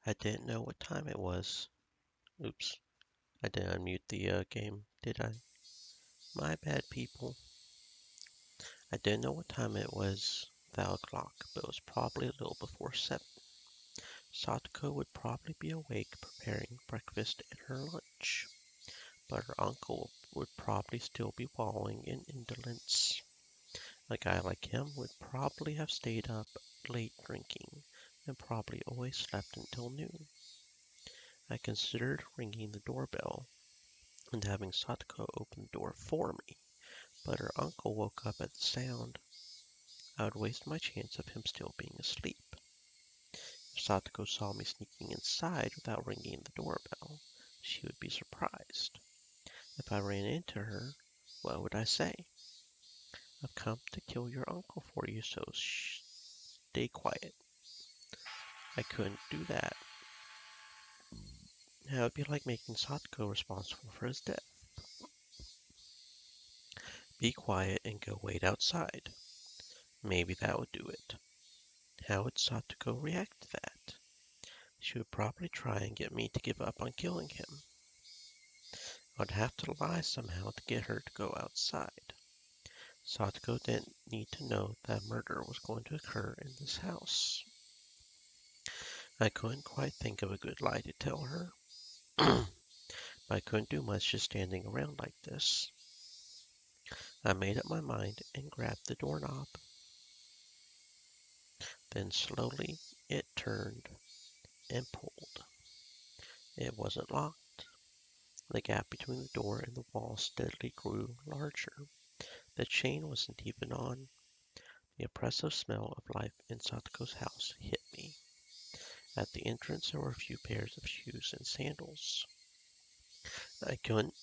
I didn't know what time it was. Oops, I didn't unmute the game, did I? My bad, people. I didn't know what time it was without a clock, but it was probably a little before 7. Satoko would probably be awake preparing breakfast and her lunch, but her uncle would probably still be wallowing in indolence. A guy like him would probably have stayed up late drinking and probably always slept until noon. I considered ringing the doorbell and having Satoko open the door for me, but her uncle woke up at the sound. I would waste my chance of him still being asleep. If Satoko saw me sneaking inside without ringing the doorbell, she would be surprised. If I ran into her, what would I say? I've come to kill your uncle for you, so stay quiet. I couldn't do that. That would be like making Satoko responsible for his death. Be quiet and go wait outside. Maybe that would do it. How would Satoko react to that? She would probably try and get me to give up on killing him. I'd have to lie somehow to get her to go outside. Satoko didn't need to know that murder was going to occur in this house. I couldn't quite think of a good lie to tell her. But I couldn't do much just standing around like this. I made up my mind and grabbed the doorknob. Then slowly it turned and pulled. It wasn't locked. The gap between the door and the wall steadily grew larger. The chain wasn't even on. The oppressive smell of life in Satoko's house hit me. At the entrance there were a few pairs of shoes and sandals. I couldn't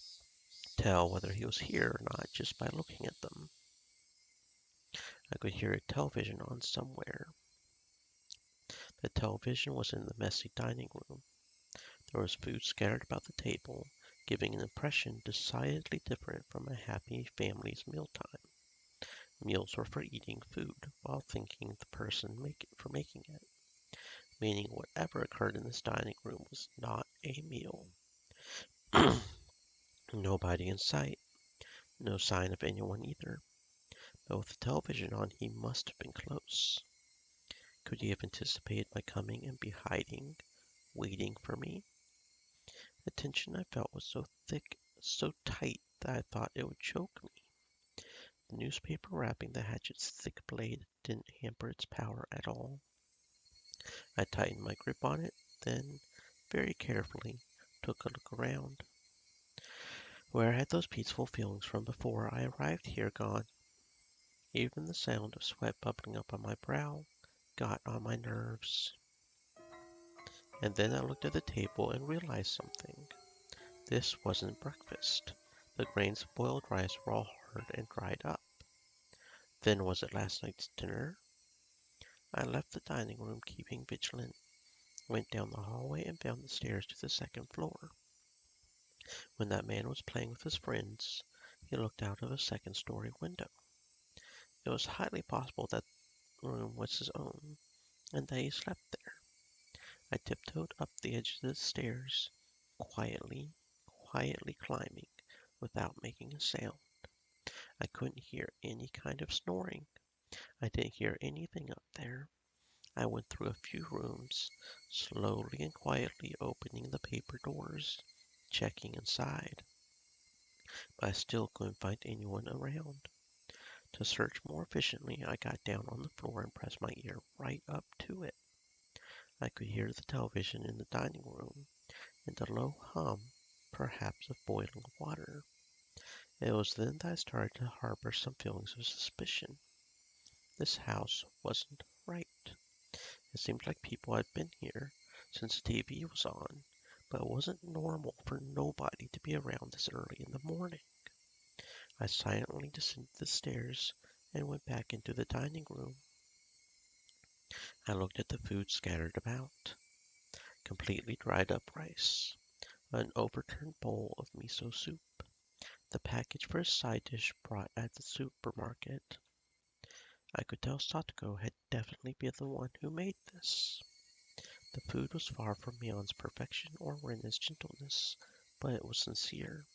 tell whether he was here or not just by looking at them. I could hear a television on somewhere. The television was in the messy dining room. There was food scattered about the table, giving an impression decidedly different from a happy family's mealtime. Meals were for eating food while thanking the person for making it, meaning whatever occurred in this dining room was not a meal. Nobody in sight, no sign of anyone either. But with the television on, he must have been close. Could he have anticipated my coming and be hiding, waiting for me? The tension I felt was so thick, so tight, that I thought it would choke me. The newspaper wrapping the hatchet's thick blade didn't hamper its power at all. I tightened my grip on it, then, very carefully, took a look around. Where had those peaceful feelings from before I arrived here gone? Even the sound of sweat bubbling up on my brow got on my nerves. And then I looked at the table and realized something. This wasn't breakfast. The grains of boiled rice were all hard and dried up. Then was it last night's dinner? I left the dining room, keeping vigilant, went down the hallway and found the stairs to the second floor. When that man was playing with his friends, he looked out of a second-story window. It was highly possible that the room was his own, and that he slept there. I tiptoed up the edge of the stairs, quietly, quietly climbing, without making a sound. I couldn't hear any kind of snoring. I didn't hear anything up there. I went through a few rooms, slowly and quietly opening the paper doors, checking inside. But I still couldn't find anyone around. To search more efficiently, I got down on the floor and pressed my ear right up to it. I could hear the television in the dining room and a low hum, perhaps of boiling water. It was then that I started to harbor some feelings of suspicion. This house wasn't right. It seemed like people had been here since the TV was on, but it wasn't normal for nobody to be around this early in the morning. I silently descended the stairs and went back into the dining room. I looked at the food scattered about. Completely dried up rice, an overturned bowl of miso soup, the package for a side dish brought at the supermarket. I could tell Satoko had definitely been the one who made this. The food was far from Mion's perfection or Rena's gentleness, but it was sincere,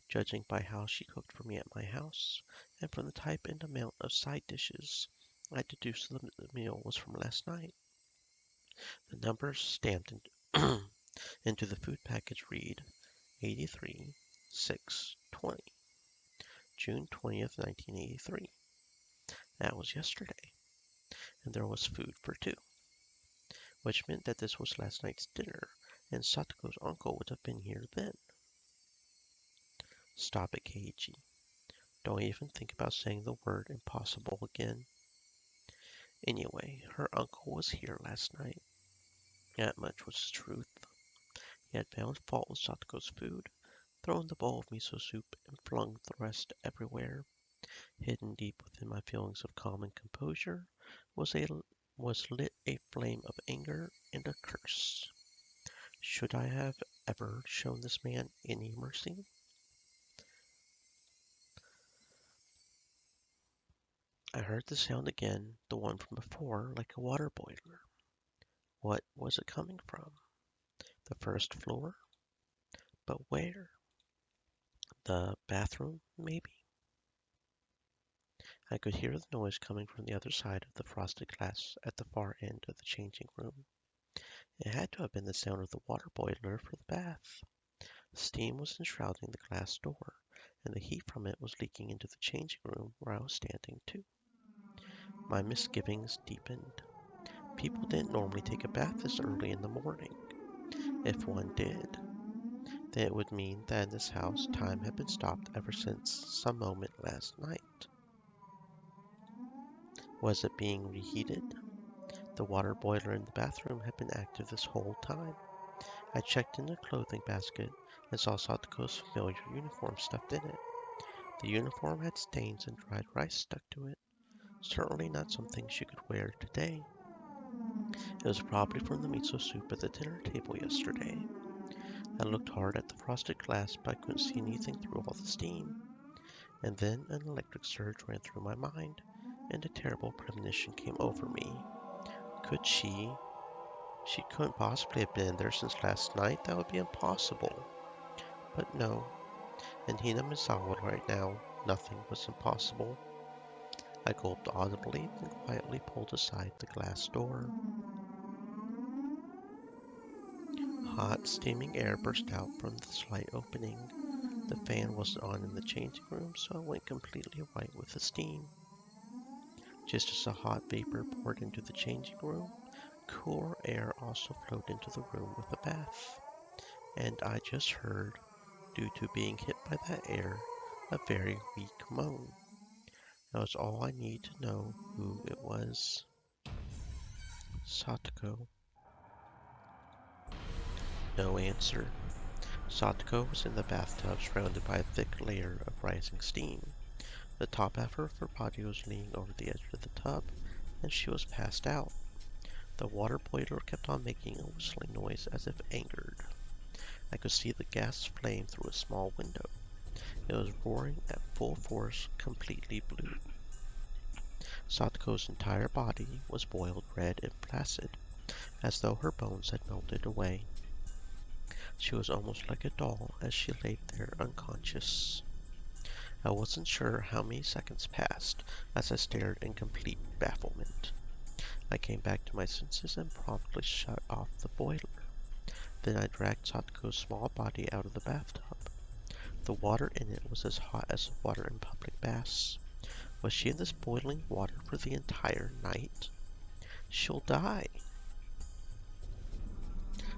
judging by how she cooked for me at my house, and from the type and amount of side dishes. I deduced the meal was from last night. The numbers stamped into the food package read 83 6 20, June 20th, 1983. That was yesterday, and there was food for two, which meant that this was last night's dinner, and Satoko's uncle would have been here then. Stop it, Keiichi. Don't even think about saying the word impossible again. Anyway, her uncle was here last night. That much was the truth. He had found fault with Satoko's food, thrown the bowl of miso soup, and flung the rest everywhere. Hidden deep within my feelings of calm and composure was lit a flame of anger and a curse. Should I have ever shown this man any mercy? I heard the sound again, the one from before, like a water boiler. What was it coming from? The first floor? But where? The bathroom, maybe? I could hear the noise coming from the other side of the frosted glass at the far end of the changing room. It had to have been the sound of the water boiler for the bath. Steam was enshrouding the glass door, and the heat from it was leaking into the changing room where I was standing too. My misgivings deepened. People didn't normally take a bath this early in the morning. If one did, then it would mean that in this house time had been stopped ever since some moment last night. Was it being reheated? The water boiler in the bathroom had been active this whole time. I checked in the clothing basket and saw Satoko's familiar uniform stuffed in it. The uniform had stains and dried rice stuck to it. Certainly not something she could wear today. It was probably from the miso soup at the dinner table yesterday. I looked hard at the frosted glass, but I couldn't see anything through all the steam. And then an electric surge ran through my mind, and a terrible premonition came over me. Could she? She couldn't possibly have been there since last night. That would be impossible. But no, in Hinamizawa right now, nothing was impossible. I gulped audibly, then quietly pulled aside the glass door. Hot, steaming air burst out from the slight opening. The fan wasn't on in the changing room, so it went completely white with the steam. Just as the hot vapor poured into the changing room, cooler air also flowed into the room with the bath. And I just heard, due to being hit by that air, a very weak moan. That was all I need to know who it was. Satoko. No answer. Satoko was in the bathtub surrounded by a thick layer of rising steam. The top half of her body was leaning over the edge of the tub, and she was passed out. The water boiler kept on making a whistling noise as if angered. I could see the gas flame through a small window. It was roaring at full force, completely blue. Satoko's entire body was boiled red and flaccid, as though her bones had melted away. She was almost like a doll as she lay there unconscious. I wasn't sure how many seconds passed as I stared in complete bafflement. I came back to my senses and promptly shut off the boiler. Then I dragged Satoko's small body out of the bathtub. The water in it was as hot as the water in public baths. Was she in this boiling water for the entire night? She'll die.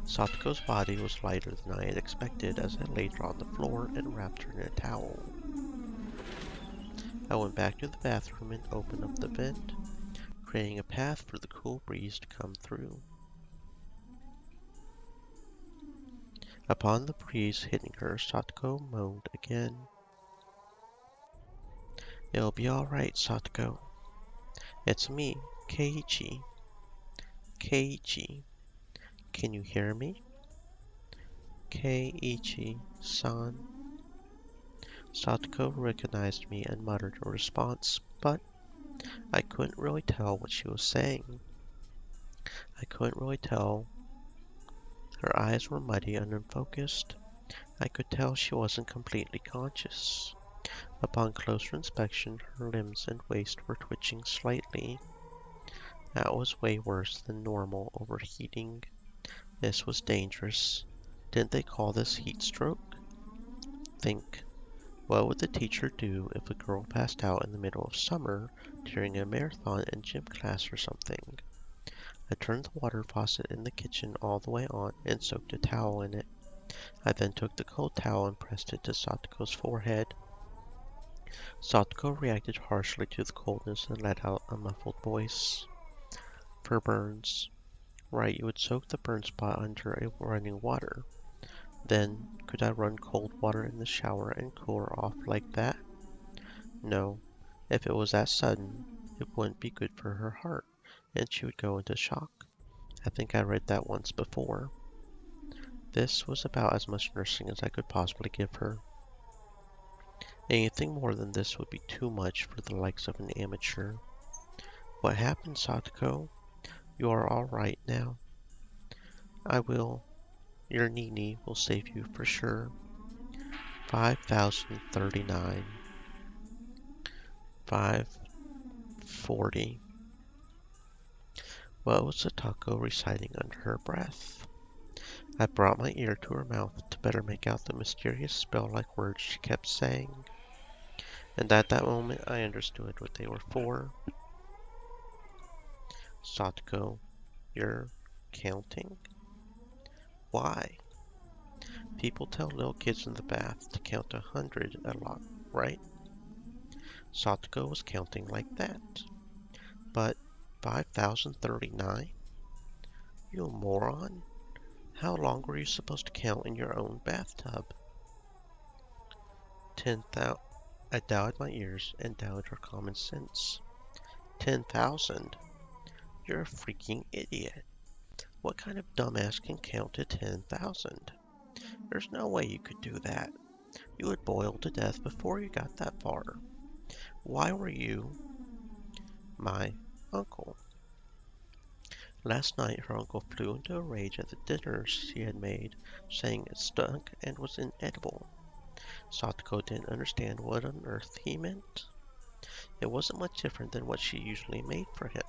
Satoko's body was lighter than I had expected as I laid her on the floor and wrapped her in a towel. I went back to the bathroom and opened up the vent, creating a path for the cool breeze to come through. Upon the breeze hitting her, Satoko moaned again. It'll be all right, Satoko. It's me, Keiichi. Keiichi. Can you hear me? Keiichi-san. Satoko recognized me and muttered a response, but I couldn't really tell what she was saying. I couldn't really tell Her eyes were muddy and unfocused. I could tell she wasn't completely conscious. Upon closer inspection, her limbs and waist were twitching slightly. That was way worse than normal overheating. This was dangerous. Didn't they call this heat stroke? Think. What would the teacher do if a girl passed out in the middle of summer during a marathon in gym class or something? I turned the water faucet in the kitchen all the way on and soaked a towel in it. I then took the cold towel and pressed it to Satoko's forehead. Satoko reacted harshly to the coldness and let out a muffled voice. For burns. Right, you would soak the burn spot under a running water. Then, could I run cold water in the shower and cool her off like that? No. If it was that sudden, it wouldn't be good for her heart, and she would go into shock. I think I read that once before. This was about as much nursing as I could possibly give her. Anything more than this would be too much for the likes of an amateur. What happened, Satoko? You are all right now. I will. Your Nini will save you for sure. 5039. 540. What was Satoko reciting under her breath? I brought my ear to her mouth to better make out the mysterious spell-like words she kept saying. And at that moment I understood what they were for. Satoko, you're counting? Why? People tell little kids in the bath to count 100 a lot, right? Satoko was counting like that. But 5039? You moron. How long were you supposed to count in your own bathtub? 10,000. I doubted my ears and doubted her common sense. 10,000? You're a freaking idiot. What kind of dumbass can count to 10,000? There's no way you could do that. You would boil to death before you got that far. Why were you my uncle? Last night her uncle flew into a rage at the dinner she had made, saying it stunk and was inedible. Satoko didn't understand what on earth he meant. It wasn't much different than what she usually made for him.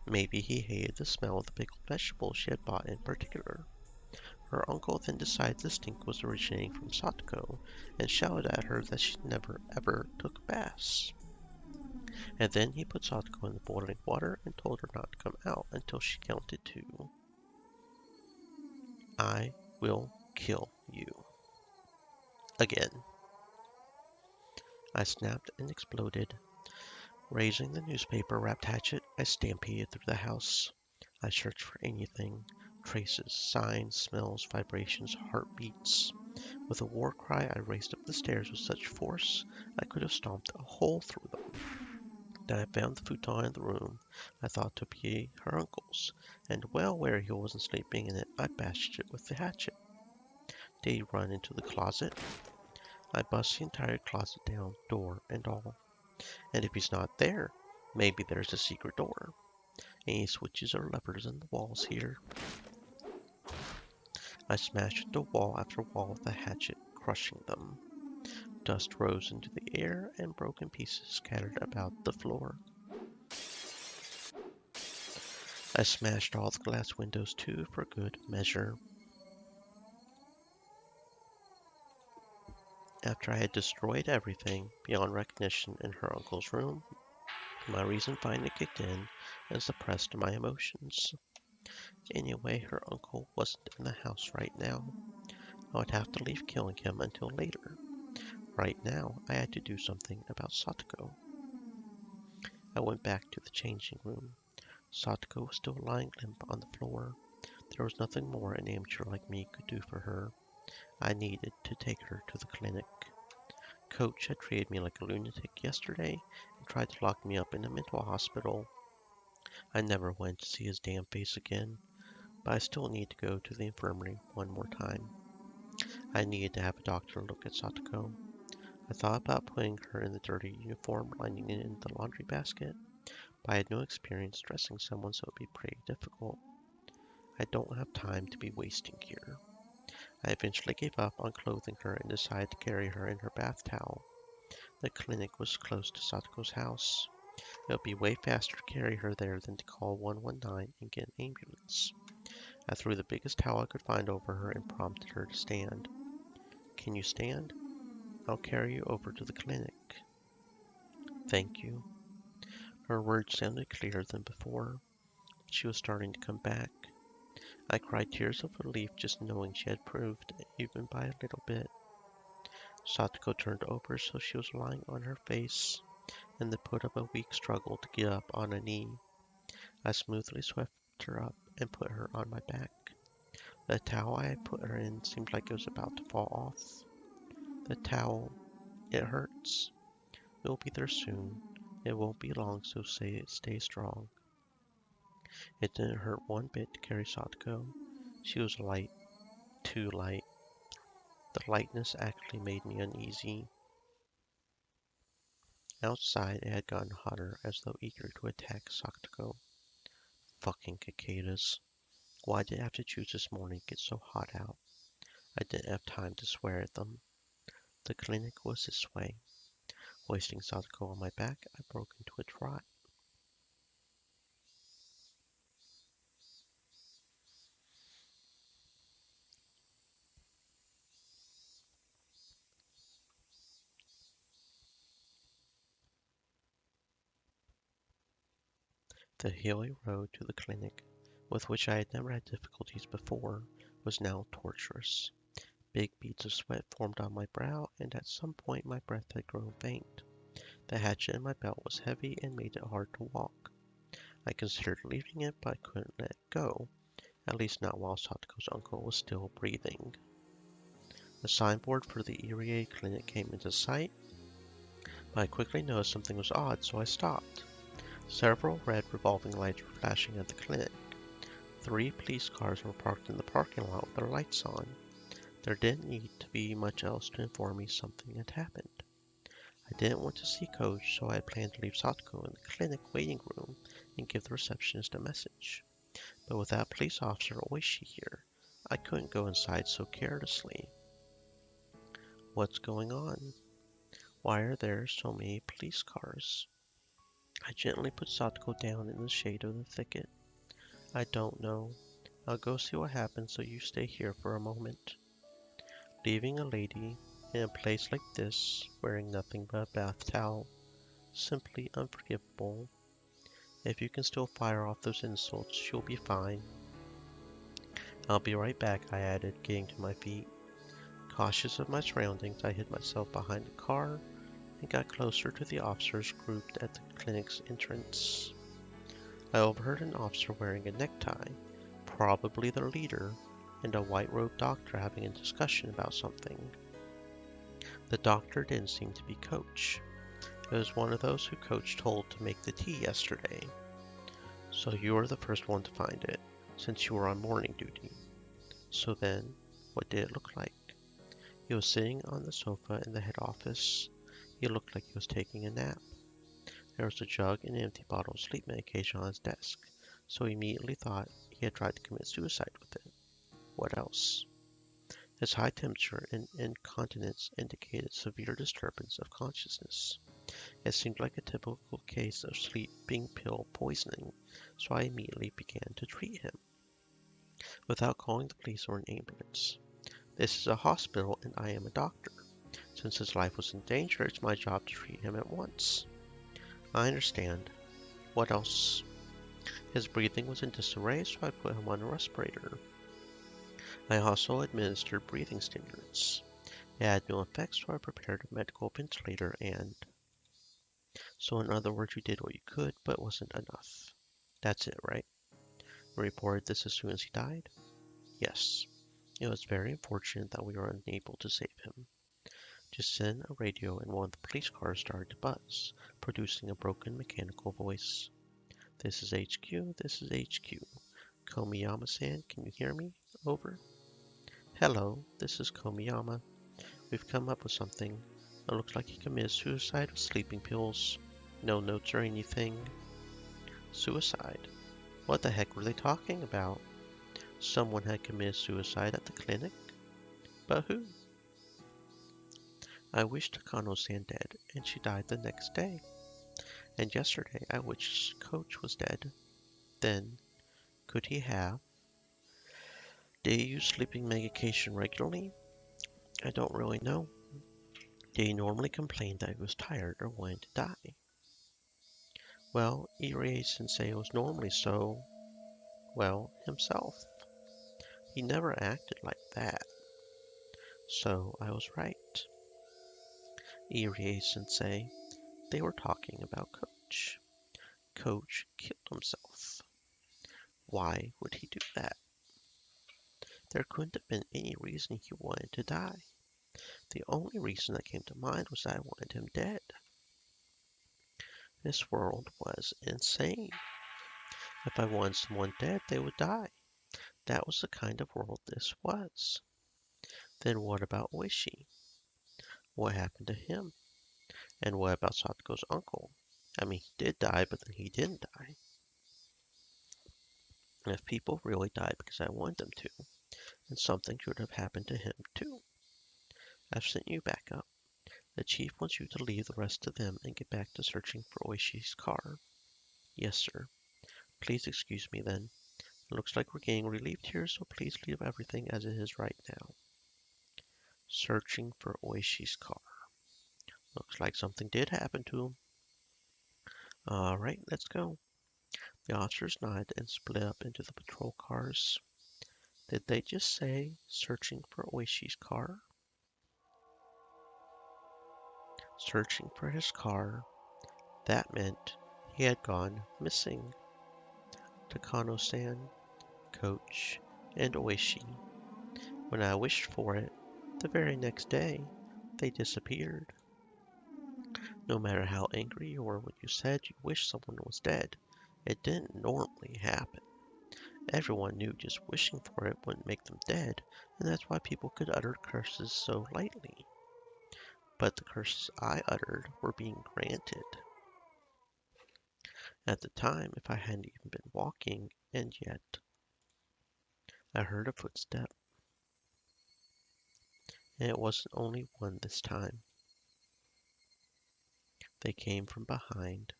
Maybe he hated the smell of the pickled vegetables she had bought in particular. Her uncle then decided the stink was originating from Satoko and shouted at her that she never ever took baths. And then he put Satoko in the boiling water and told her not to come out until she counted 2. I will kill you. Again. I snapped and exploded. Raising the newspaper-wrapped hatchet, I stampeded through the house. I searched for anything. Traces, signs, smells, vibrations, heartbeats. With a war cry, I raced up the stairs with such force I could have stomped a hole through them. Then I found the futon in the room I thought to be her uncle's, and well aware he wasn't sleeping in it, I bashed it with the hatchet. Did he run into the closet? I bust the entire closet down, door and all. And if he's not there, maybe there's a secret door. Any switches or levers in the walls here? I smashed into wall after wall with the hatchet, crushing them. Dust rose into the air and broken pieces scattered about the floor. I smashed all the glass windows too for good measure. After I had destroyed everything beyond recognition in her uncle's room, my reason finally kicked in and suppressed my emotions. Anyway, her uncle wasn't in the house right now. I would have to leave killing him until later. Right now, I had to do something about Satoko. I went back to the changing room. Satoko was still lying limp on the floor. There was nothing more an amateur like me could do for her. I needed to take her to the clinic. Coach had treated me like a lunatic yesterday and tried to lock me up in a mental hospital. I never went to see his damn face again, but I still need to go to the infirmary one more time. I needed to have a doctor look at Satoko. I thought about putting her in the dirty uniform lying in the laundry basket, but I had no experience dressing someone, so it would be pretty difficult. I don't have time to be wasting here. I eventually gave up on clothing her and decided to carry her in her bath towel. The clinic was close to Satoko's house. It would be way faster to carry her there than to call 119 and get an ambulance. I threw the biggest towel I could find over her and prompted her to stand. Can you stand? I'll carry you over to the clinic. Thank you. Her words sounded clearer than before. She was starting to come back. I cried tears of relief just knowing she had improved, even by a little bit. Satoko turned over so she was lying on her face, and then put up a weak struggle to get up on a knee. I smoothly swept her up and put her on my back. The towel I had put her in seemed like it was about to fall off. The towel, it hurts. We'll be there soon. It won't be long, so stay strong. It didn't hurt one bit to carry Satoko. She was light, too light. The lightness actually made me uneasy. Outside it had gotten hotter, as though eager to attack Satoko. Fucking cicadas. Why did I have to choose this morning to get so hot out? I didn't have time to swear at them. The clinic was this way. Hoisting Satoko on my back, I broke into a trot. The hilly road to the clinic, with which I had never had difficulties before, was now tortuous. Big beads of sweat formed on my brow, and at some point my breath had grown faint. The hatchet in my belt was heavy and made it hard to walk. I considered leaving it, but I couldn't let it go, at least not while Satoko's uncle was still breathing. The signboard for the Irie clinic came into sight, but I quickly noticed something was odd, so I stopped. Several red revolving lights were flashing at the clinic. 3 police cars were parked in the parking lot with their lights on. There didn't need to be much else to inform me something had happened. I didn't want to see Coach, so I had planned to leave Satoko in the clinic waiting room and give the receptionist a message. But with that police officer Oishi here, I couldn't go inside so carelessly. What's going on? Why are there so many police cars? I gently put Satoko down in the shade of the thicket. I don't know. I'll go see what happens, so you stay here for a moment. Leaving a lady in a place like this, wearing nothing but a bath towel, simply unforgivable. If you can still fire off those insults, you'll be fine. I'll be right back, I added, getting to my feet. Cautious of my surroundings, I hid myself behind a car and got closer to the officers grouped at the clinic's entrance. I overheard an officer wearing a necktie, probably their leader, and a white-robed doctor having a discussion about something. The doctor didn't seem to be Coach. It was one of those who Coach told to make the tea yesterday. So you were the first one to find it, since you were on morning duty. So then, what did it look like? He was sitting on the sofa in the head office. He looked like he was taking a nap. There was a jug and an empty bottle of sleep medication on his desk, so he immediately thought he had tried to commit suicide with it. What else? His high temperature and incontinence indicated severe disturbance of consciousness. It seemed like a typical case of sleeping pill poisoning, so I immediately began to treat him, without calling the police or an ambulance. This is a hospital and I am a doctor. Since his life was in danger, it's my job to treat him at once. I understand. What else? His breathing was in disarray, so I put him on a respirator. I also administered breathing stimulants. It had no effect, so I prepared a medical ventilator and... So in other words, you did what you could, but it wasn't enough. That's it, right? You reported this as soon as he died? Yes. It was very unfortunate that we were unable to save him. Just then, a radio in one of the police cars started to buzz, producing a broken mechanical voice. This is HQ, this is HQ. Komiyama-san, can you hear me? Over. Hello, this is Komiyama. We've come up with something. It looks like he committed suicide with sleeping pills. No notes or anything. Suicide? What the heck were they talking about? Someone had committed suicide at the clinic, but who? I wished Takano-san dead, and she died the next day. And yesterday I wished Coach was dead. Then, could he have? Did he use sleeping medication regularly? I don't really know. Did he normally complain that he was tired or wanted to die? Well, Irie-sensei was normally so, well, himself. He never acted like that. So I was right. Irie-sensei, they were talking about Coach. Coach killed himself. Why would he do that? There couldn't have been any reason he wanted to die. The only reason that came to mind was that I wanted him dead. This world was insane. If I wanted someone dead, they would die. That was the kind of world this was. Then what about Oishi? What happened to him? And what about Satoko's uncle? I mean, he did die, but then he didn't die. And if people really died because I wanted them to, then something should have happened to him too. I've sent you back up. The chief wants you to leave the rest of them and get back to searching for Oishi's car. Yes, sir. Please excuse me then. It looks like we're getting relieved here, so please leave everything as it is right now. Searching for Oishi's car. Looks like something did happen to him. Alright, let's go. The officers nodded and split up into the patrol cars. Did they just say searching for Oishi's car? Searching for his car. That meant he had gone missing. Takano-san, Coach, and Oishi. When I wished for it, the very next day, they disappeared. No matter how angry you were when you said you wished someone was dead, it didn't normally happen. Everyone knew just wishing for it wouldn't make them dead, and that's why people could utter curses so lightly. But the curses I uttered were being granted. At the time, if I hadn't even been walking, and yet I heard a footstep, and it wasn't only one this time. They came from behind,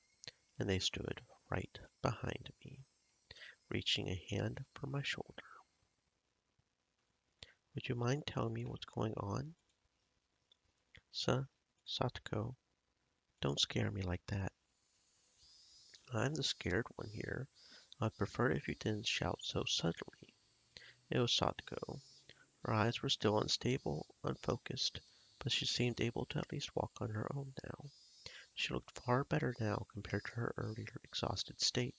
and they stood right behind me, reaching a hand for my shoulder. Would you mind telling me what's going on? Satoko, don't scare me like that. I'm the scared one here. I'd prefer if you didn't shout so suddenly. It was Satoko. Her eyes were still unstable, unfocused, but she seemed able to at least walk on her own now. She looked far better now compared to her earlier exhausted state.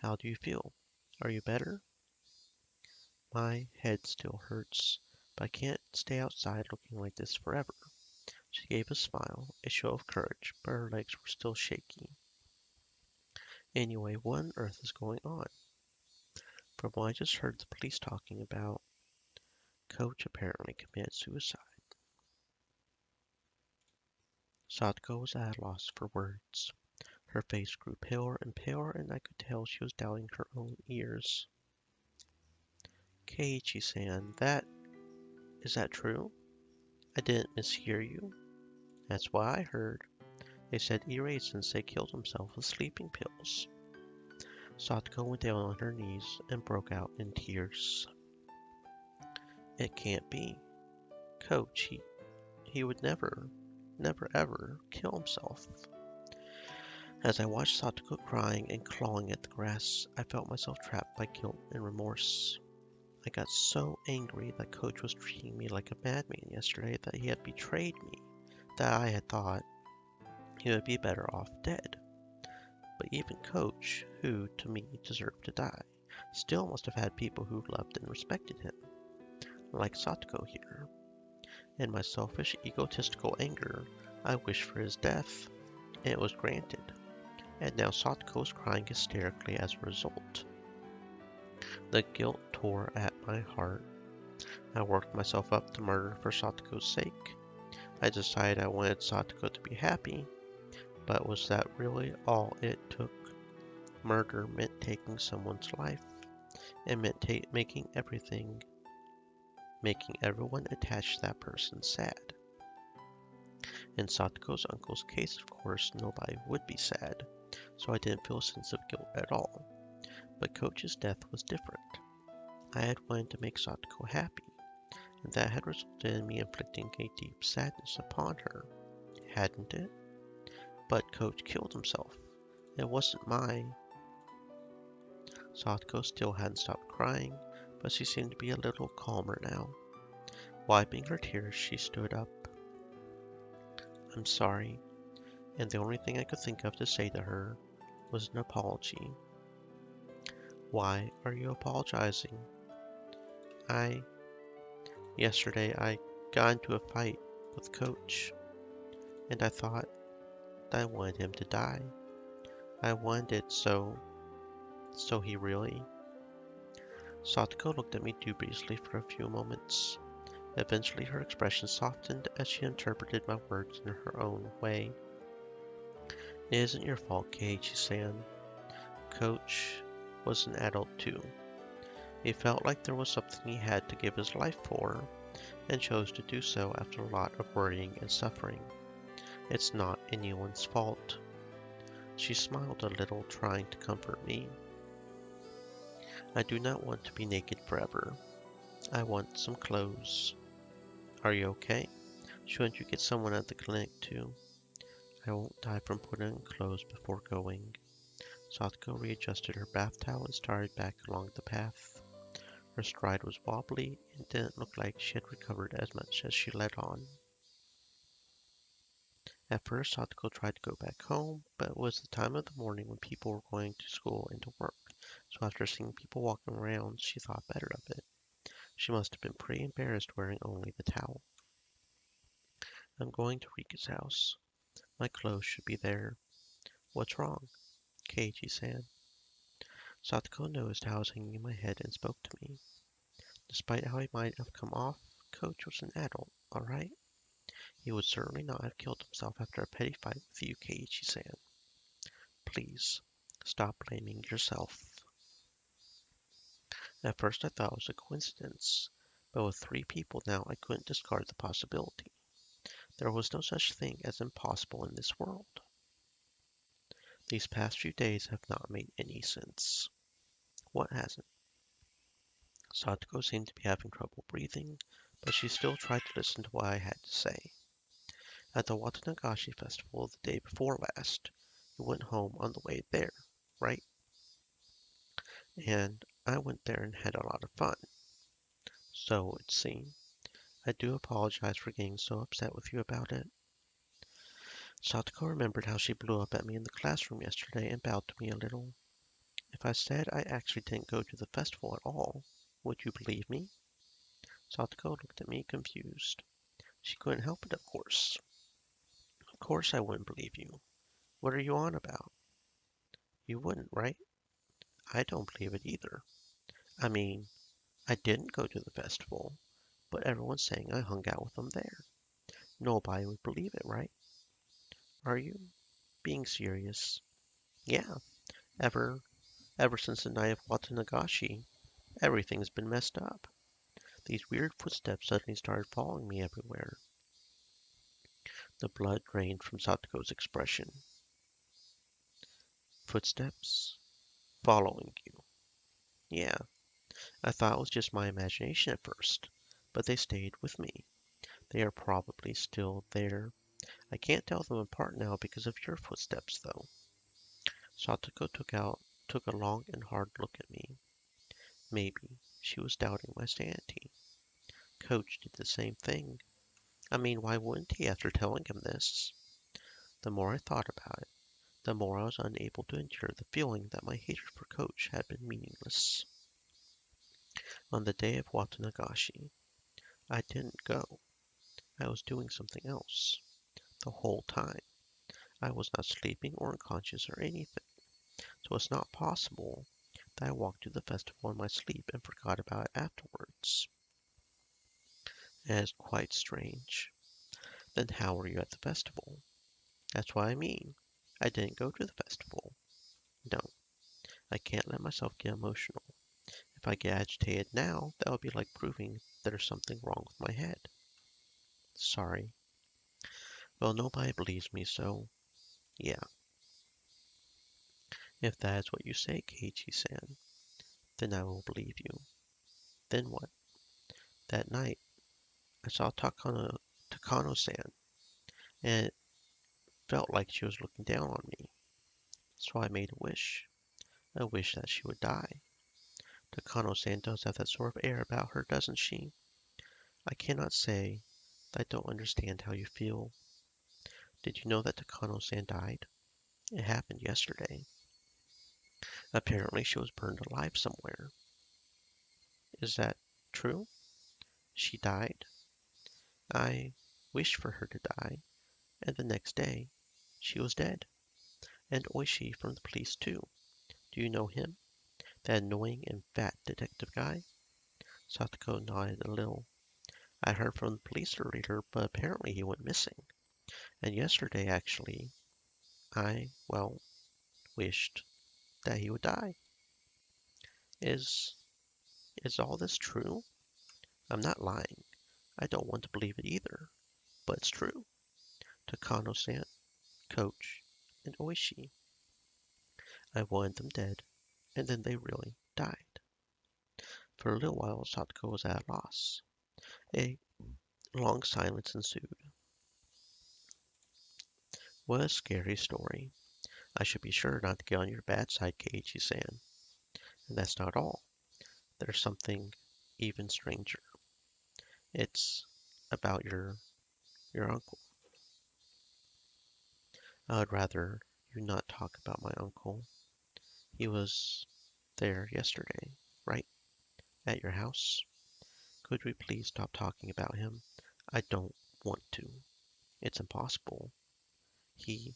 How do you feel? Are you better? My head still hurts, but I can't stay outside looking like this forever. She gave a smile, a show of courage, but her legs were still shaky. Anyway, what on earth is going on? From what I just heard the police talking about, Coach apparently committed suicide. Satoko was at a loss for words. Her face grew paler and paler, and I could tell she was doubting her own ears. Keiichi-san, is that true? I didn't mishear you. That's what I heard. They said Irie-sensei killed himself with sleeping pills. Satoko went down on her knees and broke out in tears. It can't be. Coach, he would never ever kill himself. As I watched Satoko crying and clawing at the grass, I felt myself trapped by guilt and remorse. I got so angry that Coach was treating me like a madman yesterday, that he had betrayed me, that I had thought he would be better off dead. But even Coach, who to me deserved to die, still must have had people who loved and respected him, like Satoko here. In my selfish, egotistical anger, I wished for his death, and it was granted. And now Satoko is crying hysterically as a result. The guilt tore at my heart. I worked myself up to murder for Satoko's sake. I decided I wanted Satoko to be happy, but was that really all it took? Murder meant taking someone's life. It meant making everyone attached to that person sad. In Satoko's uncle's case, of course, nobody would be sad, so I didn't feel a sense of guilt at all. But Coach's death was different. I had wanted to make Satoko happy, and that had resulted in me inflicting a deep sadness upon her, hadn't it? But Coach killed himself. It wasn't my... Satoko still hadn't stopped crying, but she seemed to be a little calmer now. Wiping her tears, she stood up. I'm sorry, and the only thing I could think of to say to her was an apology. Why are you apologizing? Yesterday I got into a fight with Coach, and I thought I wanted him to die. I wanted it so he really... Satoko looked at me dubiously for a few moments. Eventually her expression softened as she interpreted my words in her own way. It isn't your fault, Keiichi-san. Coach was an adult too. He felt like there was something he had to give his life for, and chose to do so after a lot of worrying and suffering. It's not anyone's fault. She smiled a little, trying to comfort me. I do not want to be naked forever. I want some clothes. Are you okay? Shouldn't you get someone at the clinic too? I won't die from putting on clothes before going. Satoko readjusted her bath towel and started back along the path. Her stride was wobbly and didn't look like she had recovered as much as she let on. At first, Satoko tried to go back home, but it was the time of the morning when people were going to school and to work, so after seeing people walking around, she thought better of it. She must have been pretty embarrassed wearing only the towel. I'm going to Rika's house. My clothes should be there. What's wrong? Keiichi-san. Satoko noticed how I was hanging my head and spoke to me. Despite how he might have come off, Coach was an adult, alright? He would certainly not have killed himself after a petty fight with you, Keiichi-san. Please, stop blaming yourself. At first I thought it was a coincidence, but with 3 people now I couldn't discard the possibility. There was no such thing as impossible in this world. These past few days have not made any sense. What hasn't? Satoko seemed to be having trouble breathing, but she still tried to listen to what I had to say. At the Watanagashi festival the day before last, you went home on the way there, right? And I went there and had a lot of fun. So it seemed. I do apologize for getting so upset with you about it. Satoko remembered how she blew up at me in the classroom yesterday and bowed to me a little. If I said I actually didn't go to the festival at all, would you believe me? Satoko looked at me confused. She couldn't help it, of course. Of course I wouldn't believe you. What are you on about? You wouldn't, right? I don't believe it either. I mean, I didn't go to the festival, but everyone's saying I hung out with them there. Nobody would believe it, right? Are you being serious? Yeah, ever since the night of Watanagashi, everything's been messed up. These weird footsteps suddenly started following me everywhere. The blood drained from Satoko's expression. Footsteps? Following you. Yeah, I thought it was just my imagination at first, but they stayed with me. They are probably still there. I can't tell them apart now because of your footsteps, though. Satoko took a long and hard look at me. Maybe she was doubting my sanity. Coach did the same thing. I mean, why wouldn't he after telling him this? The more I thought about it, the more I was unable to endure the feeling that my hatred for Coach had been meaningless. On the day of Watanagashi, I didn't go. I was doing something else. The whole time. I was not sleeping or unconscious or anything, so it's not possible that I walked to the festival in my sleep and forgot about it afterwards. It is quite strange. Then how were you at the festival? That's what I mean. I didn't go to the festival. No, I can't let myself get emotional. If If I get agitated now, that would be like proving there's something wrong with my head. Sorry. Well, nobody believes me, so yeah. If that is what you say, Keiichi-san, then I will believe you. Then what? That night, I saw Takano-san, and it felt like she was looking down on me. So I made a wish that she would die. Takano-san does have that sort of air about her, doesn't she? I cannot say that I don't understand how you feel. Did you know that Takano-san died? It happened yesterday. Apparently she was burned alive somewhere. Is that true? She died? I wished for her to die, and the next day she was dead. And Oishi from the police too. Do you know him? That annoying and fat detective guy? Satoko nodded a little. I heard from the police earlier, but apparently he went missing. And yesterday, actually, I wished that he would die. Is is all this true? I'm not lying. I don't want to believe it either, but it's true. Takano-san, Coach, and Oishi. I wanted them dead, and then they really died. For a little while, Satoko was at a loss. A long silence ensued. What a scary story. I should be sure not to get on your bad side, Keiichi-san. And that's not all. There's something even stranger. It's about your uncle. I'd rather you not talk about my uncle. He was there yesterday, right? At your house? Could we please stop talking about him? I don't want to. It's impossible. He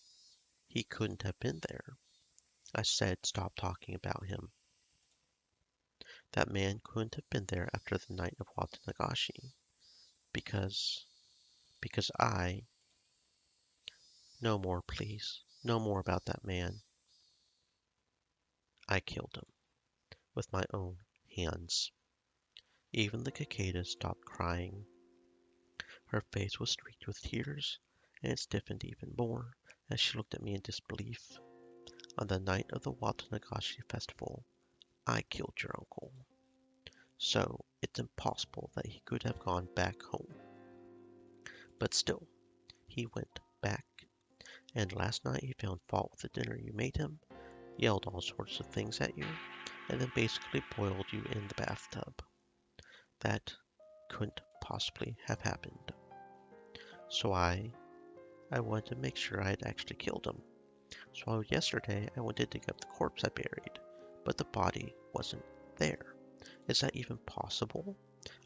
he couldn't have been there. I said stop talking about him. That man couldn't have been there after the night of Watanagashi. Because because I no more, please. No more about that man. I killed him with my own hands. Even the cicada stopped crying. Her face was streaked with tears, and it stiffened even more as she looked at me in disbelief. On the night of the Watanagashi festival, I killed your uncle. So it's impossible that he could have gone back home. But still, he went back. And last night he found fault with the dinner you made him, yelled all sorts of things at you, and then basically boiled you in the bathtub. That couldn't possibly have happened. So I wanted to make sure I had actually killed him. So yesterday I went to dig up the corpse I buried, but the body wasn't there. Is that even possible?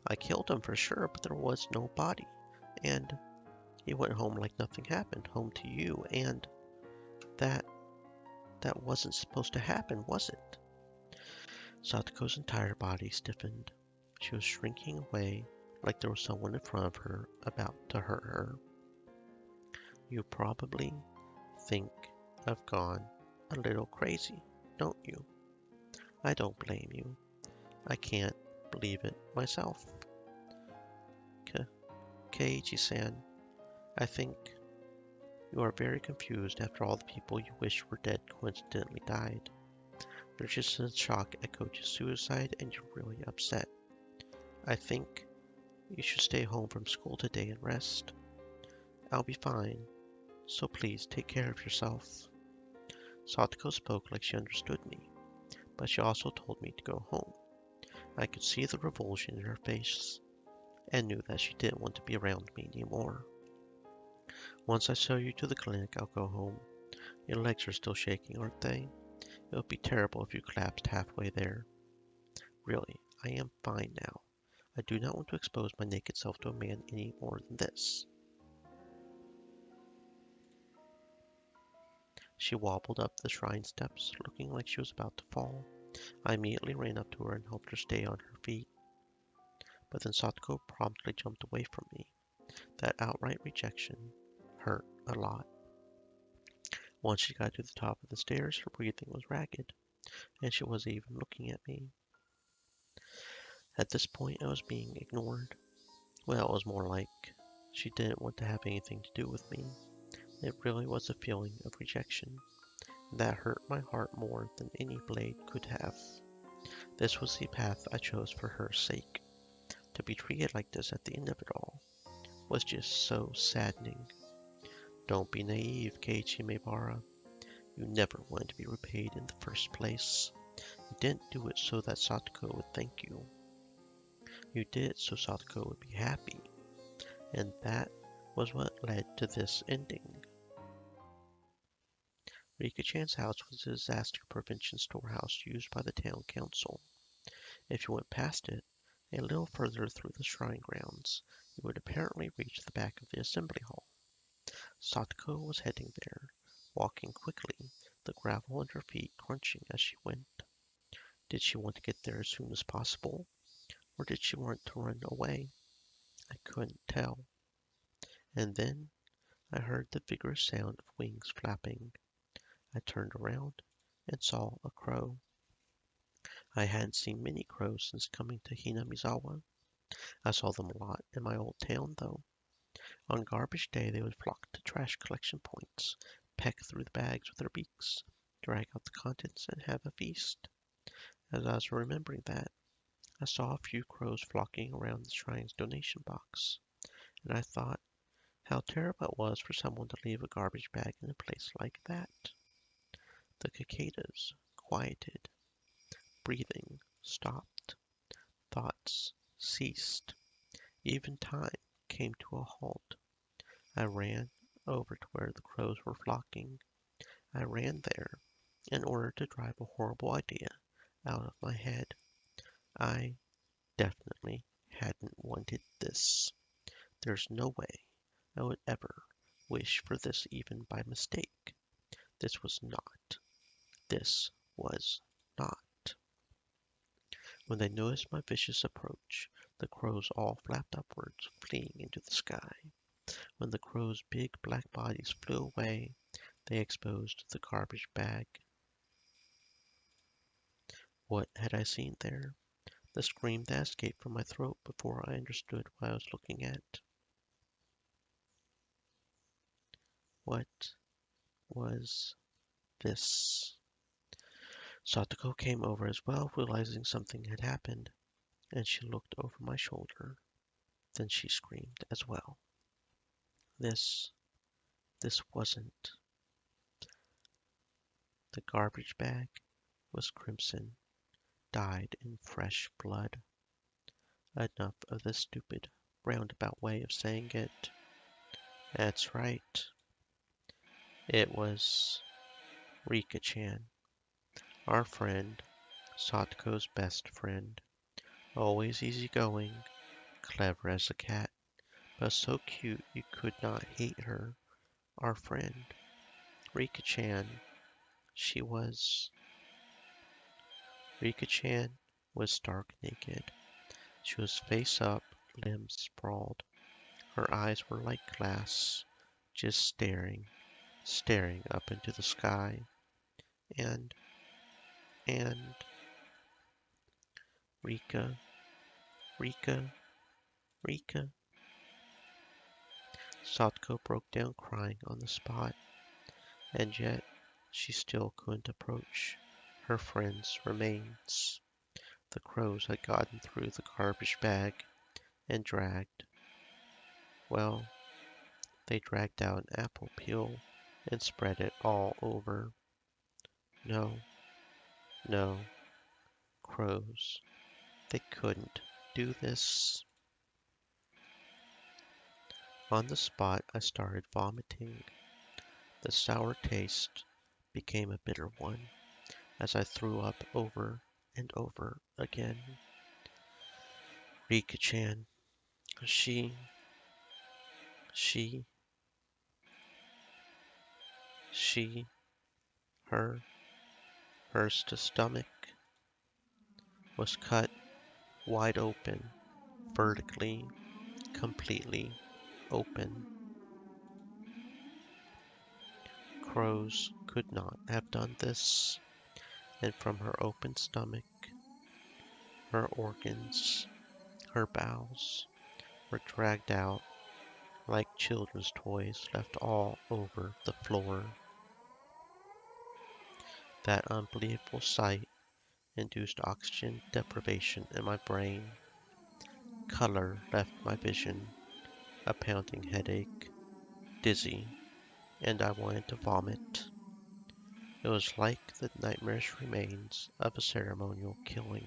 I killed him for sure, but there was no body. And he went home like nothing happened, home to you, and that that wasn't supposed to happen, was it? Satoko's entire body stiffened. She was shrinking away like there was someone in front of her about to hurt her. You probably think I've gone a little crazy, don't you? I don't blame you. I can't believe it myself. Keiichi-san, I think you are very confused after all the people you wish were dead coincidentally died. You're just in shock at Coach's suicide and you're really upset. I think you should stay home from school today and rest. I'll be fine, so please take care of yourself. Satoko spoke like she understood me, but she also told me to go home. I could see the revulsion in her face and knew that she didn't want to be around me anymore. Once I show you to the clinic, I'll go home. Your legs are still shaking, aren't they? It would be terrible if you collapsed halfway there. Really, I am fine now. I do not want to expose my naked self to a man any more than this. She wobbled up the shrine steps, looking like she was about to fall. I immediately ran up to her and helped her stay on her feet. But then Satoko promptly jumped away from me. That outright rejection hurt a lot. Once she got to the top of the stairs, her breathing was ragged, and she wasn't even looking at me. At this point, I was being ignored. Well, it was more like she didn't want to have anything to do with me. It really was a feeling of rejection. That hurt my heart more than any blade could have. This was the path I chose for her sake. To be treated like this at the end of it all was just so saddening. Don't be naive, Keiichi Maebara. You never wanted to be repaid in the first place. You didn't do it so that Satoko would thank you. You did it so Satoko would be happy. And that was what led to this ending. Rika-chan's house was a disaster prevention storehouse used by the town council. If you went past it, a little further through the shrine grounds, you would apparently reach the back of the assembly hall. Satoko was heading there, walking quickly, the gravel under her feet crunching as she went. Did she want to get there as soon as possible, or did she want to run away? I couldn't tell. And then I heard the vigorous sound of wings flapping. I turned around and saw a crow. I hadn't seen many crows since coming to Hinamizawa. I saw them a lot in my old town, though. On garbage day, they would flock to trash collection points, peck through the bags with their beaks, drag out the contents, and have a feast. As I was remembering that, I saw a few crows flocking around the shrine's donation box, and I thought how terrible it was for someone to leave a garbage bag in a place like that. The cicadas quieted, breathing stopped, thoughts ceased, even time came to a halt. I ran over to where the crows were flocking. I ran there in order to drive a horrible idea out of my head. I definitely hadn't wanted this. There's no way I would ever wish for this even by mistake. This was not. This was not. When they noticed my vicious approach, the crows all flapped upwards, fleeing into the sky. When the crows' big black bodies flew away, they exposed the garbage bag. What had I seen there? The scream that escaped from my throat before I understood what I was looking at. What was this? Satoko came over as well, realizing something had happened, and she looked over my shoulder. Then she screamed as well. This wasn't. The garbage bag was crimson, dyed in fresh blood. Enough of this stupid, roundabout way of saying it. That's right. It was Rika-chan, our friend, Satoko's best friend. Always easygoing, clever as a cat, but so cute you could not hate her. Our friend, Rika-chan, she was... Rika-chan was stark naked. She was face up, limbs sprawled. Her eyes were like glass, just staring up into the sky. And, and, Rika, Rika, Rika. Satoko broke down crying on the spot, and yet she still couldn't approach her friend's remains. The crows had gotten through the garbage bag and well, they dragged out an apple peel and spread it all over. No, no, crows. They couldn't do this. On the spot, I started vomiting. The sour taste became a bitter one as I threw up over and over again. Rika-chan, she, she, she, her, hers to stomach was cut wide open, vertically, completely open. Crows could not have done this, and from her open stomach Her organs, her bowels, were dragged out like children's toys left all over the floor. That unbelievable sight induced oxygen deprivation in my brain. Color left my vision, a pounding headache, dizzy, and I wanted to vomit. It was like the nightmarish remains of a ceremonial killing.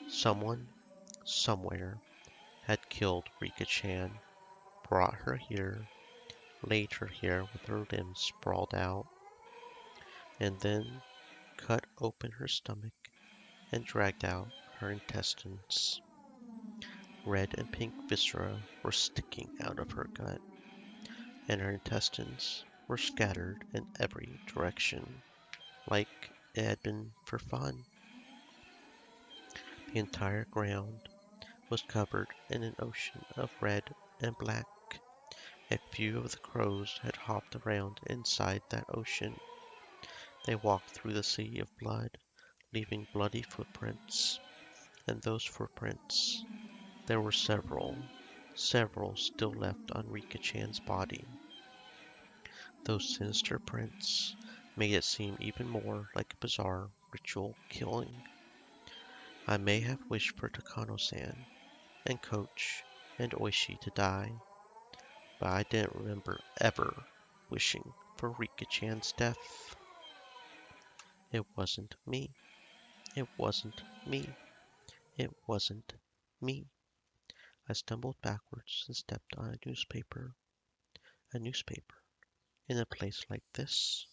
Someone, somewhere, had killed Rika-chan, brought her here, laid her here with her limbs sprawled out, and then cut open her stomach and dragged out her intestines. Red and pink viscera were sticking out of her gut, and her intestines were scattered in every direction, like it had been for fun. The entire ground was covered in an ocean of red and black. A few of the crows had hopped around inside that ocean. They walked through the sea of blood, leaving bloody footprints. And those footprints, there were several still left on Rika-chan's body. Those sinister prints made it seem even more like a bizarre ritual killing. I may have wished for Takano-san and Coach and Oishi to die, but I didn't remember ever wishing for Rika-chan's death. It wasn't me. It wasn't me. It wasn't me. I stumbled backwards and stepped on a newspaper. A newspaper. In a place like this.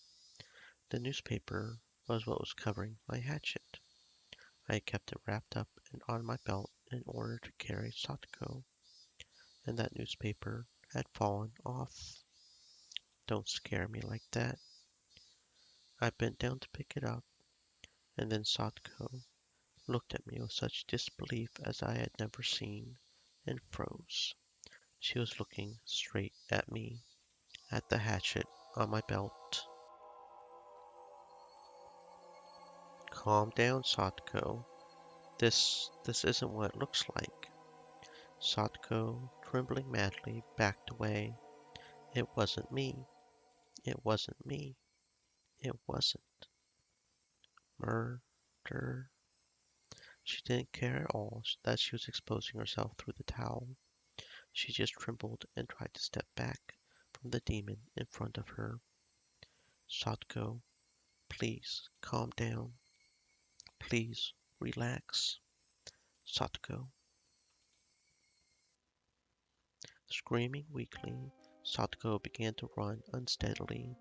The newspaper was what was covering my hatchet. I had kept it wrapped up and on my belt in order to carry Satoko, and that newspaper had fallen off. Don't scare me like that. I bent down to pick it up, and then Satoko looked at me with such disbelief as I had never seen, and froze. She was looking straight at me, at the hatchet on my belt. Calm down, Satoko. This isn't what it looks like. Satoko, trembling madly, backed away. It wasn't me. It wasn't me. It wasn't. Murder. She didn't care at all that she was exposing herself through the towel. She just trembled and tried to step back from the demon in front of her. Satoko, please calm down. Please relax. Satoko. Screaming weakly, Satoko began to run unsteadily.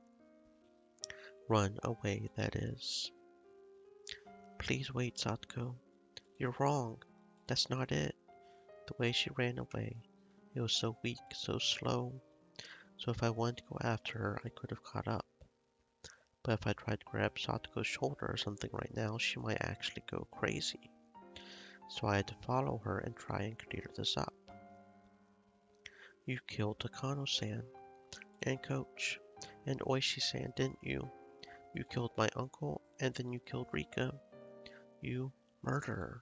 Run away, that is. Please wait, Satoko. You're wrong. That's not it. The way she ran away, it was so weak, so slow. So if I wanted to go after her, I could have caught up. But if I tried to grab Satoko's shoulder or something right now, she might actually go crazy. So I had to follow her and try and clear this up. You killed Takano-san, and Coach, and Oishi-san, didn't you? You killed my uncle, and then you killed Rika. You murderer.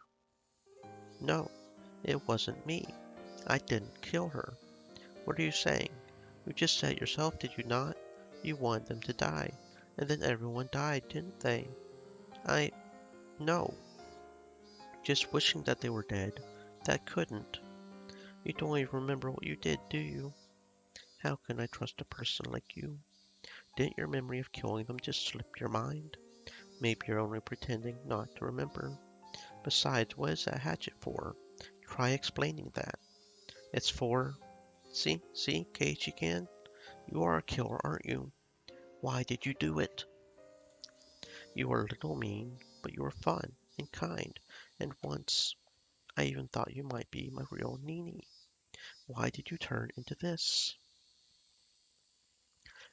No, it wasn't me. I didn't kill her. What are you saying? You just said it yourself, did you not? You wanted them to die, and then everyone died, didn't they? No. Just wishing that they were dead. That couldn't. You don't even remember what you did, do you? How can I trust a person like you? Didn't your memory of killing them just slip your mind? Maybe you're only pretending not to remember. Besides, what is that hatchet for? Try explaining that. It's for... See, Keiichi-kan? You are a killer, aren't you? Why did you do it? You were a little mean, but you were fun and kind, and once I even thought you might be my real Nini. Why did you turn into this?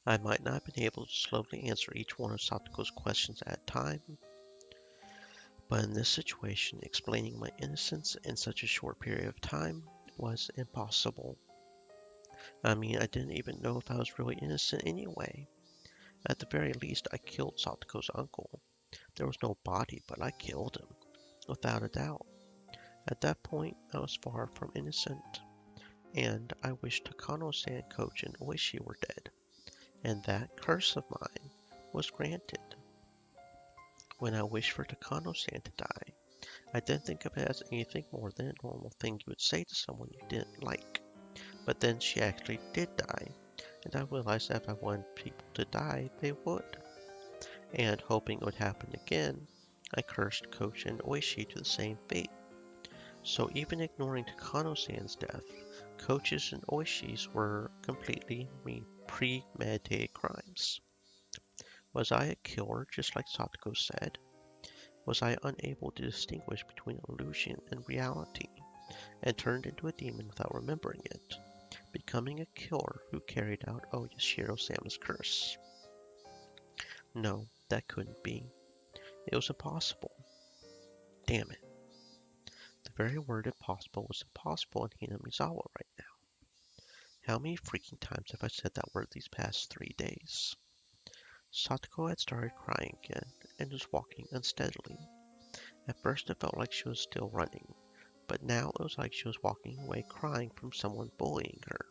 I might not have been able to slowly answer each one of Satoko's questions at a time, but in this situation, explaining my innocence in such a short period of time was impossible. I mean, I didn't even know if I was really innocent anyway. At the very least, I killed Satoko's uncle. There was no body, but I killed him. without a doubt. At that point, I was far from innocent, and I wished Takano-san, Coach, and Oishi were dead, and that curse of mine was granted. When I wished for Takano-san to die, I didn't think of it as anything more than a normal thing you would say to someone you didn't like. But then she actually did die, and I realized that if I wanted people to die, they would. And hoping it would happen again, I cursed Coach and Oishi to the same fate. So even ignoring Takano-san's death, Coach's and Oishi's were completely premeditated crimes. Was I a killer, just like Satoko said? Was I unable to distinguish between illusion and reality, and turned into a demon without remembering it, becoming a killer who carried out Oyashiro-sama's curse? No, that couldn't be. It was impossible. Damn it. The very word impossible was impossible in Hinamizawa right now. How many freaking times have I said that word these past 3 days? Satoko had started crying again and was walking unsteadily. At first it felt like she was still running, but now it was like she was walking away crying from someone bullying her.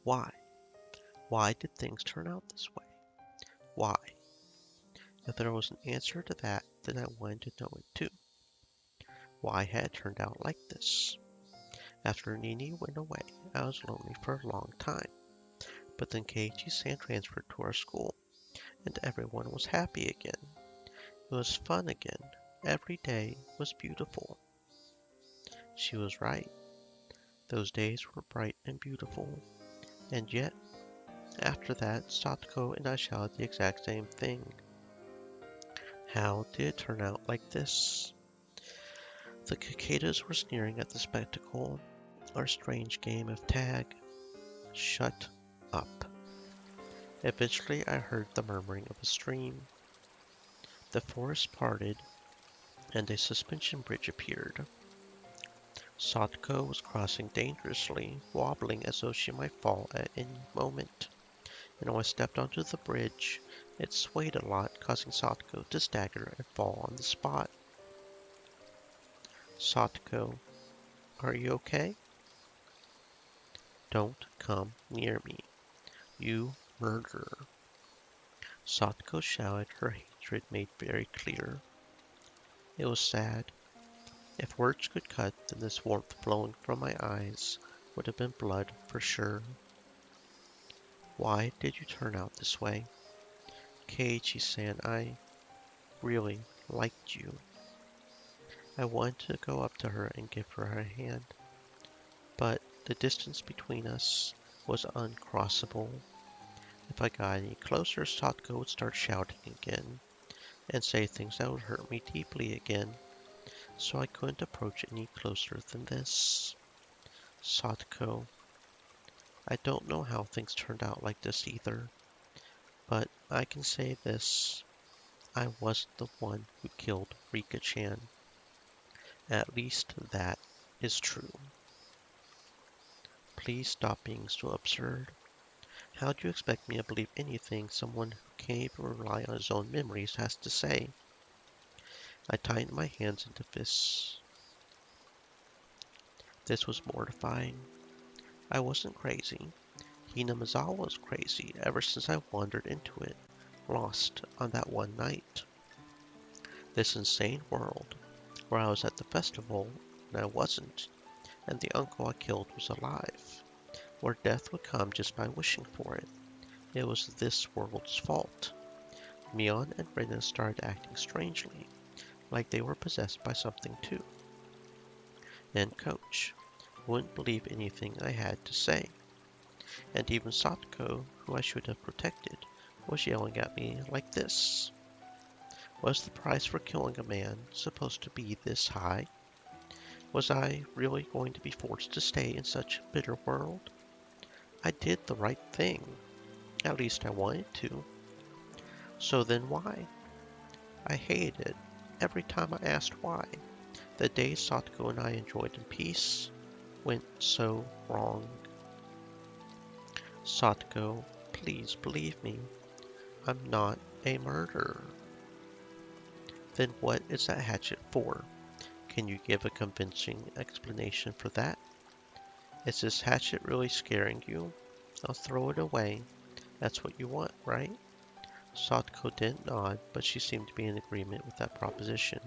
Why? Why did things turn out this way? Why? If there was an answer to that, then I wanted to know it too. Why had it turned out like this? After Nini went away, I was lonely for a long time. But then Keiichi-san transferred to our school, and everyone was happy again. It was fun again. Every day was beautiful. She was right. Those days were bright and beautiful. And yet, after that, Satoko and I shouted the exact same thing. How did it turn out like this? The cicadas were sneering at the spectacle, our strange game of tag. Shut up. Eventually I heard the murmuring of a stream. The forest parted, and a suspension bridge appeared. Satoko was crossing dangerously, wobbling as though she might fall at any moment. And when I stepped onto the bridge, it swayed a lot, causing Satoko to stagger and fall on the spot. Satoko, are you okay? Don't come near me, you murderer. Satoko shouted, her hatred made very clear. It was sad. If words could cut, then this warmth flowing from my eyes would have been blood for sure. Why did you turn out this way? Keiichi-san, I really liked you. I wanted to go up to her and give her a hand, but the distance between us was uncrossable. If I got any closer, Satoko would start shouting again, and say things that would hurt me deeply again, so I couldn't approach any closer than this. Satoko, I don't know how things turned out like this either, but I can say this. I wasn't the one who killed Rika-chan. At least that is true. Please stop being so absurd. How do you expect me to believe anything someone who can't even rely on his own memories has to say? I tightened my hands into fists. This was mortifying. I wasn't crazy. Hinamizawa was crazy ever since I wandered into it, lost on that one night. This insane world, where I was at the festival and I wasn't, and the uncle I killed was alive, where death would come just by wishing for it. It was this world's fault. Mion and Rina started acting strangely, like they were possessed by something too. And Coach wouldn't believe anything I had to say. And even Satoko, who I should have protected, was yelling at me like this. Was the price for killing a man supposed to be this high? Was I really going to be forced to stay in such a bitter world? I did the right thing. At least I wanted to. So then why? I hated it every time I asked why. The days Satoko and I enjoyed in peace went so wrong. Satoko, please believe me. I'm not a murderer. Then what is that hatchet for? Can you give a convincing explanation for that? Is this hatchet really scaring you? I'll throw it away. That's what you want, right? Satoko didn't nod, but she seemed to be in agreement with that proposition.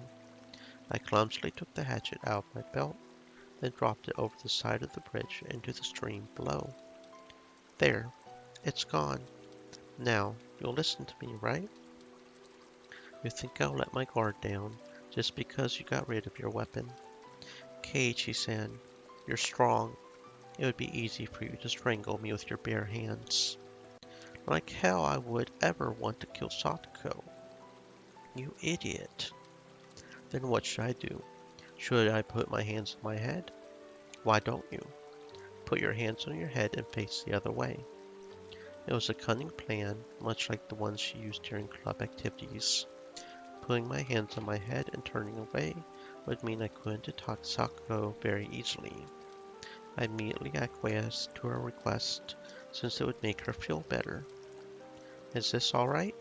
I clumsily took the hatchet out of my belt, then dropped it over the side of the bridge into the stream below. There, it's gone. Now, you'll listen to me, right? You think I'll let my guard down just because you got rid of your weapon? Keiichi-san, you're strong. It would be easy for you to strangle me with your bare hands. Like hell I would ever want to kill Satoko. You idiot. Then what should I do? Should I put my hands on my head? Why don't you? Put your hands on your head and face the other way. It was a cunning plan, much like the ones she used during club activities. Putting my hands on my head and turning away would mean I couldn't attack Satoko very easily. I immediately acquiesced to her request, since it would make her feel better. Is this alright?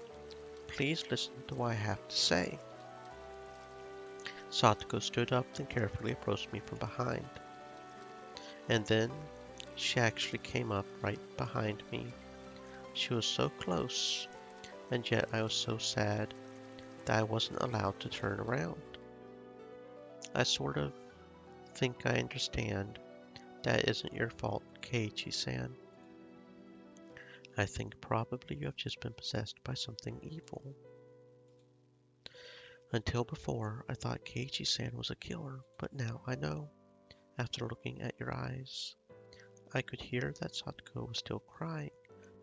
Please listen to what I have to say. Satoko stood up and carefully approached me from behind. And then she actually came up right behind me. She was so close, and yet I was so sad that I wasn't allowed to turn around. I sort of think I understand. That isn't your fault, Keiichi-san. I think probably you have just been possessed by something evil. Until before, I thought Keiichi-san was a killer, but now I know, after looking at your eyes. I could hear that Satoko was still crying,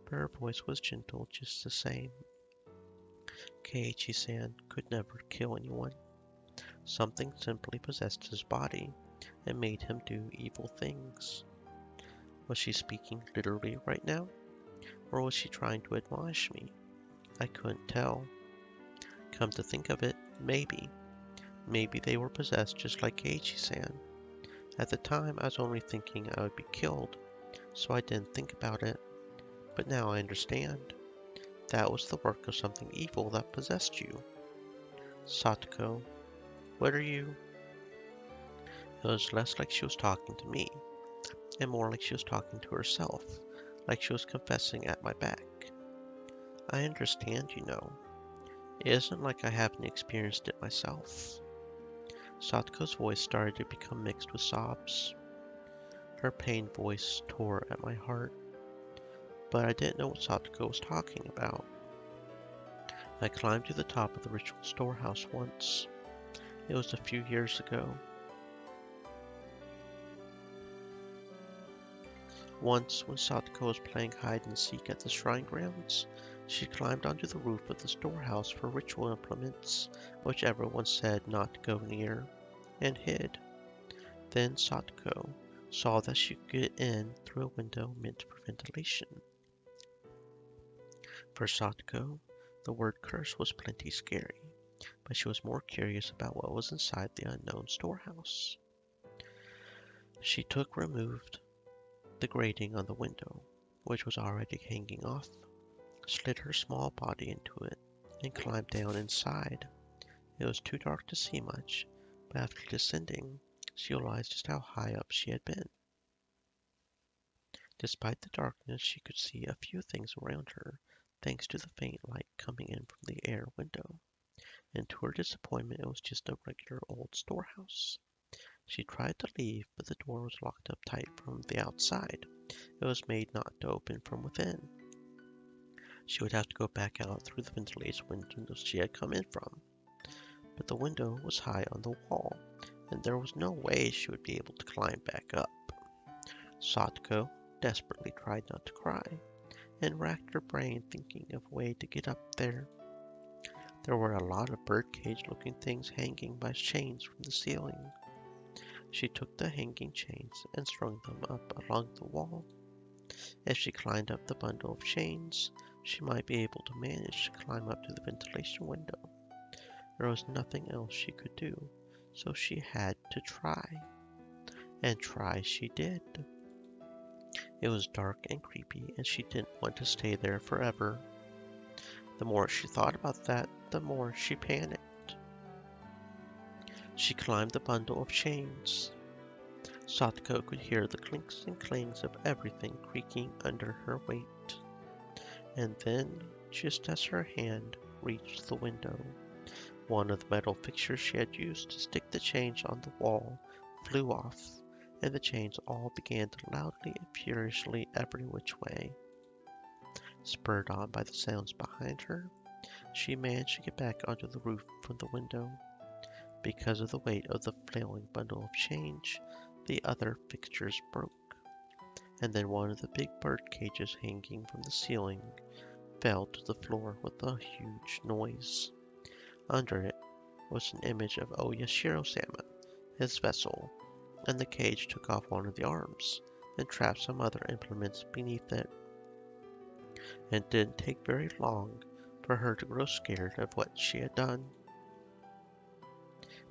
but her voice was gentle just the same. Keiichi-san could never kill anyone. Something simply possessed his body and made him do evil things. Was she speaking literally right now? Or was she trying to admonish me? I couldn't tell. Come to think of it, maybe. Maybe they were possessed just like Keiichi-san. At the time, I was only thinking I would be killed, so I didn't think about it. But now I understand. That was the work of something evil that possessed you. Satoko, what are you? It was less like she was talking to me, and more like she was talking to herself, like she was confessing at my back. I understand, you know. It isn't like I haven't experienced it myself. Satoko's voice started to become mixed with sobs. Her pained voice tore at my heart, but I didn't know what Satoko was talking about. I climbed to the top of the ritual storehouse once. It was a few years ago. Once, when Satoko was playing hide and seek at the shrine grounds, she climbed onto the roof of the storehouse for ritual implements, which everyone said not to go near, and hid. Then Satoko saw that she could get in through a window meant for ventilation. For Satoko, the word curse was plenty scary, but she was more curious about what was inside the unknown storehouse. She removed the grating on the window, which was already hanging off, slid her small body into it, and climbed down inside. It was too dark to see much, but after descending, she realized just how high up she had been. Despite the darkness, she could see a few things around her, thanks to the faint light coming in from the air window. And to her disappointment, it was just a regular old storehouse. She tried to leave, but the door was locked up tight from the outside. It was made not to open from within. She would have to go back out through the ventilated window she had come in from. But the window was high on the wall, and there was no way she would be able to climb back up. Satoko desperately tried not to cry, and racked her brain thinking of a way to get up there. There were a lot of birdcage-looking things hanging by chains from the ceiling. She took the hanging chains and strung them up along the wall. If she climbed up the bundle of chains, she might be able to manage to climb up to the ventilation window. There was nothing else she could do, so she had to try. And try she did. It was dark and creepy, and she didn't want to stay there forever. The more she thought about that, the more she panicked. She climbed the bundle of chains. Satoko could hear the clinks and clangs of everything creaking under her weight. And then, just as her hand reached the window, one of the metal fixtures she had used to stick the chains on the wall flew off, and the chains all began to loudly and furiously every which way. Spurred on by the sounds behind her, she managed to get back onto the roof from the window. Because of the weight of the flailing bundle of change, the other fixtures broke, and then one of the big bird cages hanging from the ceiling fell to the floor with a huge noise. Under it was an image of Oyashiro-sama, his vessel, and the cage took off one of the arms and trapped some other implements beneath it. It didn't take very long for her to grow scared of what she had done.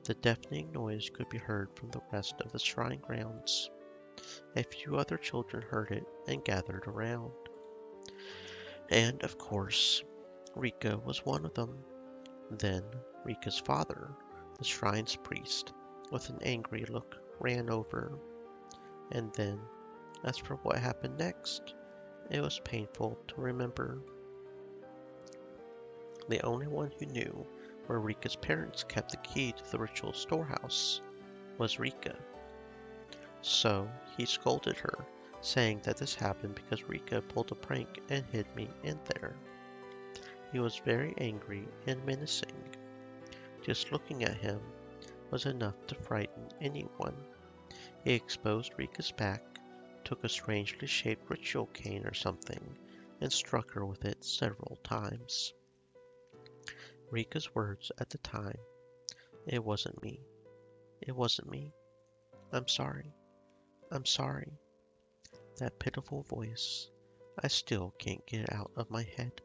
The deafening noise could be heard from the rest of the shrine grounds. A few other children heard it and gathered around. And, of course, Rika was one of them. Then Rika's father, the shrine's priest, with an angry look, ran over. And then, as for what happened next, it was painful to remember. The only one who knew where Rika's parents kept the key to the ritual storehouse was Rika. So he scolded her, saying that this happened because Rika pulled a prank and hid me in there. He was very angry and menacing. Just looking at him was enough to frighten anyone. He exposed Rika's back, took a strangely shaped ritual cane or something, and struck her with it several times. Rika's words at the time, "It wasn't me. It wasn't me. I'm sorry. I'm sorry." That pitiful voice, I still can't get it out of my head.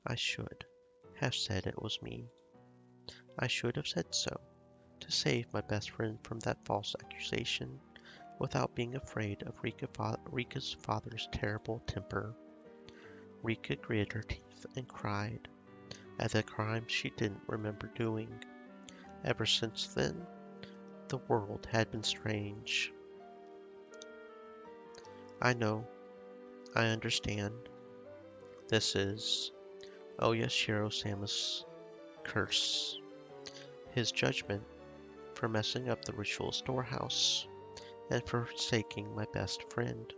I should have said it was me. I should have said so, to save my best friend from that false accusation, without being afraid of Rika's father's terrible temper. Rika gritted her teeth and cried at the crime she didn't remember doing. Ever since then, the world had been strange. I know. I understand. This is Oyashiro-sama's curse. His judgment for messing up the ritual storehouse and for forsaking my best friend.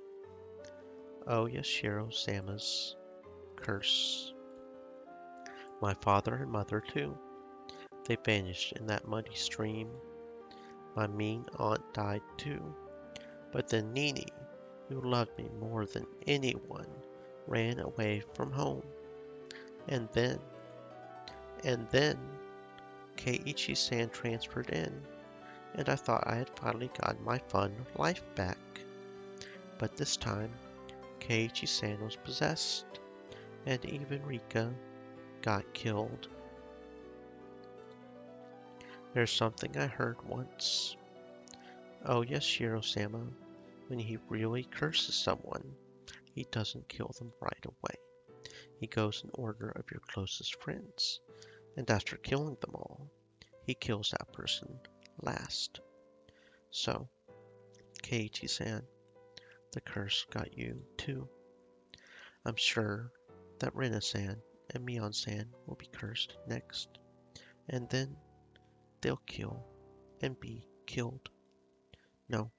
Oyashiro-sama's curse. My father and mother, too. They vanished in that muddy stream. My mean aunt died, too. But then Nini, who loved me more than anyone, ran away from home. And then, Keiichi-san transferred in, and I thought I had finally gotten my fun life back. But this time, Keiichi-san was possessed, and even Rika got killed. There's something I heard once. Oyashiro-sama, when he really curses someone, he doesn't kill them right away. He goes in order of your closest friends, and after killing them all, he kills that person last. So, Keiichi-san, the curse got you too. I'm sure that Rina-san and Mion-san will be cursed next, and then they'll kill and be killed. No,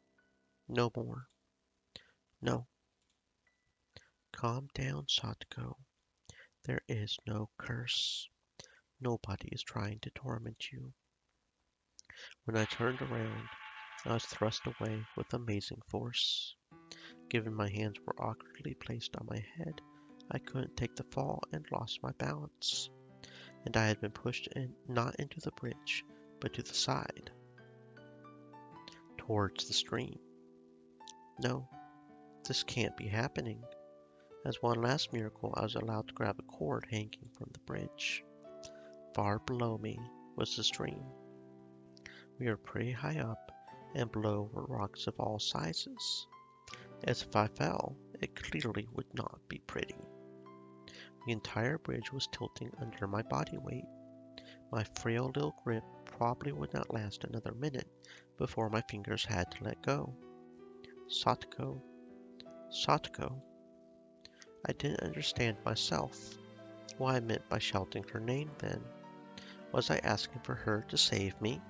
no more. No. Calm down, Satoko. There is no curse. Nobody is trying to torment you. When I turned around, I was thrust away with amazing force. Given my hands were awkwardly placed on my head, I couldn't take the fall and lost my balance. And I had been pushed not into the bridge, but to the side, towards the stream. No, this can't be happening. As one last miracle, I was allowed to grab a cord hanging from the bridge. Far below me was the stream. We were pretty high up, and below were rocks of all sizes. As if I fell, it clearly would not be pretty. The entire bridge was tilting under my body weight. My frail little grip probably would not last another minute before my fingers had to let go. Satoko, Satoko. I didn't understand myself what I meant by shouting her name then. Was I asking for her to save me?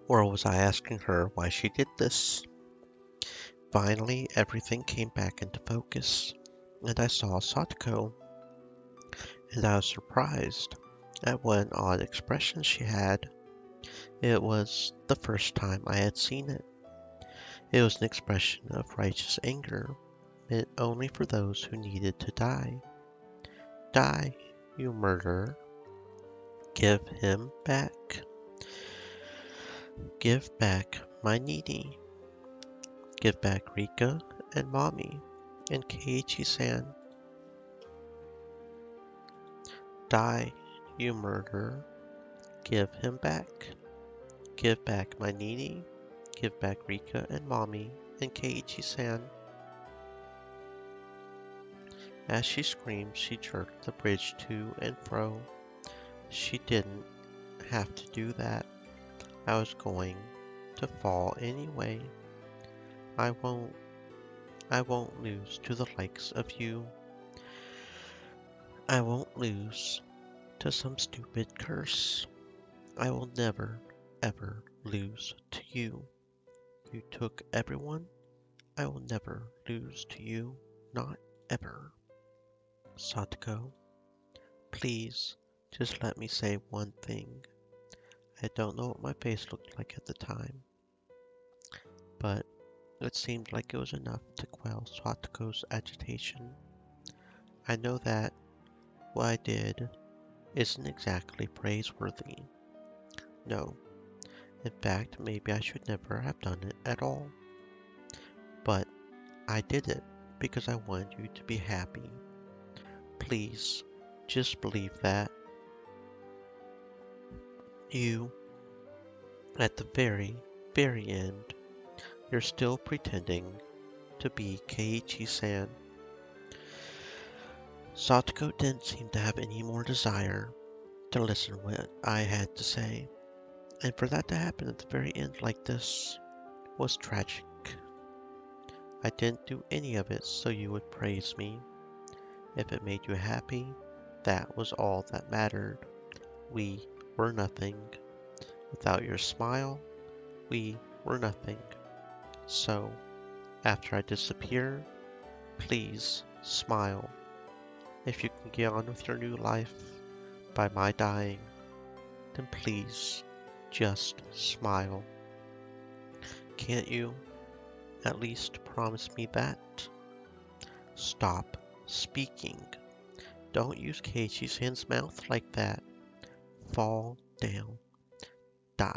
Or was I asking her why she did this? Finally, everything came back into focus, and I saw Satoko, and I was surprised at what an odd expression she had. It was the first time I had seen it. It was an expression of righteous anger, meant only for those who needed to die. Die, you murderer. Give him back. Give back my needy. Give back Rika and Mommy and Keiichi-san. Die, you murderer. Give him back. Give back my needy. Give back Rika and Mommy and Keiichi-san. As she screamed, she jerked the bridge to and fro. She didn't have to do that. I was going to fall anyway. I won't lose to the likes of you. I won't lose to some stupid curse. I will never, ever lose to you. You took everyone. I will never lose to you. Not ever. Satoko, please, just let me say one thing. I don't know what my face looked like at the time, but it seemed like it was enough to quell Satoko's agitation. I know that what I did isn't exactly praiseworthy. No, in fact, maybe I should never have done it at all. But I did it because I wanted you to be happy. Please, just believe that. You, at the very, very end, you're still pretending to be Keiichi-san. Satoko didn't seem to have any more desire to listen to what I had to say, and for that to happen at the very end like this was tragic. I didn't do any of it so you would praise me. If it made you happy, that was all that mattered. We were nothing. Without your smile, we were nothing. So, after I disappear, please smile. If you can get on with your new life by my dying, then please just smile. Can't you at least promise me that? Stop speaking. Don't use Keiichi's mouth like that. Fall down. Die.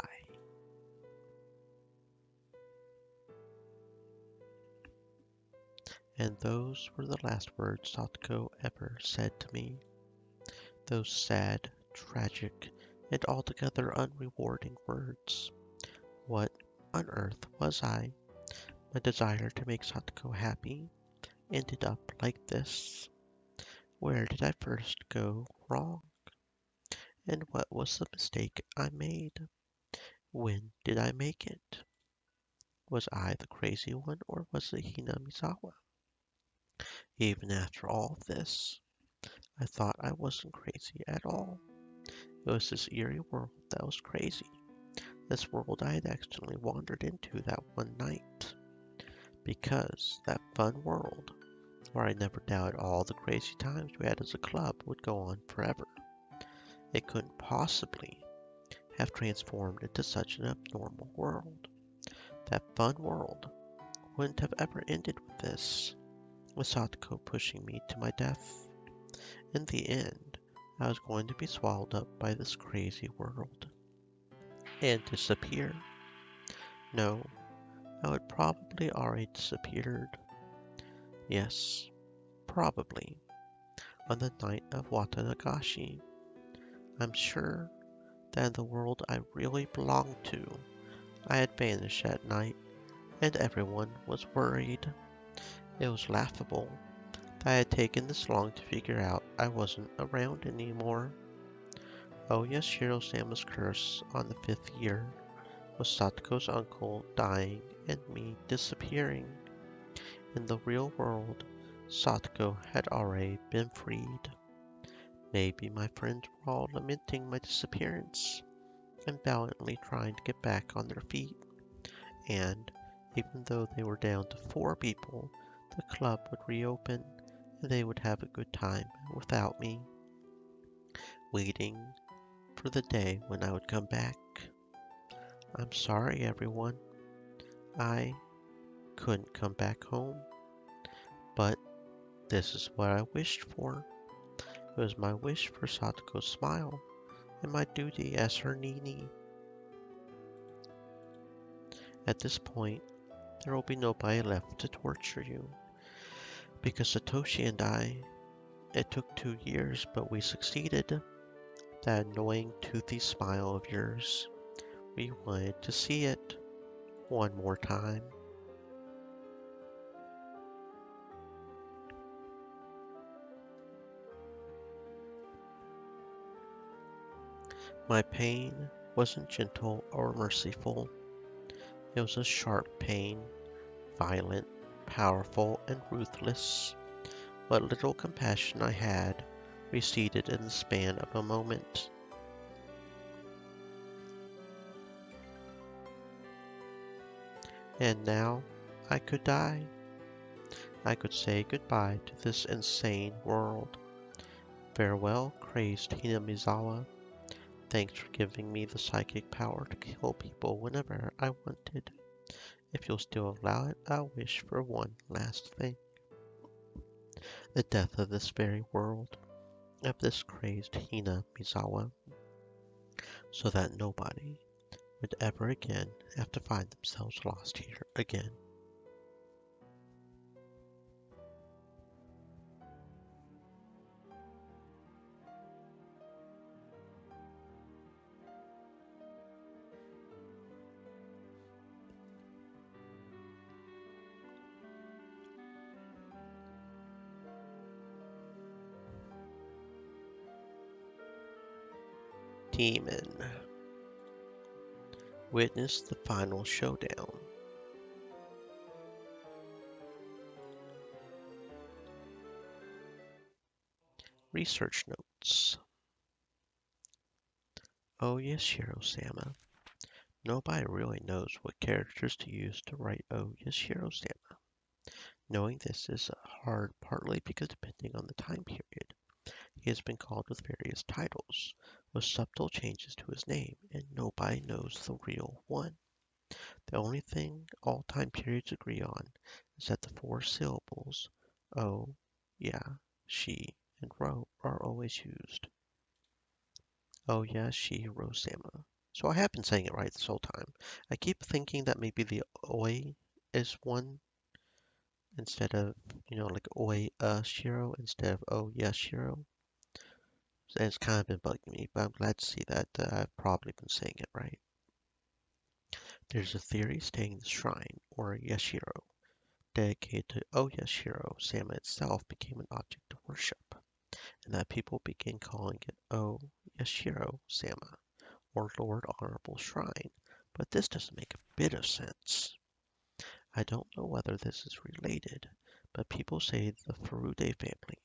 And those were the last words Satoko ever said to me. Those sad, tragic, and altogether unrewarding words. What on earth was I? My desire to make Satoko happy ended up like this. Where did I first go wrong? And what was the mistake I made? When did I make it? Was I the crazy one, or was it Hinamizawa? Even after all this, I thought I wasn't crazy at all. It was this eerie world that was crazy. This world I had accidentally wandered into that one night. Because that fun world, where I never doubted all the crazy times we had as a club, would go on forever. It couldn't possibly have transformed into such an abnormal world. That fun world wouldn't have ever ended with this, with Satoko pushing me to my death. In the end, I was going to be swallowed up by this crazy world and disappear. No, I would probably already disappeared. Yes, probably, on the night of Watanagashi. I'm sure that in the world I really belonged to, I had vanished that night, and everyone was worried. It was laughable that I had taken this long to figure out I wasn't around anymore. Oh yes, Shiro-sama's curse on the 5th year was Satoko's uncle dying and me disappearing. In the real world, Satoko had already been freed. Maybe my friends were all lamenting my disappearance and valiantly trying to get back on their feet. And even though they were down to 4 people, the club would reopen and they would have a good time without me, waiting for the day when I would come back. I'm sorry, everyone. I couldn't come back home, but this is what I wished for. It was my wish for Satoko's smile and my duty as her Nini. At this point, there will be nobody left to torture you, because Satoshi and I, it took 2 years, but we succeeded. That annoying toothy smile of yours, we wanted to see it one more time. My pain wasn't gentle or merciful. It was a sharp pain, violent, powerful, and ruthless. What little compassion I had receded in the span of a moment. And now I could die. I could say goodbye to this insane world. Farewell, crazed Hinamizawa. Thanks for giving me the psychic power to kill people whenever I wanted. If you'll still allow it, I'll wish for one last thing. The death of this very world, of this crazed Hinamizawa, so that nobody would ever again have to find themselves lost here again. Demon. Witness the final showdown. Research notes. Oh yes, Shiro-sama. Nobody really knows what characters to use to write Oh yes, Shiro-sama. Knowing this is hard partly because depending on the time period, he has been called with various titles, with subtle changes to his name, and nobody knows the real one. The only thing all time periods agree on is that the 4 syllables oh, yeah, she, and ro are always used. Oh yeah, she, Rosama. So I have been saying it right this whole time. I keep thinking that maybe the oi is one instead of, like oi shiro instead of oh yeah, shiro. And it's kind of been bugging me, but I'm glad to see that I've probably been saying it right. There's a theory stating the shrine, or yashiro, dedicated to Oh Yashiro Sama itself became an object of worship, and that people began calling it Oh Yashiro Sama, or Lord Honorable Shrine, but this doesn't make a bit of sense. I don't know whether this is related, but people say the Furude family,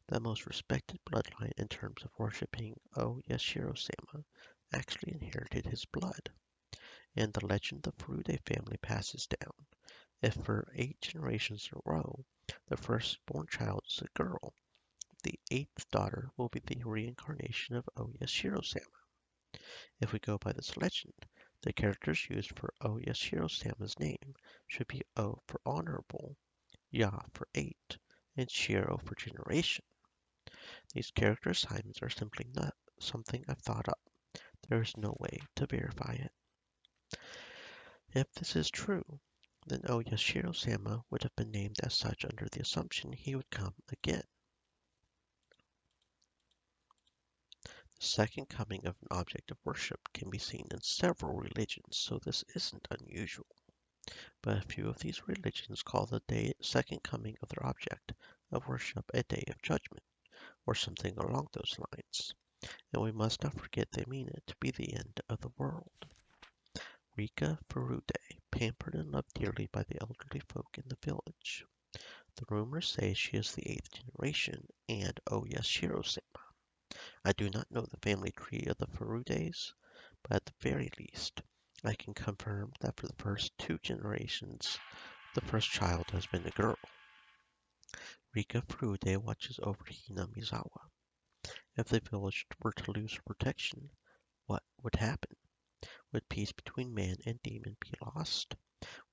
the most respected bloodline in terms of worshipping Oh Yashiro Sama, actually inherited his blood, and the legend of the Furude family passes down. If for 8 generations in a row, the firstborn child is a girl, the 8th daughter will be the reincarnation of Oh Yashiro Sama. If we go by this legend, The characters used for Oyashiro-sama's name should be O for honorable, Ya for 8, and Shiro for generation. These character assignments are simply not something I've thought up. There is no way to verify it. If this is true, then Oyashiro-sama would have been named as such under the assumption he would come again. The second coming of an object of worship can be seen in several religions, so this isn't unusual. But a few of these religions call the second coming of their object of worship a day of judgment, or something along those lines, and we must not forget they mean it to be the end of the world. Rika Furude, pampered and loved dearly by the elderly folk in the village. The rumors say she is the 8th generation and Oyashiro-sama. I do not know the family tree of the Furudes, but at the very least, I can confirm that for the first 2 generations, the first child has been a girl. Rika Furude watches over Hinamizawa. If the village were to lose her protection, what would happen? Would peace between man and demon be lost?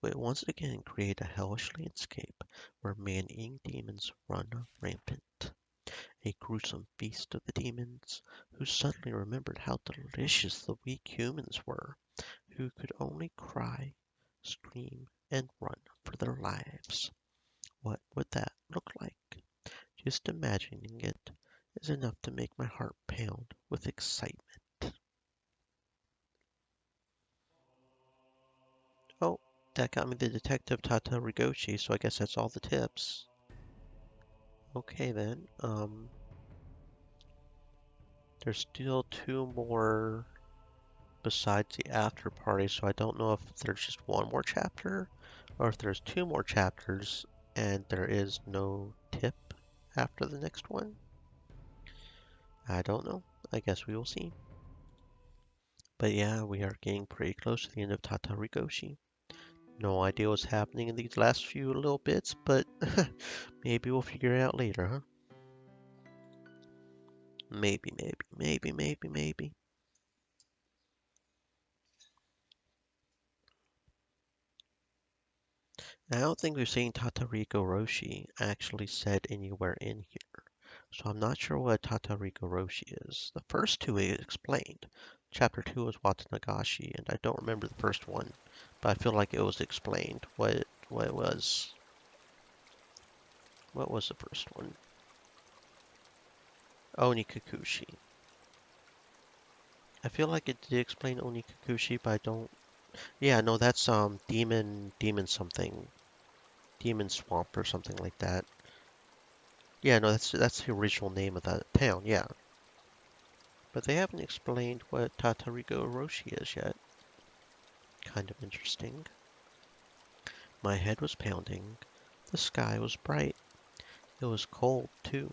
Would it once again create a hellish landscape where man-eating demons run rampant? A gruesome feast of the demons, who suddenly remembered how delicious the weak humans were, who could only cry, scream, and run for their lives. What would that look like? Just imagining it is enough to make my heart pound with excitement. Oh, that got me the Detective Tatarigoroshi, so I guess that's all the tips. Okay then, there's still 2 more besides the after party, so I don't know if there's just 1 more chapter, or if there's 2 more chapters, and there is no tip after the next one. I don't know. I guess we will see. But yeah, we are getting pretty close to the end of Tatarigoroshi. No idea what's happening in these last few little bits, but maybe we'll figure it out later, huh? Maybe. I don't think we've seen Tatarigoroshi actually said anywhere in here, so I'm not sure what Tatarigoroshi is. The first 2 is explained. Chapter 2 was Watanagashi, and I don't remember the first one, but I feel like it was explained what it was. What was the first one? Onikakushi. I feel like it did explain Onikakushi, but I don't. Yeah, no, that's demon something, demon swamp or something like that. Yeah, no, that's the original name of that town. Yeah, but they haven't explained what Tatarigoroshi is yet. Kind of interesting. My head was pounding. The sky was bright. It was cold too.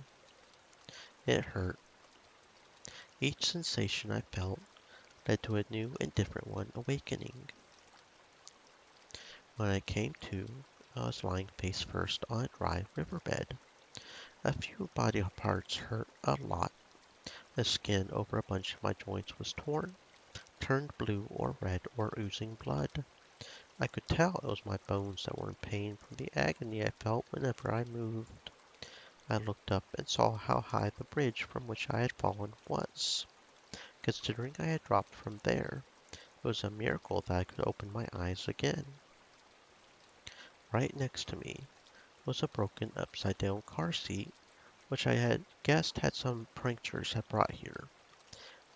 It hurt. Each sensation I felt led to a new and different one awakening. When I came to, I was lying face first on a dry riverbed. A few body parts hurt a lot. The skin over a bunch of my joints was torn, turned blue or red or oozing blood. I could tell it was my bones that were in pain from the agony I felt whenever I moved. I looked up and saw how high the bridge from which I had fallen was. Considering I had dropped from there, it was a miracle that I could open my eyes again. Right next to me was a broken upside-down car seat, which I had guessed had some pranksters had brought here.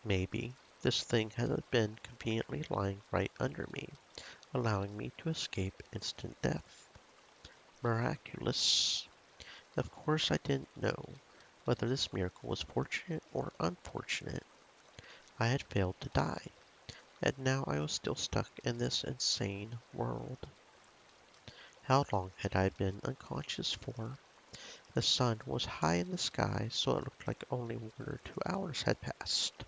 Maybe this thing had been conveniently lying right under me, allowing me to escape instant death. Miraculous. Of course I didn't know whether this miracle was fortunate or unfortunate. I had failed to die, and now I was still stuck in this insane world. How long had I been unconscious for? The sun was high in the sky, so it looked like only 1 or 2 hours had passed.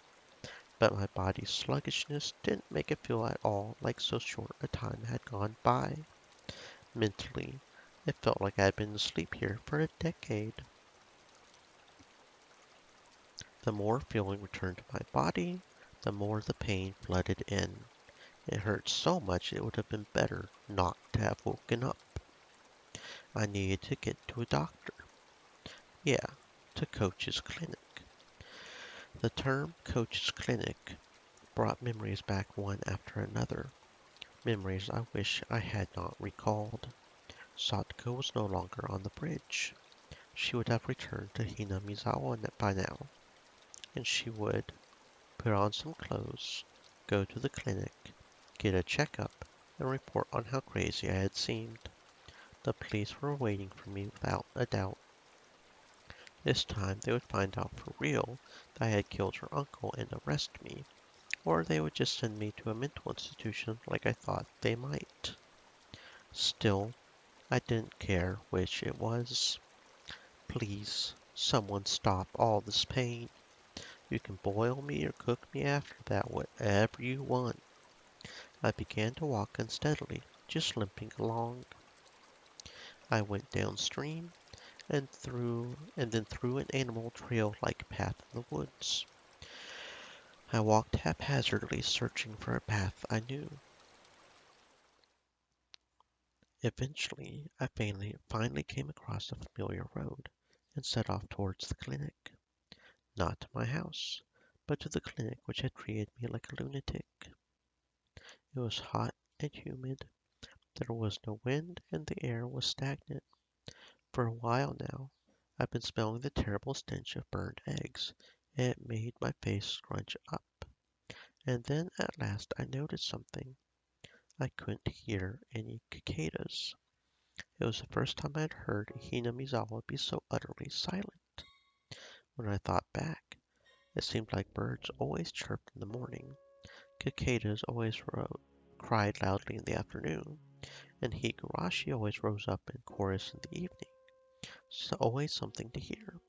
But my body's sluggishness didn't make it feel at all like so short a time had gone by. Mentally, it felt like I had been asleep here for a decade. The more feeling returned to my body, the more the pain flooded in. It hurt so much it would have been better not to have woken up. I needed to get to a doctor. Yeah, to Coach's clinic. The term Coach's clinic brought memories back one after another, memories I wish I had not recalled. Satoko was no longer on the bridge. She would have returned to Hinamizawa by now, and she would put on some clothes, go to the clinic, get a checkup, and report on how crazy I had seemed. The police were waiting for me without a doubt. This time they would find out for real that I had killed her uncle and arrest me, or they would just send me to a mental institution like I thought they might. Still, I didn't care which it was. Please, someone stop all this pain. You can boil me or cook me after that, whatever you want. I began to walk unsteadily, just limping along. I went downstream and then through an animal trail-like path in the woods. I walked haphazardly, searching for a path I knew. Eventually, I finally came across a familiar road and set off towards the clinic. Not to my house, but to the clinic which had treated me like a lunatic. It was hot and humid. There was no wind, and the air was stagnant. For a while now, I've been smelling the terrible stench of burned eggs, and it made my face scrunch up. And then at last I noticed something. I couldn't hear any cicadas. It was the first time I had heard Hinamizawa be so utterly silent. When I thought back, it seemed like birds always chirped in the morning, cicadas always cried loudly in the afternoon, and Higurashi always rose up in chorus in the evening. So always something to hear.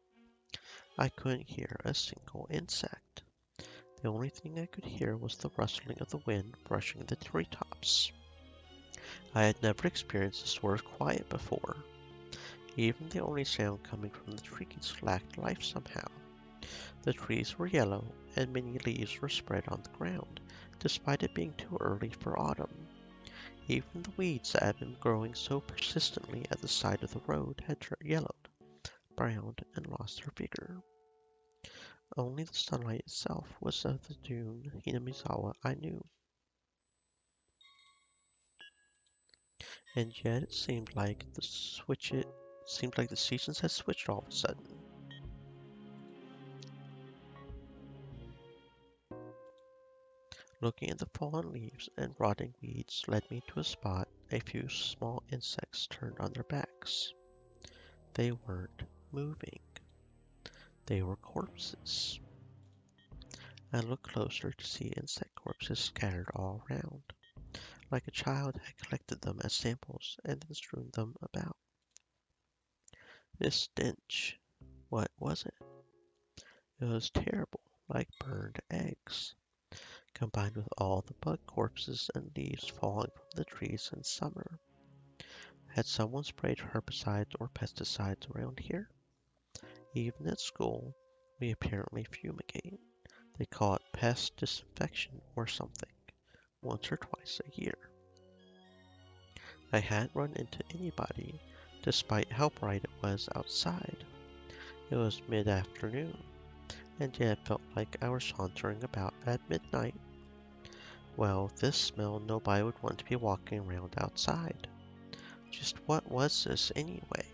I couldn't hear a single insect. The only thing I could hear was the rustling of the wind brushing the treetops. I had never experienced this sort of quiet before. Even the only sound coming from the trees lacked life somehow. The trees were yellow, and many leaves were spread on the ground, despite it being too early for autumn. Even the weeds that had been growing so persistently at the side of the road had turned yellowed, browned, and lost their vigor. Only the sunlight itself was of the Dune Hinamizawa I knew, and yet it seemed like the seasons had switched all of a sudden. Looking at the fallen leaves and rotting weeds led me to a spot a few small insects turned on their backs. They weren't moving. They were corpses. I looked closer to see insect corpses scattered all around, like a child had collected them as samples and then strewn them about. This stench, what was it? It was terrible, like burned eggs, combined with all the bug corpses and leaves falling from the trees in summer. Had someone sprayed herbicides or pesticides around here? Even at school, we apparently fumigate. They call it pest disinfection or something, once or twice a year. I hadn't run into anybody, despite how bright it was outside. It was mid-afternoon, and yet it felt like I was sauntering about at midnight. Well, with this smell, nobody would want to be walking around outside. Just what was this anyway?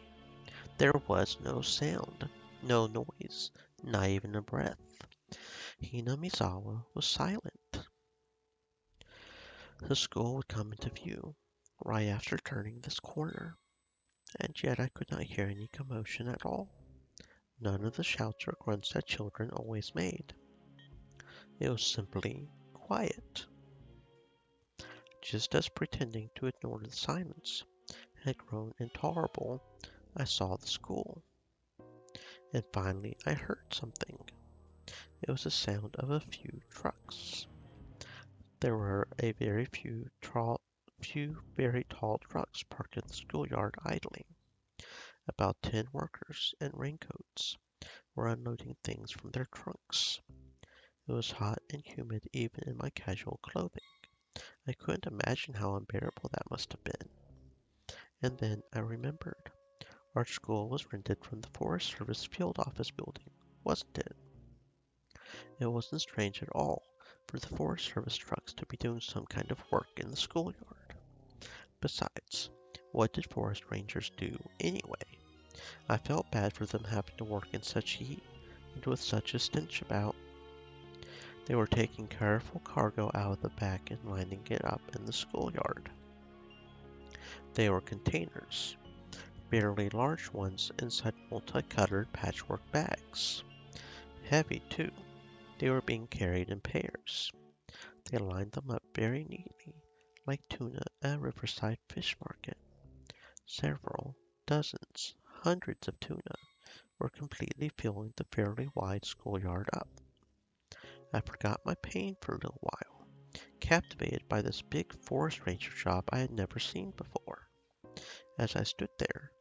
There was no sound, no noise, not even a breath. Hinamizawa was silent. The school would come into view right after turning this corner, and yet I could not hear any commotion at all. None of the shouts or grunts that children always made. It was simply quiet. Just as pretending to ignore the silence had grown intolerable, I saw the school. And finally I heard something. It was the sound of a few trucks. There were a few very tall trucks parked in the schoolyard idling. About 10 workers in raincoats were unloading things from their trunks. It was hot and humid even in my casual clothing. I couldn't imagine how unbearable that must have been. And then I remembered. Our school was rented from the Forest Service field office building, wasn't it? It wasn't strange at all for the Forest Service trucks to be doing some kind of work in the schoolyard. Besides, what did forest rangers do anyway? I felt bad for them having to work in such heat and with such a stench about. They were taking careful cargo out of the back and lining it up in the schoolyard. They were containers, fairly large ones inside multicolored patchwork bags. Heavy, too. They were being carried in pairs. They lined them up very neatly, like tuna at a riverside fish market. Several, dozens, hundreds of tuna were completely filling the fairly wide schoolyard up. I forgot my pain for a little while, captivated by this big forest ranger job I had never seen before. As I stood there,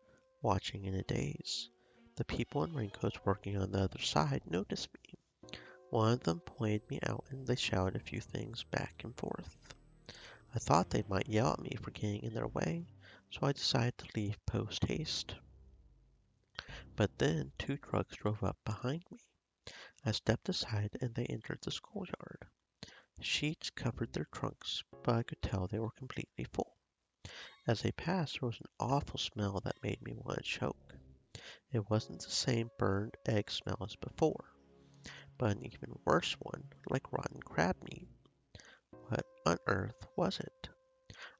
watching in a daze, the people in raincoats working on the other side noticed me. One of them pointed me out and they shouted a few things back and forth. I thought they might yell at me for getting in their way, so I decided to leave post haste. But then two trucks drove up behind me. I stepped aside and they entered the schoolyard. Sheets covered their trunks, but I could tell they were completely full. As they passed, there was an awful smell that made me want to choke. It wasn't the same burned egg smell as before, but an even worse one, like rotten crab meat. What on earth was it?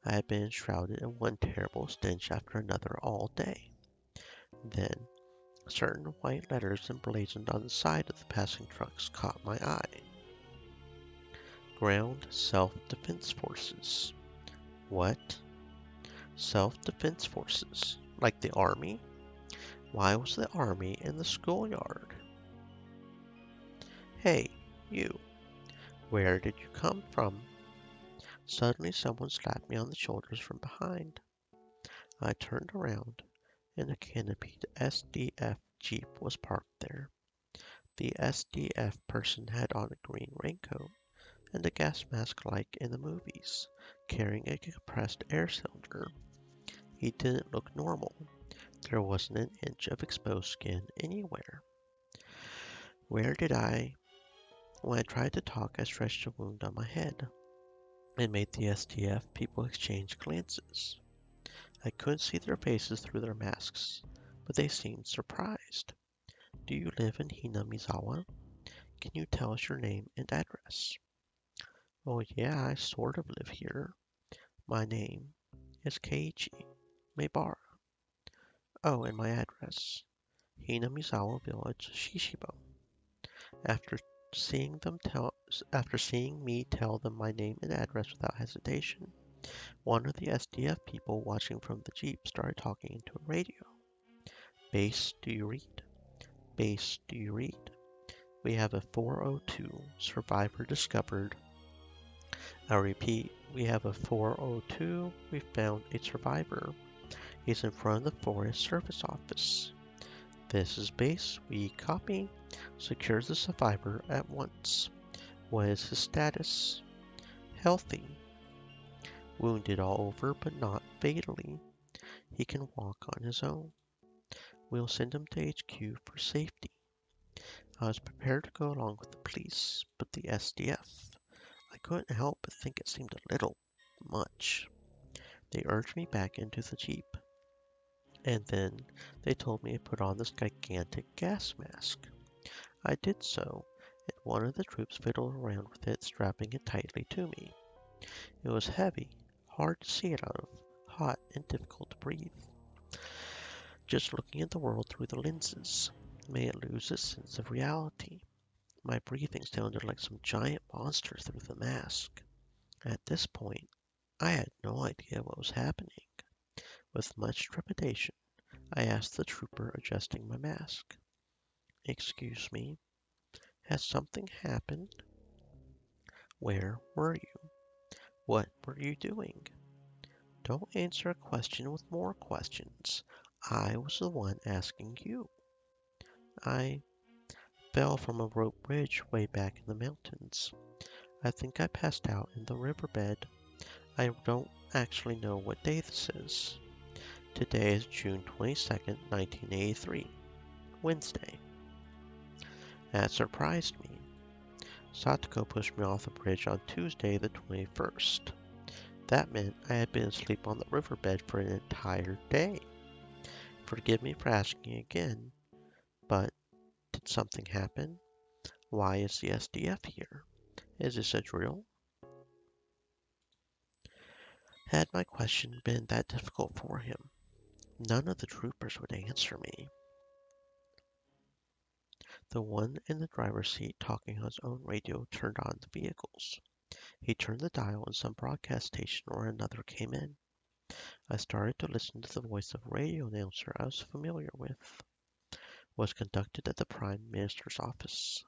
I had been enshrouded in one terrible stench after another all day. Then, certain white letters emblazoned on the side of the passing trucks caught my eye. Ground Self-Defense Forces. What? Self-Defense Forces? Like the Army? Why was the Army in the schoolyard? Hey, you. Where did you come from? Suddenly someone slapped me on the shoulders from behind. I turned around, and a canopied SDF Jeep was parked there. The SDF person had on a green raincoat and a gas mask like in the movies, carrying a compressed air cylinder. He didn't look normal. There wasn't an inch of exposed skin anywhere. Where did I? When I tried to talk, I stretched a wound on my head and made the SDF people exchange glances. I couldn't see their faces through their masks, but they seemed surprised. Do you live in Hinamizawa? Can you tell us your name and address? Oh yeah, I sort of live here. My name is Keiichi Maebara. Oh, and my address. Hinamizawa Village, Shishibo. After after seeing me tell them my name and address without hesitation, one of the SDF people watching from the Jeep started talking into a radio. Base, do you read? Base, do you read? We have a 402 survivor discovered. I repeat, we have a 402. We found a survivor. He's in front of the Forest Service office. This is base. We copy. Secure the survivor at once. What is his status? Healthy. Wounded all over, but not fatally. He can walk on his own. We'll send him to HQ for safety. I was prepared to go along with the police, but the SDF. I couldn't help but think it seemed a little much. They urged me back into the Jeep. And then they told me to put on this gigantic gas mask. I did so, and one of the troops fiddled around with it, strapping it tightly to me. It was heavy, hard to see it out of, hot and difficult to breathe. Just looking at the world through the lenses made it lose its sense of reality. My breathing sounded like some giant monster through the mask. At this point, I had no idea what was happening. With much trepidation, I asked the trooper adjusting my mask. Excuse me, has something happened? Where were you? What were you doing? Don't answer a question with more questions. I was the one asking you. I fell from a rope bridge way back in the mountains. I think I passed out in the riverbed. I don't actually know what day this is. Today is June 22nd, 1983, Wednesday. That surprised me. Satoko pushed me off the bridge on Tuesday the 21st. That meant I had been asleep on the riverbed for an entire day. Forgive me for asking again, but did something happen? Why is the SDF here? Is this a drill? Had my question been that difficult for him? None of the troopers would answer me. The one in the driver's seat talking on his own radio turned on the vehicles. He turned the dial and some broadcast station or another came in. I started to listen to the voice of a radio announcer I was familiar with. Was conducted at the Prime Minister's office.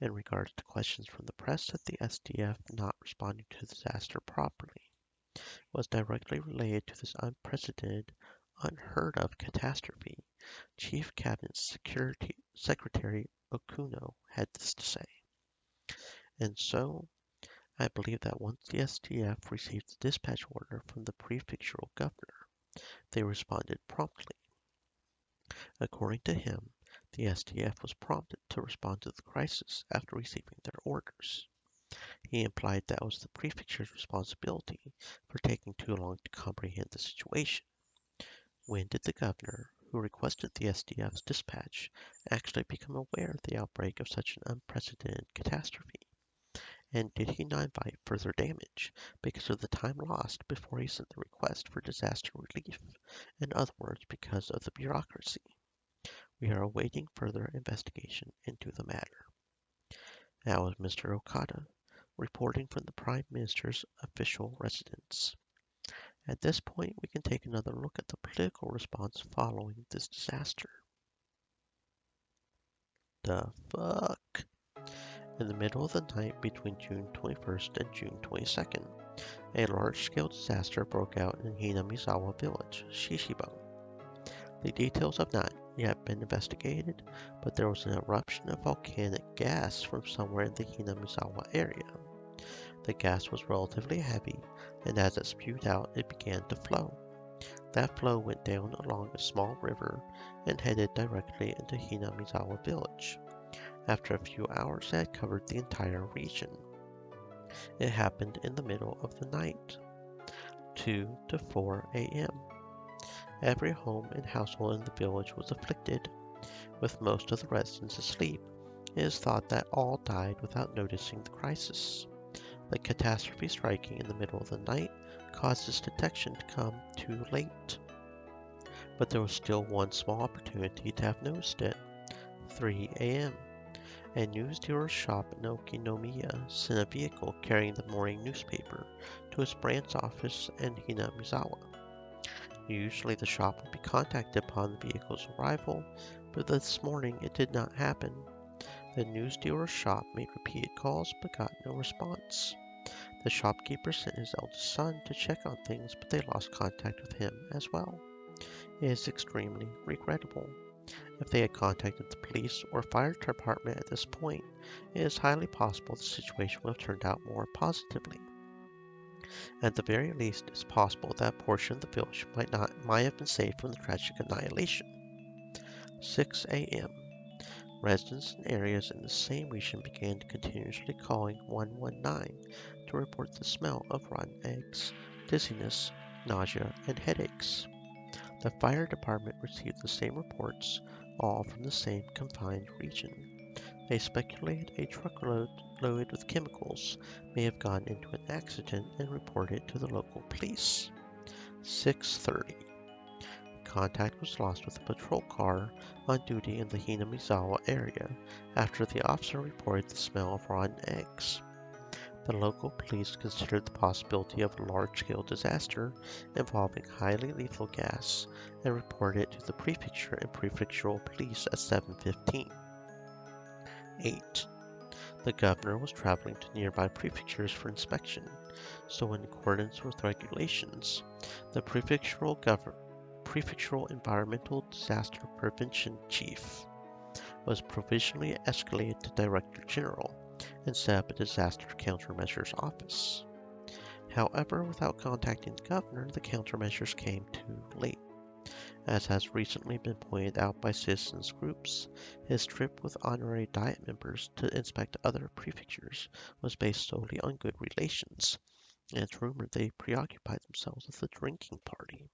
In regard to questions from the press at the SDF not responding to the disaster properly, was directly related to this unprecedented, unheard of catastrophe. Chief Cabinet Secretary Okuno had this to say. And so, I believe that once the SDF received the dispatch order from the prefectural governor, they responded promptly. According to him, the SDF was prompted to respond to the crisis after receiving their orders. He implied that was the prefecture's responsibility for taking too long to comprehend the situation. When did the governor, who requested the SDF's dispatch, actually become aware of the outbreak of such an unprecedented catastrophe? And did he not invite further damage because of the time lost before he sent the request for disaster relief? In other words, because of the bureaucracy. We are awaiting further investigation into the matter. That was Mr. Okada, reporting from the Prime Minister's official residence. At this point, we can take another look at the political response following this disaster. The fuck? In the middle of the night between June 21st and June 22nd, a large-scale disaster broke out in Hinamizawa village, Shishibo. The details have not yet been investigated, but there was an eruption of volcanic gas from somewhere in the Hinamizawa area. The gas was relatively heavy, and as it spewed out, it began to flow. That flow went down along a small river and headed directly into Hinamizawa village. After a few hours, it had covered the entire region. It happened in the middle of the night, 2 to 4 a.m. Every home and household in the village was afflicted. With most of the residents asleep, it is thought that all died without noticing the crisis. The catastrophe striking in the middle of the night caused its detection to come too late. But there was still one small opportunity to have noticed it. 3 a.m. A news dealer's shop in Okinomiya sent a vehicle carrying the morning newspaper to its branch office in Hinamizawa. Usually the shop would be contacted upon the vehicle's arrival, but this morning it did not happen. The news dealer's shop made repeated calls but got no response. The shopkeeper sent his eldest son to check on things, but they lost contact with him as well. It is extremely regrettable. If they had contacted the police or fire department at this point, it is highly possible the situation would have turned out more positively. At the very least, it's possible that portion of the village might have been saved from the tragic annihilation. 6 a.m. Residents in areas in the same region began continuously calling 119 to report the smell of rotten eggs, dizziness, nausea, and headaches. The fire department received the same reports, all from the same confined region. They speculated a truckload loaded with chemicals may have gone into an accident and reported it to the local police. 6:30. Contact was lost with a patrol car on duty in the Hinamizawa area after the officer reported the smell of rotten eggs. The local police considered the possibility of a large-scale disaster involving highly lethal gas and reported it to the prefecture and prefectural police at 7:15. 8. The governor was traveling to nearby prefectures for inspection, so in accordance with regulations, the prefectural environmental disaster prevention chief was provisionally escalated to Director General and set up a disaster countermeasures office. However, without contacting the governor, the countermeasures came too late. As has recently been pointed out by citizens groups, his trip with honorary Diet members to inspect other prefectures was based solely on good relations, and it's rumored they preoccupied themselves with a drinking party.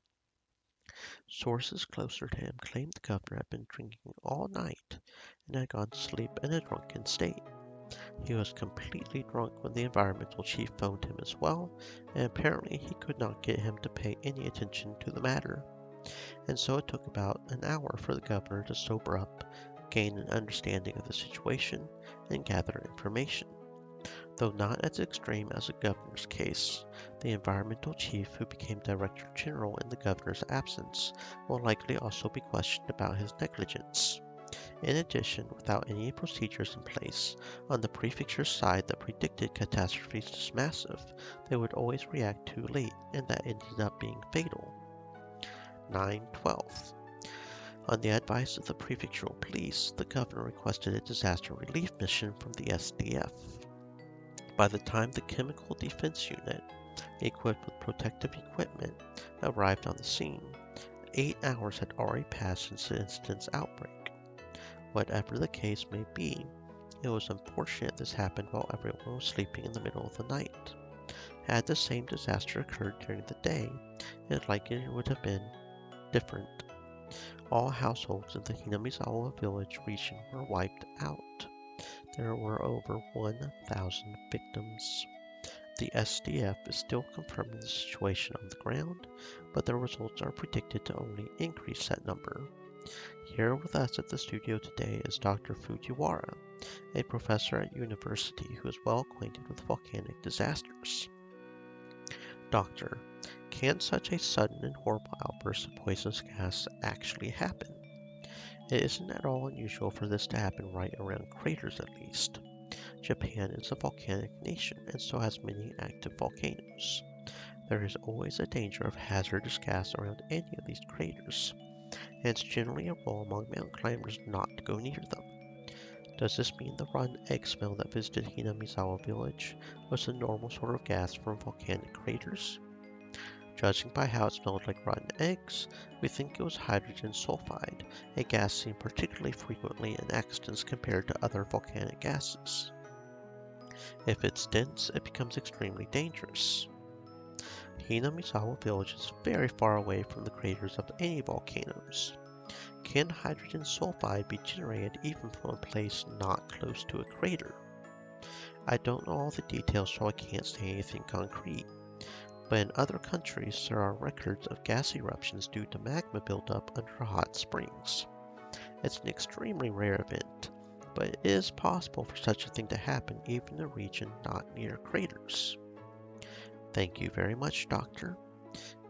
Sources closer to him claimed the governor had been drinking all night and had gone to sleep in a drunken state. He was completely drunk when the environmental chief phoned him as well, and apparently he could not get him to pay any attention to the matter. And so it took about an hour for the governor to sober up, gain an understanding of the situation, and gather information. Though not as extreme as the governor's case, the environmental chief, who became director general in the governor's absence, will likely also be questioned about his negligence. In addition, without any procedures in place on the prefecture's side that predicted catastrophes this massive, they would always react too late, and that ended up being fatal. 9/12. On the advice of the prefectural police, the governor requested a disaster relief mission from the SDF. By the time the Chemical Defense Unit, equipped with protective equipment, arrived on the scene, 8 hours had already passed since the incident's outbreak. Whatever the case may be, it was unfortunate this happened while everyone was sleeping in the middle of the night. Had the same disaster occurred during the day, it likely would have been different. All households in the Hinamizawa village region were wiped out. There were over 1,000 victims. The SDF is still confirming the situation on the ground, but the results are predicted to only increase that number. Here with us at the studio today is Dr. Fujiwara, a professor at university who is well acquainted with volcanic disasters. Doctor, can such a sudden and horrible outburst of poisonous gas actually happen? It isn't at all unusual for this to happen right around craters at least. Japan is a volcanic nation and so has many active volcanoes. There is always a danger of hazardous gas around any of these craters, and it's generally a rule among mountain climbers not to go near them. Does this mean the rotten egg smell that visited Hinamizawa village was a normal sort of gas from volcanic craters? Judging by how it smelled like rotten eggs, we think it was hydrogen sulfide, a gas seen particularly frequently in accidents compared to other volcanic gases. If it's dense, it becomes extremely dangerous. Hinamizawa village is very far away from the craters of any volcanoes. Can hydrogen sulfide be generated even from a place not close to a crater? I don't know all the details, so I can't say anything concrete. But in other countries, there are records of gas eruptions due to magma buildup under hot springs. It's an extremely rare event, but it is possible for such a thing to happen even in a region not near craters. Thank you very much, Doctor.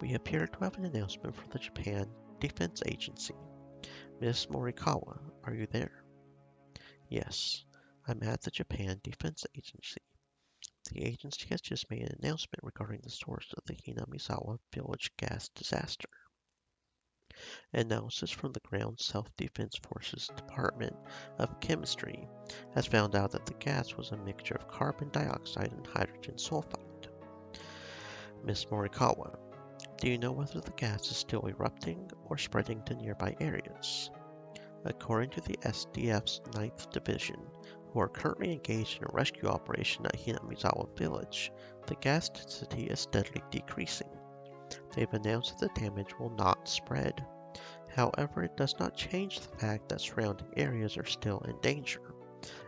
We appear to have an announcement from the Japan Defense Agency. Miss Morikawa, are you there? Yes, I'm at the Japan Defense Agency. The agency has just made an announcement regarding the source of the Hinamizawa village gas disaster. Analysis from the Ground Self-Defense Forces Department of Chemistry has found out that the gas was a mixture of carbon dioxide and hydrogen sulfide. Miss Morikawa, do you know whether the gas is still erupting or spreading to nearby areas? According to the SDF's 9th Division, who are currently engaged in a rescue operation at Hinamizawa village, the gas density is steadily decreasing. They've announced that the damage will not spread. However, it does not change the fact that surrounding areas are still in danger,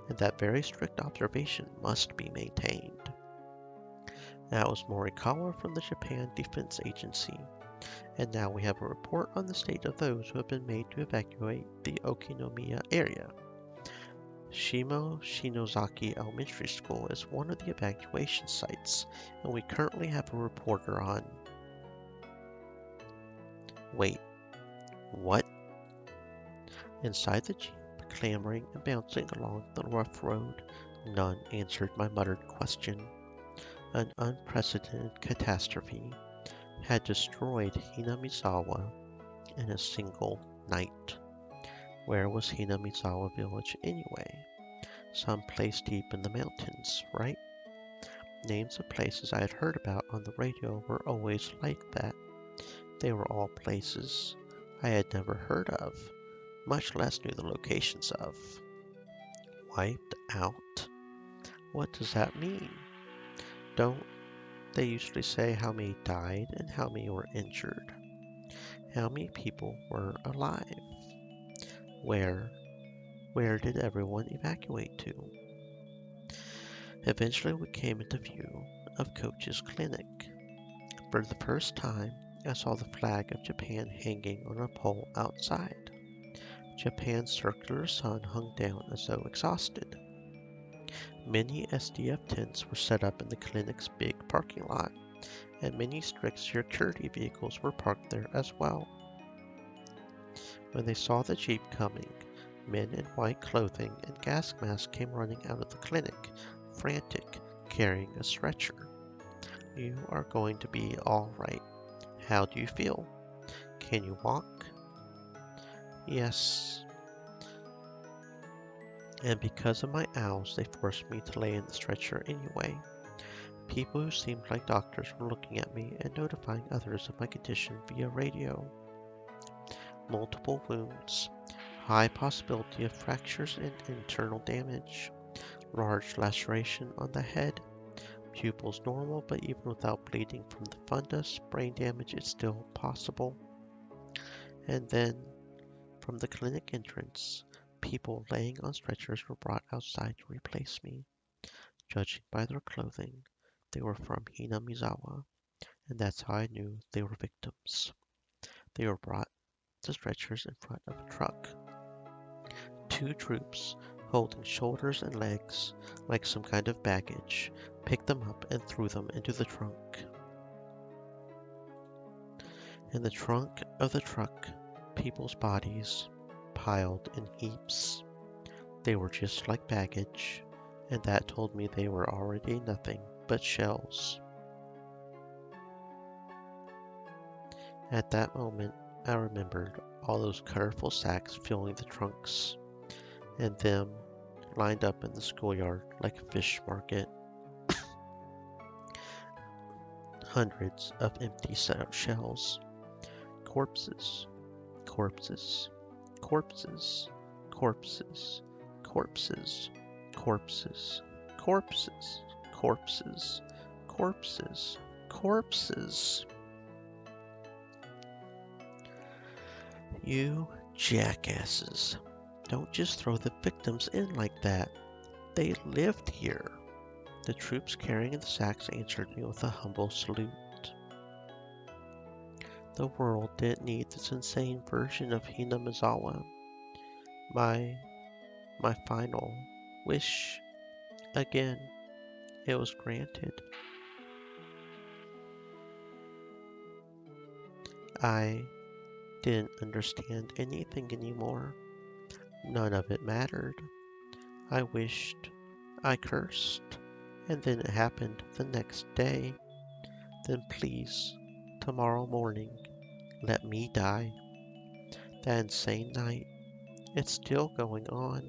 and that very strict observation must be maintained. That was Morikawa from the Japan Defense Agency. And now we have a report on the state of those who have been made to evacuate the Okinomiya area. Shimo Shinozaki Elementary School is one of the evacuation sites, and we currently have a reporter on. Wait, what? Inside the jeep, clambering and bouncing along the rough road, none answered my muttered question. An unprecedented catastrophe had destroyed Hinamizawa in a single night. Where was Hinamizawa village anyway? Some place deep in the mountains, right? Names of places I had heard about on the radio were always like that. They were all places I had never heard of, much less knew the locations of. Wiped out? What does that mean? Don't they usually say how many died and how many were injured? How many people were alive? Where? Where did everyone evacuate to? Eventually we came into view of Coach's clinic. For the first time, I saw the flag of Japan hanging on a pole outside. Japan's circular sun hung down as though exhausted. Many SDF tents were set up in the clinic's big parking lot, and many strict security vehicles were parked there as well. When they saw the jeep coming, men in white clothing and gas masks came running out of the clinic, frantic, carrying a stretcher. You are going to be all right. How do you feel? Can you walk? Yes. And because of my owls, they forced me to lay in the stretcher anyway. People who seemed like doctors were looking at me and notifying others of my condition via radio. Multiple wounds, high possibility of fractures and internal damage, large laceration on the head, pupils normal, but even without bleeding from the fundus, brain damage is still possible. And then, from the clinic entrance, people laying on stretchers were brought outside to replace me. Judging by their clothing, they were from Hinamizawa, and that's how I knew they were victims. They were brought to stretchers in front of a truck. Two troops, holding shoulders and legs like some kind of baggage, picked them up and threw them into the trunk. In the trunk of the truck, people's bodies piled in heaps. They were just like baggage, and that told me they were already nothing but shells. At that moment, I remembered all those colorful sacks filling the trunks, and them lined up in the schoolyard like a fish market. Hundreds of empty shells. Corpses, corpses, corpses, corpses, corpses, corpses, corpses, corpses, corpses, corpses. You jackasses. Don't just throw the victims in like that. They lived here. The troops carrying the sacks answered me with a humble salute. The world didn't need this insane version of Hinamizawa. My final wish. Again, it was granted. I didn't understand anything anymore. None of it mattered. I wished, I cursed, and then it happened the next day. Then please, tomorrow morning, let me die. That insane night, it's still going on.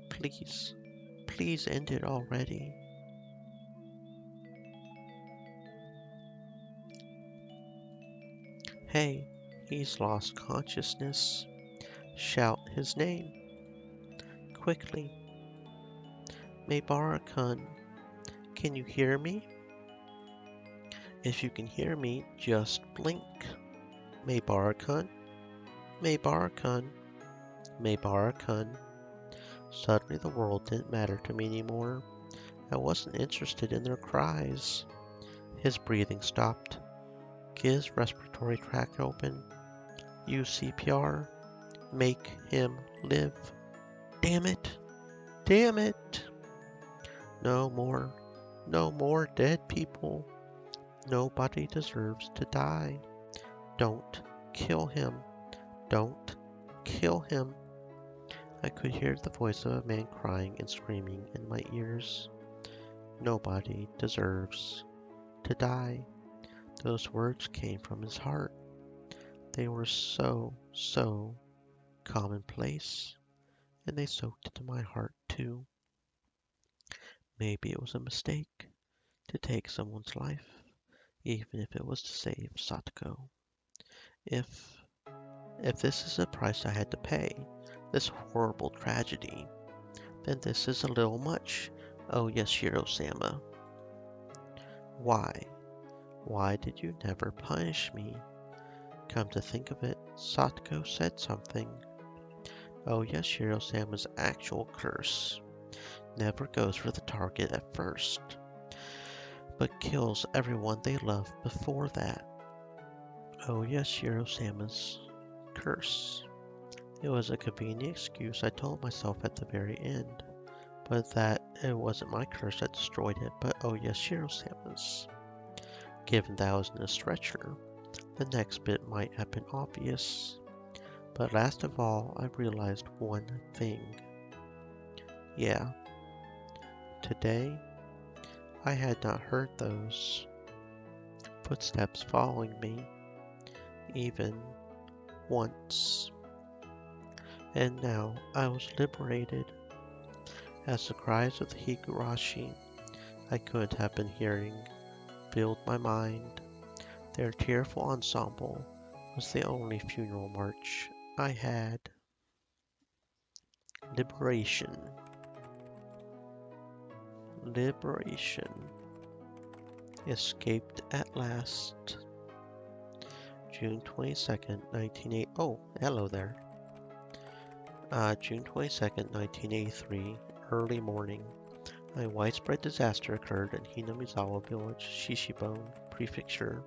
Please, please end it already. Hey, he's lost consciousness. Shout his name. Quickly. Maybara-kun, can you hear me? If you can hear me, just blink. Maybara-kun, Maybara-kun, Maybara-kun. Suddenly the world didn't matter to me anymore. I wasn't interested in their cries. His breathing stopped. Get his respiratory tract open. Use CPR. Make him live. Damn it! Damn it! No more dead people. Nobody deserves to die. Don't kill him. Don't kill him. I could hear the voice of a man crying and screaming in my ears. Nobody deserves to die. Those words came from his heart. They were so commonplace, and they soaked into my heart too. Maybe it was a mistake. to take someone's life, even if it was to save Satoko. If if this is the price I had to pay, this horrible tragedy, then this is a little much. Oh, Yashiro-sama. Why? Why did you never punish me? Come to think of it, Satoko said something. Oh, Yashiro-sama's actual curse never goes for the target at first, but kills everyone they love before that. Oh, Yashiro-sama's curse. It was a convenient excuse I told myself at the very end, but that it wasn't my curse that destroyed it, but oh, Yashiro-sama's. Given that I was in a stretcher, the next bit might have been obvious. But last of all, I realized one thing. Yeah, today I had not heard those footsteps following me, even once. And now I was liberated. As the cries of the Higurashi I couldn't have been hearing filled my mind, their tearful ensemble was the only funeral march I had. Liberation. Liberation. Escaped at last. June 22nd, 1980. Oh, hello there. June 22nd, 1983, early morning. A widespread disaster occurred in Hinamizawa Village, Shishibone Prefecture.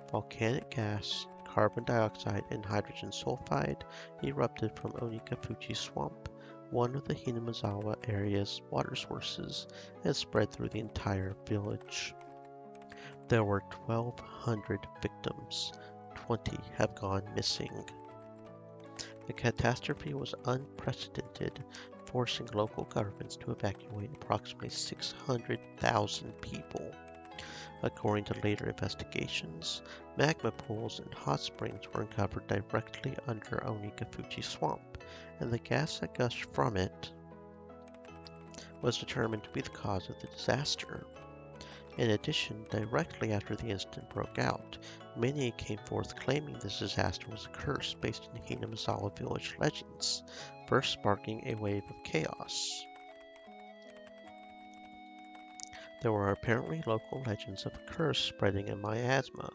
Volcanic gas, carbon dioxide, and hydrogen sulfide erupted from Onikafuchi Swamp, one of the Hinamizawa area's water sources, and spread through the entire village. There were 1,200 victims. 20 have gone missing. The catastrophe was unprecedented, forcing local governments to evacuate approximately 600,000 people. According to later investigations, magma pools and hot springs were uncovered directly under Onikafuchi Swamp, and the gas that gushed from it was determined to be the cause of the disaster. In addition, directly after the incident broke out, many came forth claiming this disaster was a curse based in Hinamizawa village legends, first sparking a wave of chaos. There were apparently local legends of a curse spreading a miasma,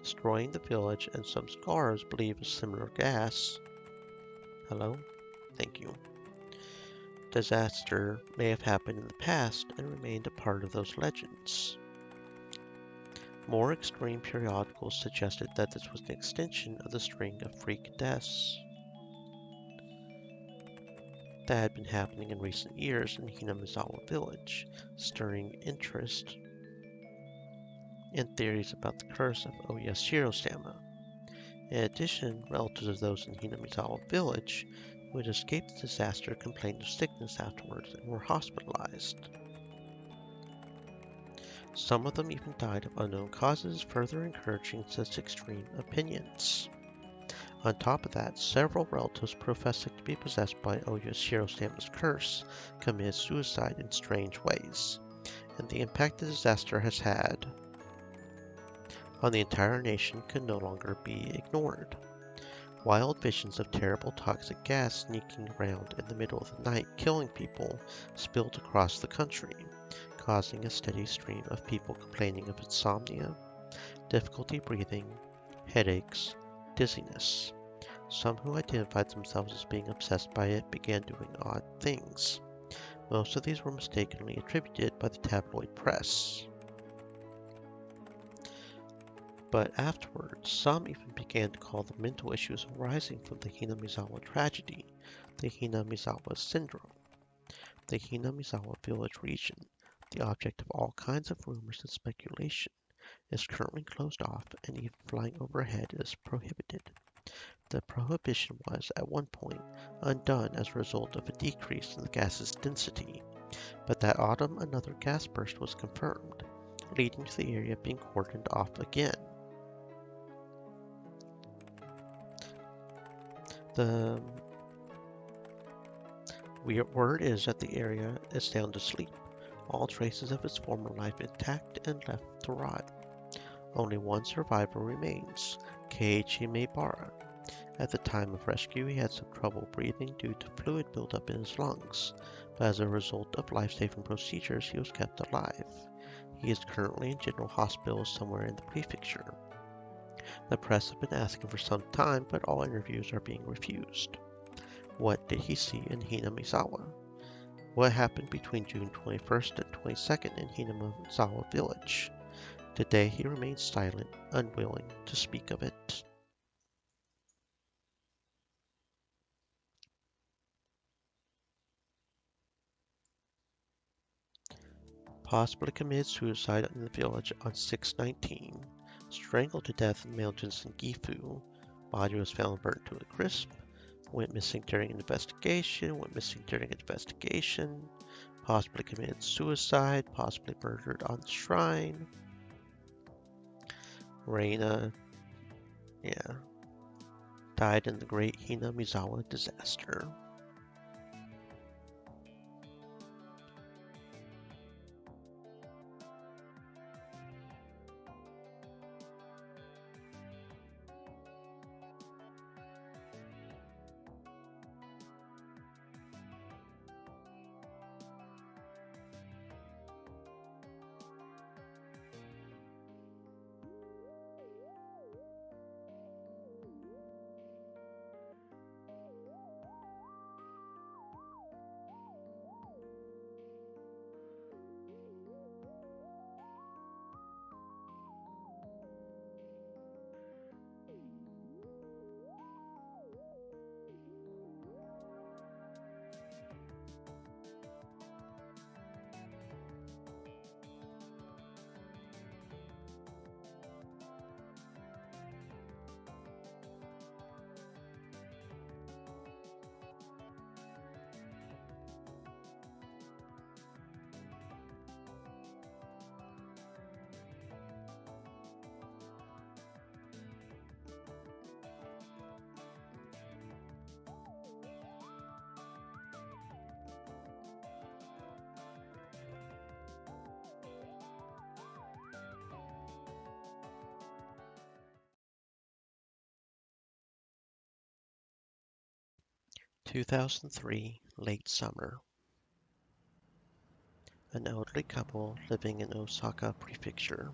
destroying the village, and some scholars believe a similar gas. Hello? Thank you. Disaster may have happened in the past and remained a part of those legends. More extreme periodicals suggested that this was an extension of the string of freak deaths that had been happening in recent years in Hinamizawa Village, stirring interest in theories about the curse of Oyashiro-sama. In addition, relatives of those in Hinamizawa Village who had escaped the disaster complained of sickness afterwards and were hospitalized. Some of them even died of unknown causes, further encouraging such extreme opinions. On top of that, several relatives professing to be possessed by Oyashiro-sama's curse committed suicide in strange ways, and the impact the disaster has had on the entire nation can no longer be ignored. Wild visions of terrible toxic gas sneaking around in the middle of the night, killing people, spilled across the country, causing a steady stream of people complaining of insomnia, difficulty breathing, headaches, dizziness. Some who identified themselves as being obsessed by it began doing odd things. Most of these were mistakenly attributed by the tabloid press. But afterwards, some even began to call the mental issues arising from the Hinamizawa tragedy the Hinamizawa syndrome. The Hinamizawa village region, the object of all kinds of rumors and speculation, is currently closed off, and even flying overhead is prohibited. The prohibition was, at one point, undone as a result of a decrease in the gas's density, but that autumn another gas burst was confirmed, leading to the area being cordoned off again. The word is that the area is sound asleep. all traces of its former life intact and left to rot. Only one survivor remains, Keiichi Maebara. At the time of rescue, he had some trouble breathing due to fluid buildup in his lungs, but as a result of life-saving procedures, he was kept alive. He is currently in General Hospital somewhere in the prefecture. The press have been asking for some time, but all interviews are being refused. What did he see in Hinamizawa? What happened between June 21st and 22nd in Hinamizawa village? Today he remains silent, unwilling to speak of it. Possibly committed suicide in the village on 6/19. Strangled to death in mountains in Gifu. Body was found burnt to a crisp. Went missing during an investigation. Went missing during an investigation. Possibly committed suicide. Possibly murdered on the shrine. Reina, yeah, died in the Great Hinamizawa disaster. 2003, late summer. An elderly couple living in Osaka Prefecture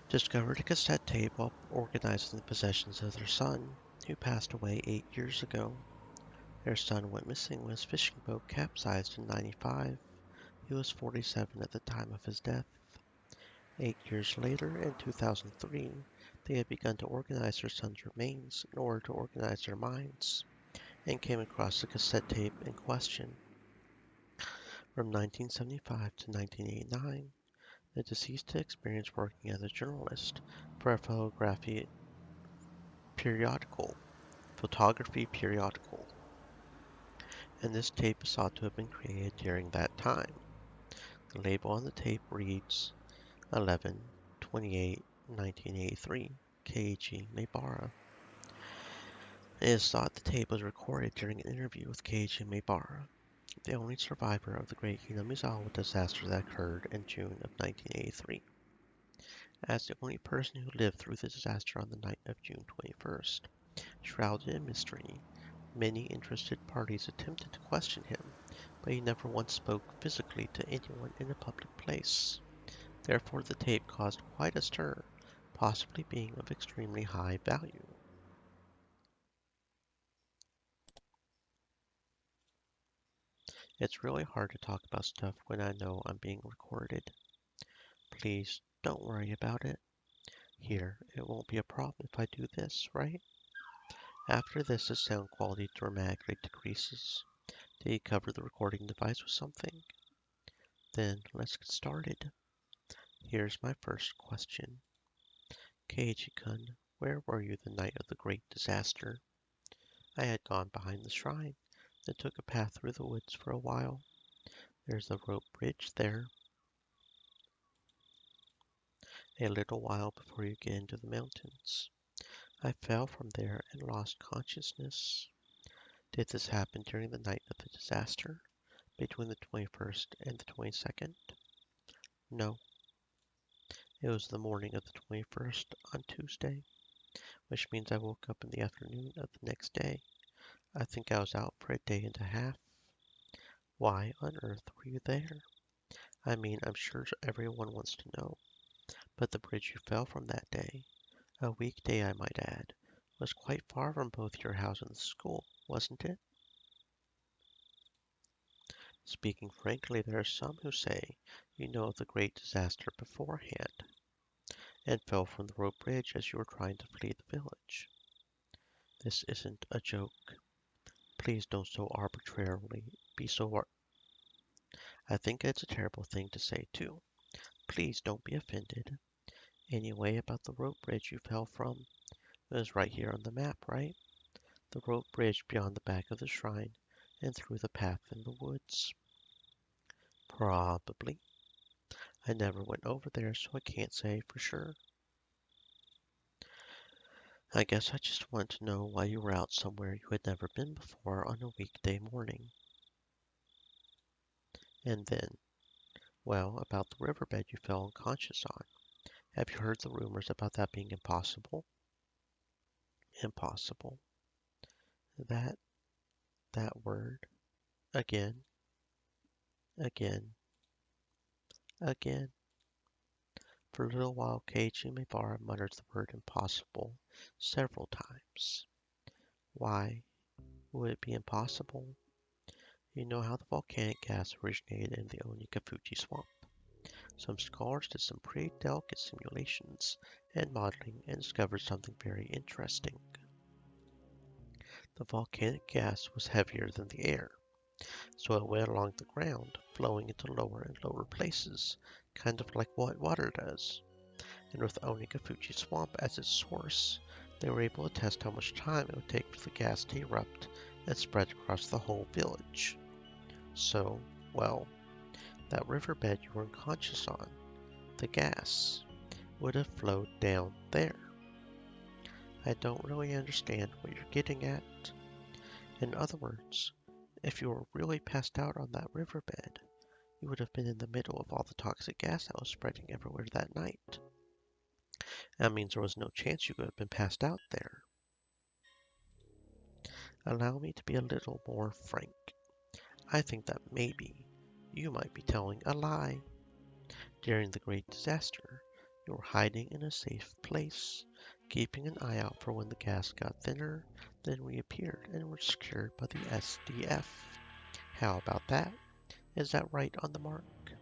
discovered a cassette tape while organizing the possessions of their son, who passed away 8 years ago. Their son went missing when his fishing boat capsized in '95. He was 47 at the time of his death. 8 years later, in 2003, they had begun to organize their son's remains in order to organize their minds, and came across the cassette tape in question. From 1975 to 1989, the deceased had experienced working as a journalist for a periodical, photography periodical, and this tape is thought to have been created during that time. The label on the tape reads 11/28/1983, Keiichi Maebara. It is thought the tape was recorded during an interview with Keiichi Maebara, the only survivor of the Great Hinamizawa disaster that occurred in June of 1983. As the only person who lived through the disaster on the night of June 21st, shrouded in mystery, many interested parties attempted to question him, but he never once spoke physically to anyone in a public place. Therefore, the tape caused quite a stir, possibly being of extremely high value. It's really hard to talk about stuff when I know I'm being recorded. Please don't worry about it. Here, it won't be a problem if I do this, right? After this, the sound quality dramatically decreases. Did he cover the recording device with something? Then let's get started. Here's my first question. Keiji-kun, where were you the night of the great disaster? I had gone behind the shrine, then took a path through the woods for a while. There's a rope bridge there. A little while before you get into the mountains. I fell from there and lost consciousness. Did this happen during the night of the disaster? between the 21st and the 22nd? No, it was the morning of the 21st on Tuesday, which means I woke up in the afternoon of the next day. I think I was out for a day and a half. Why on earth were you there? I mean, I'm sure everyone wants to know, but the bridge you fell from that day, a weekday I might add, was quite far from both your house and the school, wasn't it? Speaking frankly, there are some who say you know of the great disaster beforehand, and fell from the rope bridge as you were trying to flee the village. This isn't a joke. Please don't so arbitrarily be so. I think it's a terrible thing to say, too. Please don't be offended. Anyway, about the rope bridge you fell from, it was right here on the map, right? The rope bridge beyond the back of the shrine and through the path in the woods. Probably. I never went over there, so I can't say for sure. I guess I just want to know why you were out somewhere you had never been before on a weekday morning. And then, well, about the riverbed you fell unconscious on. Have you heard the rumors about that being impossible? Impossible. That, that word. Again, again, again. For a little while, Keiichi Maebara muttered the word impossible several times. Why would it be impossible? You know how the volcanic gas originated in the Onikafuji swamp. Some scholars did some pretty delicate simulations and modeling and discovered something very interesting. The volcanic gas was heavier than the air, so it went along the ground, flowing into lower and lower places, kind of like what water does. And with Onikafuji Swamp as its source, they were able to test how much time it would take for the gas to erupt and spread across the whole village. So, well, that riverbed you were unconscious on, the gas, would have flowed down there. I don't really understand what you're getting at. In other words, if you were really passed out on that riverbed, you would have been in the middle of all the toxic gas that was spreading everywhere that night. That means there was no chance you could have been passed out there. Allow me to be a little more frank. I think that maybe you might be telling a lie. During the great disaster, you were hiding in a safe place, keeping an eye out for when the gas got thinner, then reappeared and were secured by the SDF. How about that? Is that right on the mark?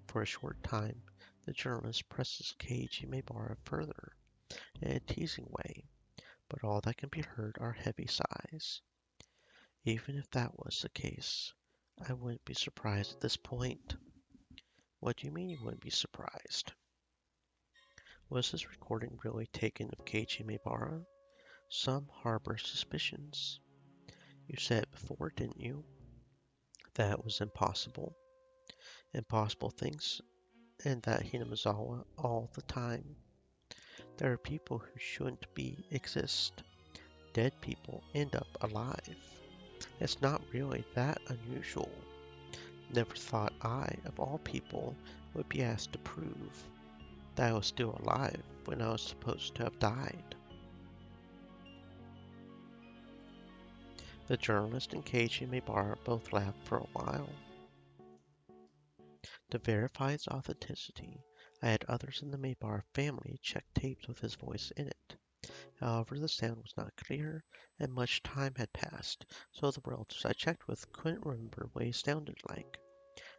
For a short time, the journalist presses Keiichi Maebara further in a teasing way, but all that can be heard are heavy sighs. Even if that was the case, I wouldn't be surprised at this point. What do you mean you wouldn't be surprised? Was this recording really taken of Keiichi Maebara? Some harbor suspicions. You said it before, didn't you? That was impossible. Impossible things, and that Hinamizawa all the time. There are people who shouldn't be exist. Dead people end up alive. It's not really that unusual. Never thought I, of all people, would be asked to prove that I was still alive when I was supposed to have died. The journalist and Keiichi Maebara both laughed for a while. To verify its authenticity, I had others in the Maebara family check tapes with his voice in it. However, the sound was not clear, and much time had passed, so the relatives I checked with couldn't remember what he sounded like.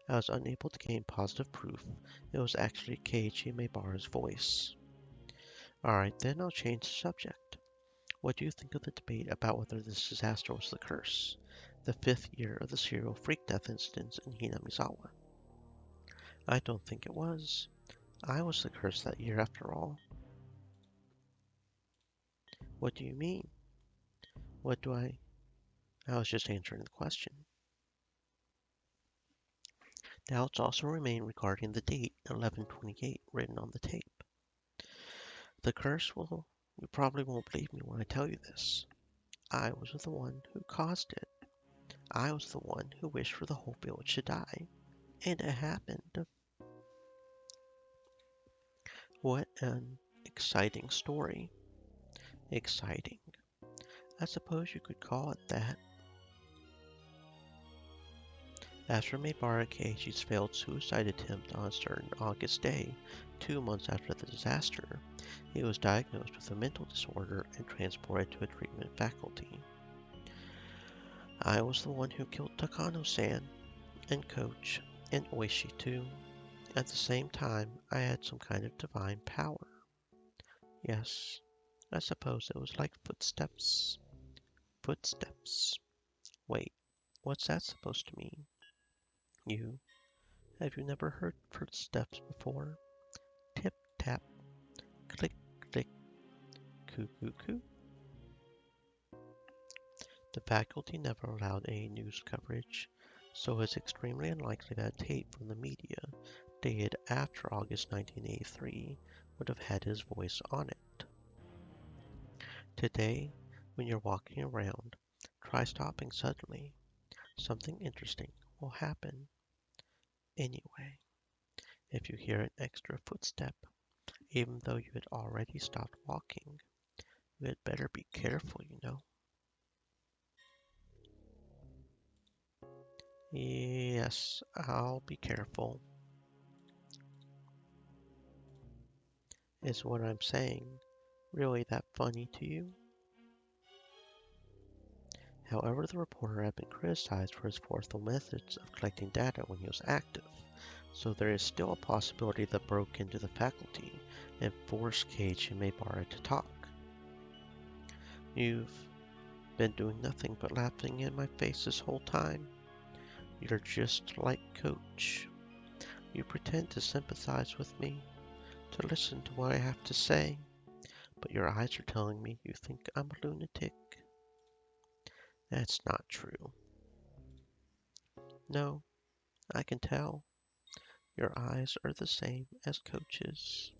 I was unable to gain positive proof it was actually Keiichi Maebara's voice. Alright then, I'll change the subject. What do you think of the debate about whether this disaster was the curse, the 5th year of the serial freak death incidents in Hinamizawa? I don't think it was. I was the curse that year after all. What do you mean? What do I was just answering the question. Doubts also remain regarding the date 11/28 written on the tape. The curse will, you probably won't believe me when I tell you this. I was the one who caused it. I was the one who wished for the whole village to die, and it happened. What an exciting story. Exciting. I suppose you could call it that. After Maebara Keiichi's failed suicide attempt on a certain August day, 2 months after the disaster, he was diagnosed with a mental disorder and transported to a treatment faculty. I was the one who killed Takano-san, and Coach, and Oishi too. At the same time, I had some kind of divine power. Yes, I suppose it was like footsteps. Footsteps. Wait, what's that supposed to mean? You, have you never heard footsteps before? Tip tap, click click, coo coo coo. The faculty never allowed any news coverage, so it's extremely unlikely that tape from the media, dated after August 1983, would have had his voice on it. Today, when you're walking around, try stopping suddenly. Something interesting will happen. Anyway, if you hear an extra footstep, even though you had already stopped walking, you had better be careful, you know. Yes, I'll be careful, is what I'm saying. Really that funny to you? However, the reporter had been criticized for his forceful methods of collecting data when he was active, so there is still a possibility that broke into the faculty and forced Keiichi Maebara to talk. You've been doing nothing but laughing in my face this whole time. You're just like Coach. You pretend to sympathize with me, to listen to what I have to say, but your eyes are telling me you think I'm a lunatic. That's not true. No, I can tell. Your eyes are the same as Coach's.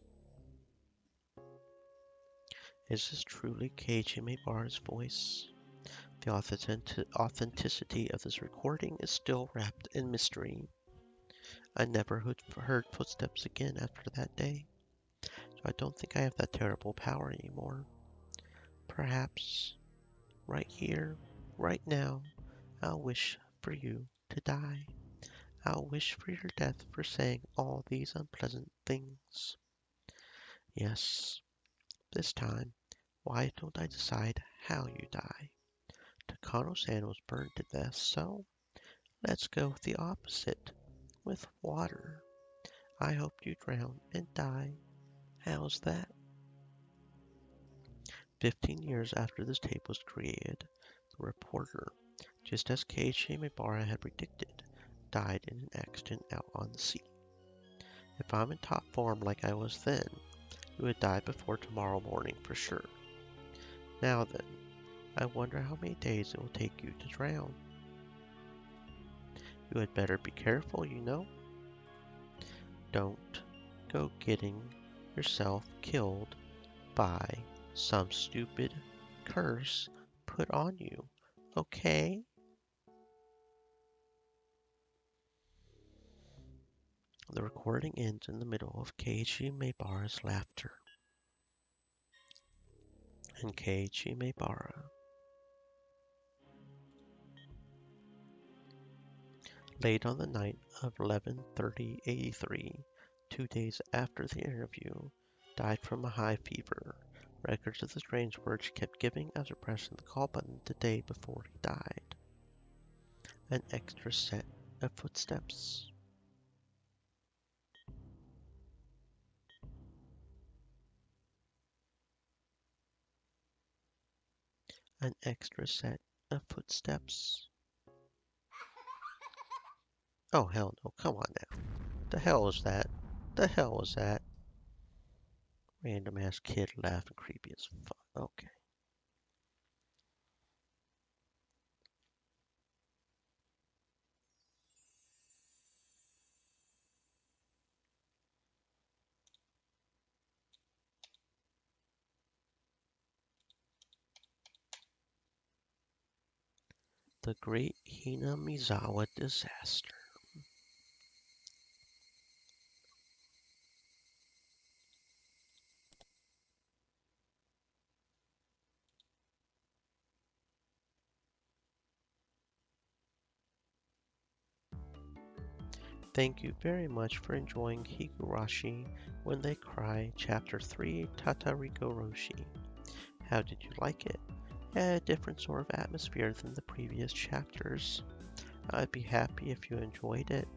Is this truly Keiichi Maebara's voice? The authenticity of this recording is still wrapped in mystery. I never heard footsteps again after that day, so I don't think I have that terrible power anymore. Perhaps, right here, right now, I'll wish for you to die. I'll wish for your death for saying all these unpleasant things. Yes, this time, why don't I decide how you die? Takano-san was burned to death, so let's go with the opposite, with water. I hope you drown and die. How's that? 15 years after this tape was created, the reporter, just as Keiichi Maebara had predicted, died in an accident out on the sea. If I'm in top form like I was then, you would die before tomorrow morning for sure. Now then, I wonder how many days it will take you to drown. You had better be careful, you know. Don't go getting yourself killed by some stupid curse put on you, okay? The recording ends in the middle of Keiichi Maebara's laughter. And Keiichi Maebara, late on the night of 11/30/83, 2 days after the interview, died from a high fever. Records of the strange words kept giving after pressing the call button the day before he died. An extra set of footsteps. An extra set of footsteps. Oh, hell no, come on now. The hell is that? The hell was that? Random ass kid laughing creepy as fuck. Okay. The Great Hinamizawa Disaster. Thank you very much for enjoying Higurashi When They Cry, Chapter 3, Tatarigoroshi. How did you like it? It had a different sort of atmosphere than the previous chapters. I'd be happy if you enjoyed it.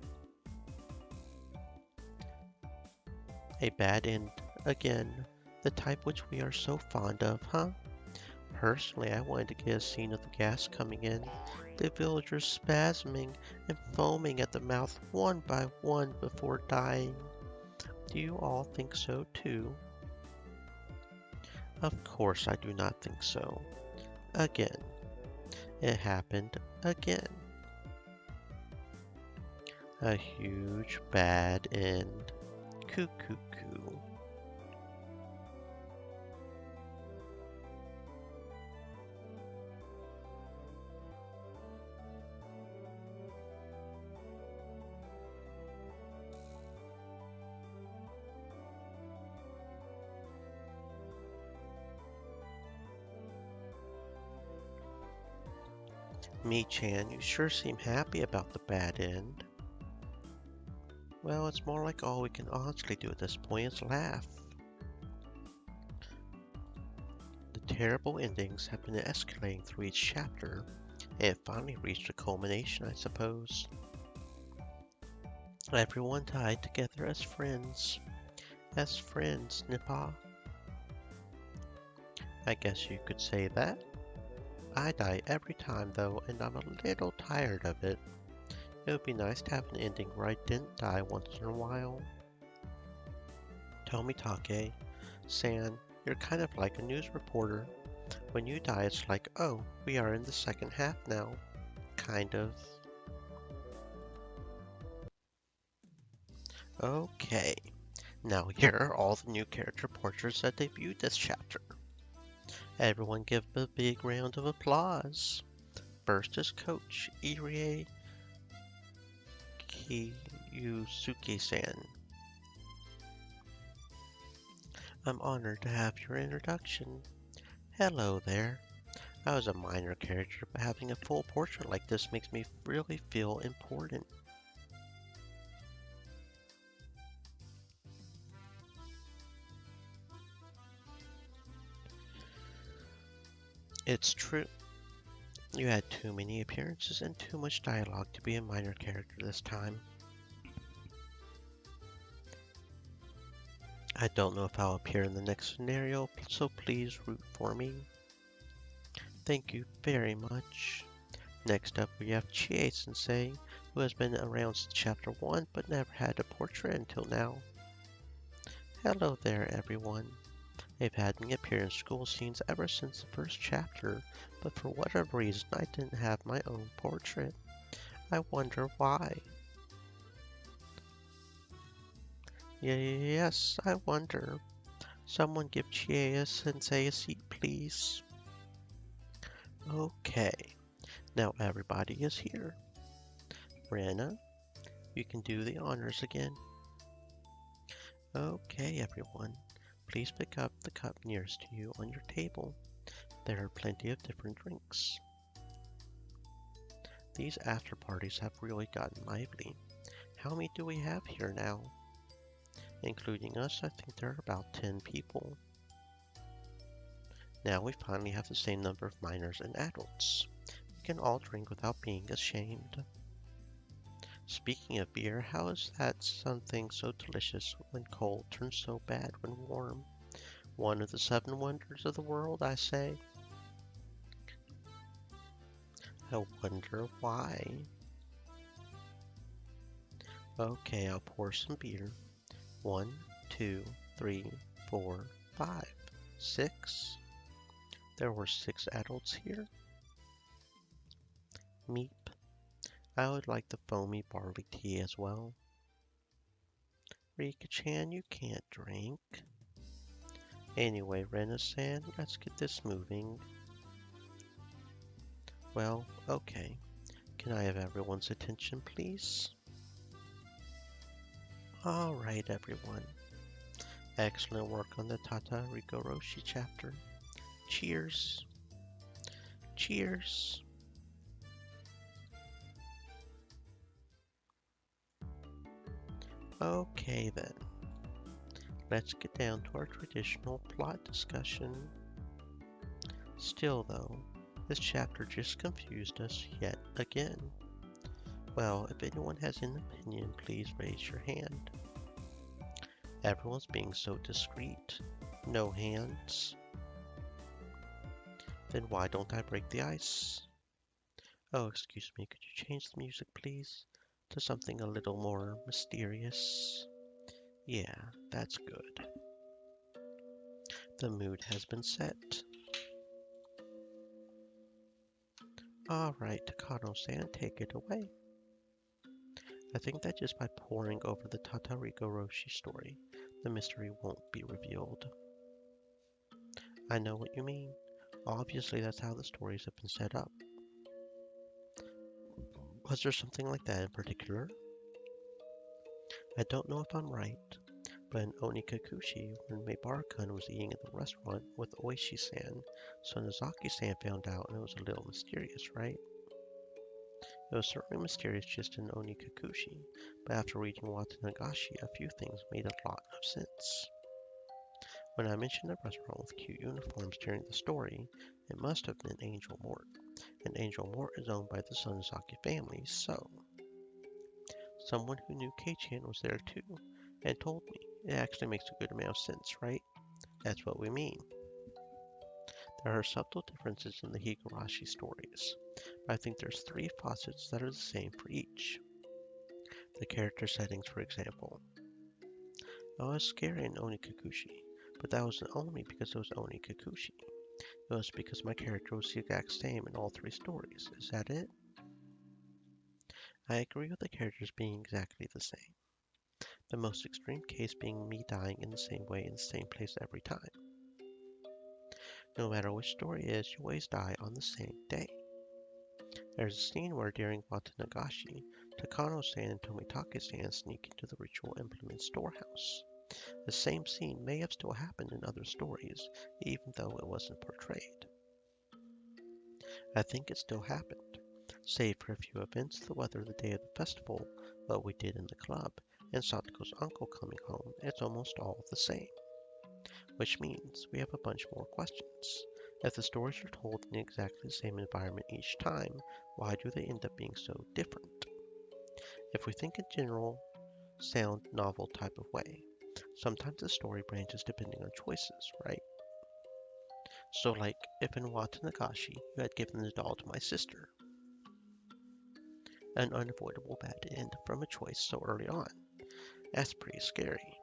A bad end, again, the type which we are so fond of, huh? Personally, I wanted to get a scene of the gas coming in, the villagers spasming and foaming at the mouth one by one before dying. Do you all think so too? Of course I do not think so. Again. It happened again. A huge bad end. Coo coo coo. Mi-chan, you sure seem happy about the bad end. Well, it's more like all we can honestly do at this point is laugh. The terrible endings have been escalating through each chapter, and it finally reached a culmination, I suppose. Everyone died together as friends. As friends, Nippa. I guess you could say that. I die every time though, and I'm a little tired of it. It would be nice to have an ending where I didn't die once in a while. Tomitake-san, you're kind of like a news reporter. When you die, it's like, oh, we are in the second half now. Kind of. Okay, now here are all the new character portraits that debuted this chapter. Everyone give a big round of applause. First is Coach Irie Kiyusuke-san. I'm honored to have your introduction. Hello there. I was a minor character, but having a full portrait like this makes me really feel important. It's true. You had too many appearances and too much dialogue to be a minor character this time. I don't know if I'll appear in the next scenario, so please root for me. Thank you very much. Next up we have Chie-sensei, who has been around since chapter 1 but never had a portrait until now. Hello there everyone. They've had me appear in school scenes ever since the first chapter, but for whatever reason I didn't have my own portrait. I wonder why. Yes, I wonder. Someone give Chie-sensei a seat, please. Okay, now everybody is here. Rena, you can do the honors again. Okay, everyone. Please pick up the cup nearest to you on your table. There are plenty of different drinks. These after parties have really gotten lively. How many do we have here now? Including us, I think there are about 10 people. Now we finally have the same number of minors and adults. We can all drink without being ashamed. Speaking of beer, how is that something so delicious when cold turns so bad when warm? One of the 7 wonders of the world, I say. I wonder why. Okay, I'll pour some beer. 1, 2, 3, 4, 5, 6. There were 6 adults here. Meep. I would like the foamy barley tea as well. Rika-chan, you can't drink. Anyway, Rena-san, let's get this moving. Well, okay. Can I have everyone's attention, please? All right, everyone. Excellent work on the Tatarigoroshi chapter. Cheers. Cheers. Okay then. Let's get down to our traditional plot discussion. Still though, this chapter just confused us yet again. Well, if anyone has an opinion, please raise your hand. Everyone's being so discreet. No hands. Then why don't I break the ice? Oh, excuse me, could you change the music, please? To something a little more mysterious? Yeah, that's good. The mood has been set. Alright, Takano-san, take it away. I think that just by poring over the Tatarigoroshi story, the mystery won't be revealed. I know what you mean. Obviously, that's how the stories have been set up. Was there something like that in particular? I don't know if I'm right, but in Onikakushi, when Meibara-kun was eating at the restaurant with Oishi-san, Sonozaki-san found out and it was a little mysterious, right? It was certainly mysterious just in Onikakushi, but after reading Watanagashi, a few things made a lot of sense. When I mentioned the restaurant with cute uniforms during the story, it must have been Angel Mort, and Angel Mort is owned by the Sonozaki family, so someone who knew Kei-chan was there too, and told me. It actually makes a good amount of sense, right? That's what we mean. There are subtle differences in the Higurashi stories, but I think there's three facets that are the same for each. The character settings, for example. It was scary in Onikakushi, but that wasn't only because it was Onikakushi. It was because my character was the exact same in all three stories. Is that it? I agree with the characters being exactly the same. The most extreme case being me dying in the same way in the same place every time. No matter which story it is, you always die on the same day. There's a scene where during Watanagashi, Takano-san and Tomitake-san sneak into the ritual implement storehouse. The same scene may have still happened in other stories, even though it wasn't portrayed. I think it still happened, save for a few events, the weather the day of the festival, what we did in the club, and Satoko's uncle coming home. It's almost all the same. Which means we have a bunch more questions. If the stories are told in exactly the same environment each time, why do they end up being so different? If we think in general, sound, novel type of way, sometimes the story branches depending on choices, right? So like, if in Watanagashi you had given the doll to my sister, an unavoidable bad end from a choice so early on. That's pretty scary.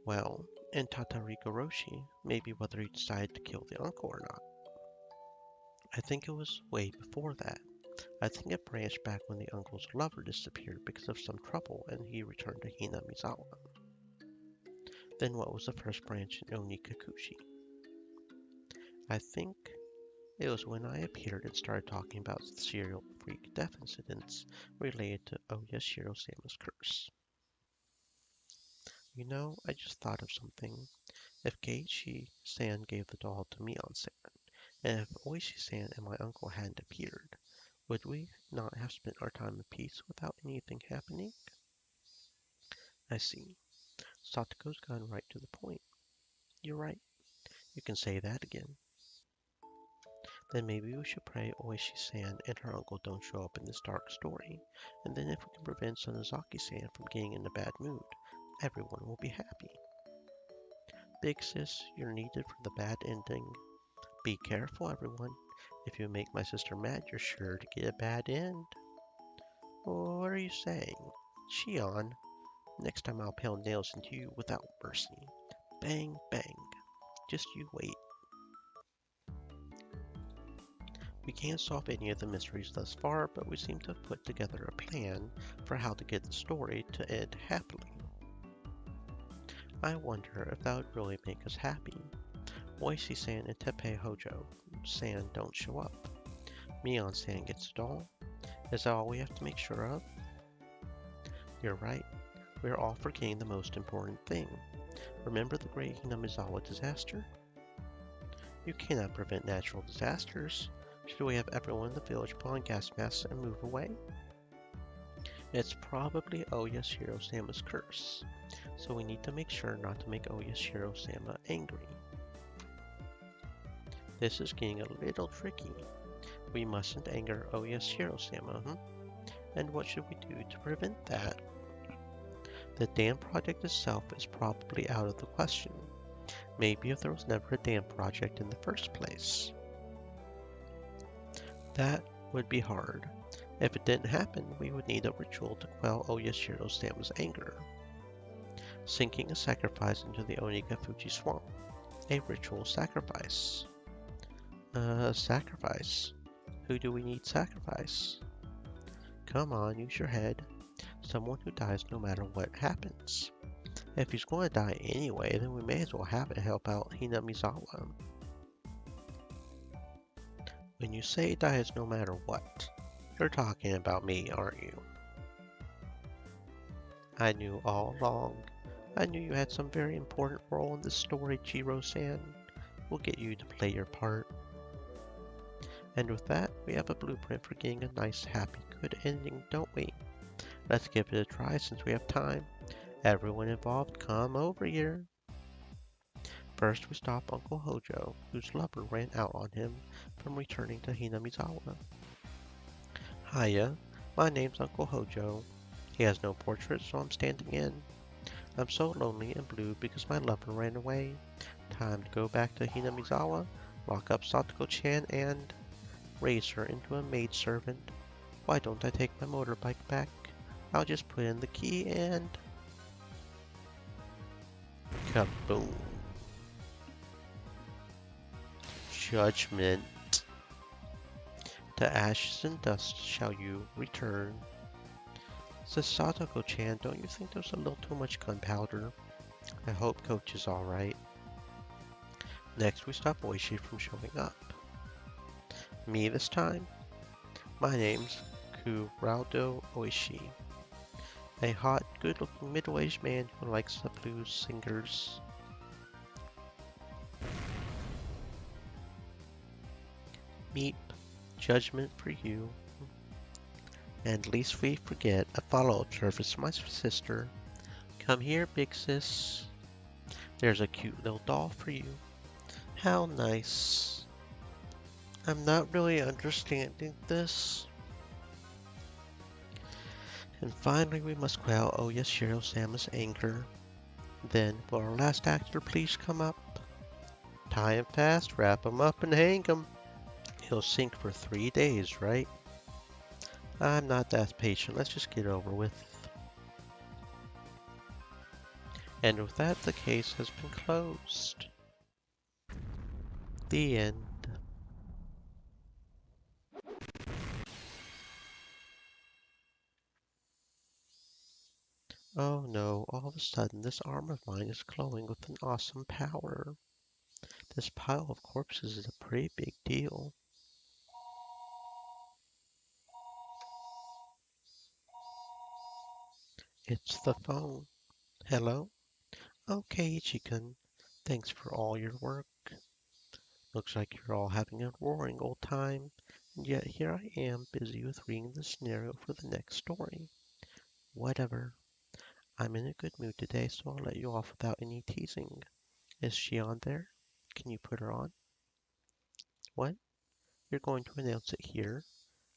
Well, in Tatarigoroshi, maybe whether he decided to kill the uncle or not. I think it was way before that. I think it branched back when the uncle's lover disappeared because of some trouble and he returned to Hinamizawa. Then what was the first branch in Onikakushi? I think it was when I appeared and started talking about serial freak death incidents related to Oyashiro-sama's curse. You know, I just thought of something. If Keiichi-san gave the doll to Mion-san, and if Oishi-san and my uncle hadn't appeared, would we not have spent our time in peace without anything happening? I see. Satoko's gone right to the point. You're right. You can say that again. Then maybe we should pray Oishi-san and her uncle don't show up in this dark story, and then if we can prevent Sonozaki-san from getting in a bad mood, everyone will be happy. Big sis, you're needed for the bad ending. Be careful, everyone. If you make my sister mad, you're sure to get a bad end. What are you saying? Shion, next time I'll pound nails into you without mercy. Bang, bang. Just you wait. We can't solve any of the mysteries thus far, but we seem to have put together a plan for how to get the story to end happily. I wonder if that would really make us happy. Oishi-san and Teppei Hojo, San don't show up. Mion San gets it all. Is that all we have to make sure of? You're right. We're all forgetting the most important thing. Remember the Great Hinamizawa disaster? You cannot prevent natural disasters. Should we have everyone in the village put on gas masks and move away? It's probably Oyashiro-sama's curse, so we need to make sure not to make Oyashiro-sama angry. This is getting a little tricky. We mustn't anger Oyashiro-sama, And what should we do to prevent that? The dam project itself is probably out of the question. Maybe if there was never a dam project in the first place. That would be hard. If it didn't happen, we would need a ritual to quell Oyashiro-sama's anger. Sinking a sacrifice into the Onigafuji swamp. A ritual sacrifice. Sacrifice? Who do we need sacrifice? Come on, use your head. Someone who dies no matter what happens. If he's going to die anyway, then we may as well have it help out Hinamizawa. When you say dies no matter what, you're talking about me, aren't you? I knew all along. I knew you had some very important role in this story, Jiro-san. We'll get you to play your part. And with that, we have a blueprint for getting a nice, happy, good ending, don't we? Let's give it a try since we have time. Everyone involved, come over here. First, we stop Uncle Hojo, whose lover ran out on him from returning to Hinamizawa. Hiya, my name's Uncle Hojo. He has no portrait, so I'm standing in. I'm so lonely and blue because my lover ran away. Time to go back to Hinamizawa, lock up Satoko-chan, and raise her into a maidservant. Why don't I take my motorbike back? I'll just put in the key and... kaboom. Judgment. To ashes and dust shall you return. Says Satoko-chan, don't you think there's a little too much gunpowder? I hope Coach is alright. Next we stop Oishi from showing up. Me this time? My name's Kurado Oishi. A hot, good-looking middle-aged man who likes the blues singers. Meep, judgment for you. And least we forget a follow-up service for my sister. Come here, big sis. There's a cute little doll for you. How nice. I'm not really understanding this. And finally, we must quell Oyashiro-sama's anger. Then, will our last actor please come up? Tie him fast, wrap him up, and hang him. He'll sink for 3 days, right? I'm not that patient. Let's just get it over with. And with that, the case has been closed. The end. Oh no, all of a sudden this arm of mine is glowing with an awesome power. This pile of corpses is a pretty big deal. It's the phone. Hello? Okay, Ichi-kun. Thanks for all your work. Looks like you're all having a roaring old time, and yet here I am busy with reading the scenario for the next story. Whatever. I'm in a good mood today, so I'll let you off without any teasing. Is she on there? Can you put her on? What? You're going to announce it here?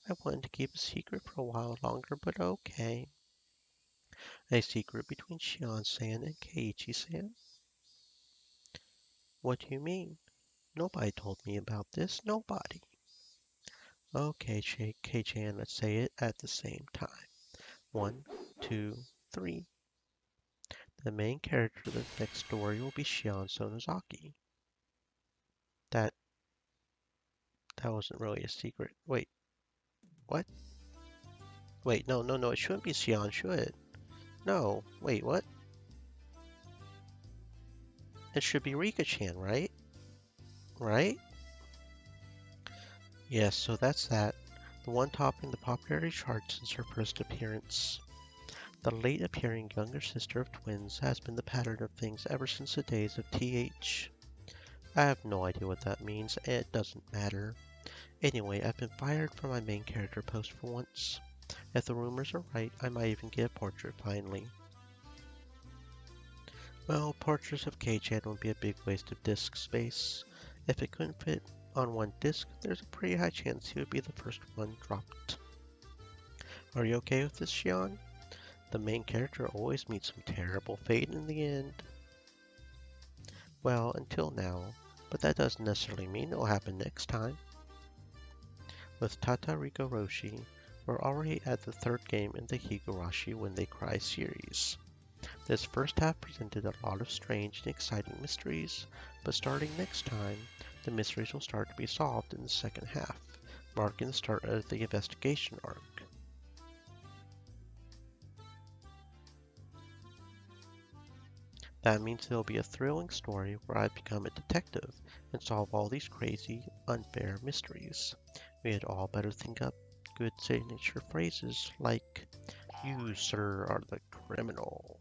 I wanted to keep a secret for a while longer, but okay. A secret between Shion-san and Keiichi-san? What do you mean? Nobody told me about this. Nobody. Okay, Kei-chan, let's say it at the same time. 1, 2, 3. The main character of the next story will be Shion Sonozaki. That wasn't really a secret. Wait, what? Wait, no, it shouldn't be Shion, should it? No, wait, what? It should be Rika-chan, right? Right? Yes, so that's that. The one topping the popularity charts since her first appearance. The late appearing younger sister of twins has been the pattern of things ever since the days of TH. I have no idea what that means, and it doesn't matter. Anyway, I've been fired from my main character post for once. If the rumors are right, I might even get a portrait finally. Well, portraits of K-Chan would be a big waste of disk space. If it couldn't fit on one disk, there's a pretty high chance he would be the first one dropped. Are you okay with this, Shion? The main character always meets some terrible fate in the end. Well, until now, but that doesn't necessarily mean it'll happen next time. With Tatarigoroshi, we're already at the third game in the Higurashi When They Cry series. This first half presented a lot of strange and exciting mysteries, but starting next time, the mysteries will start to be solved in the second half, marking the start of the investigation arc. That means there'll be a thrilling story where I become a detective and solve all these crazy, unfair mysteries. We had all better think up good signature phrases like, "You, sir, are the criminal."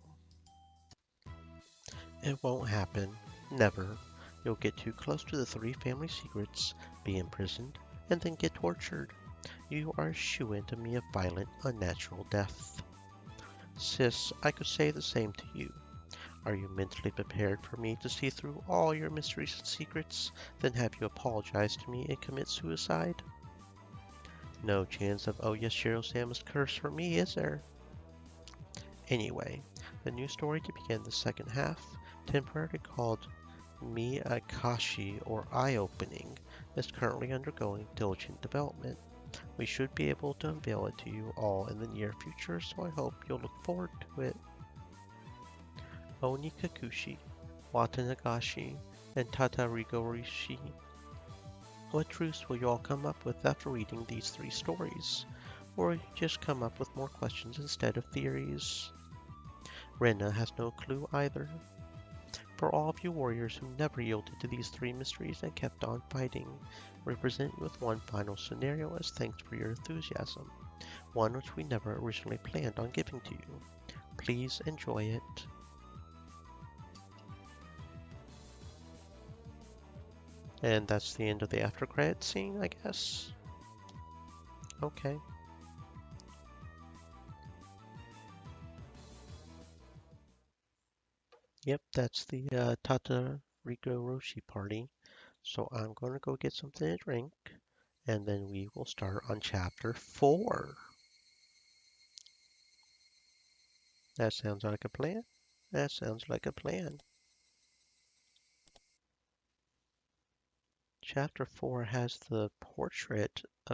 It won't happen. Never. You'll get too close to the three family secrets, be imprisoned, and then get tortured. You are a shoo-in to me a violent, unnatural death. Sis, I could say the same to you. Are you mentally prepared for me to see through all your mysteries and secrets, then have you apologize to me and commit suicide? No chance of Oyashiro-sama's curse for me, is there? Anyway, the new story to begin the second half, temporarily called Miyakashi or Eye-Opening, is currently undergoing diligent development. We should be able to unveil it to you all in the near future, so I hope you'll look forward to it. Onikakushi, Watanagashi, and Tatarigoroshi. What truths will you all come up with after reading these three stories? Or will you just come up with more questions instead of theories? Rena has no clue either. For all of you warriors who never yielded to these three mysteries and kept on fighting, we present you with one final scenario as thanks for your enthusiasm, one which we never originally planned on giving to you. Please enjoy it. And that's the end of the after credit scene, I guess. Okay. Yep, that's the Tatarigoroshi party. So I'm going to go get something to drink, and then we will start on chapter 4. That sounds like a plan. That sounds like a plan. Chapter 4 has the portrait of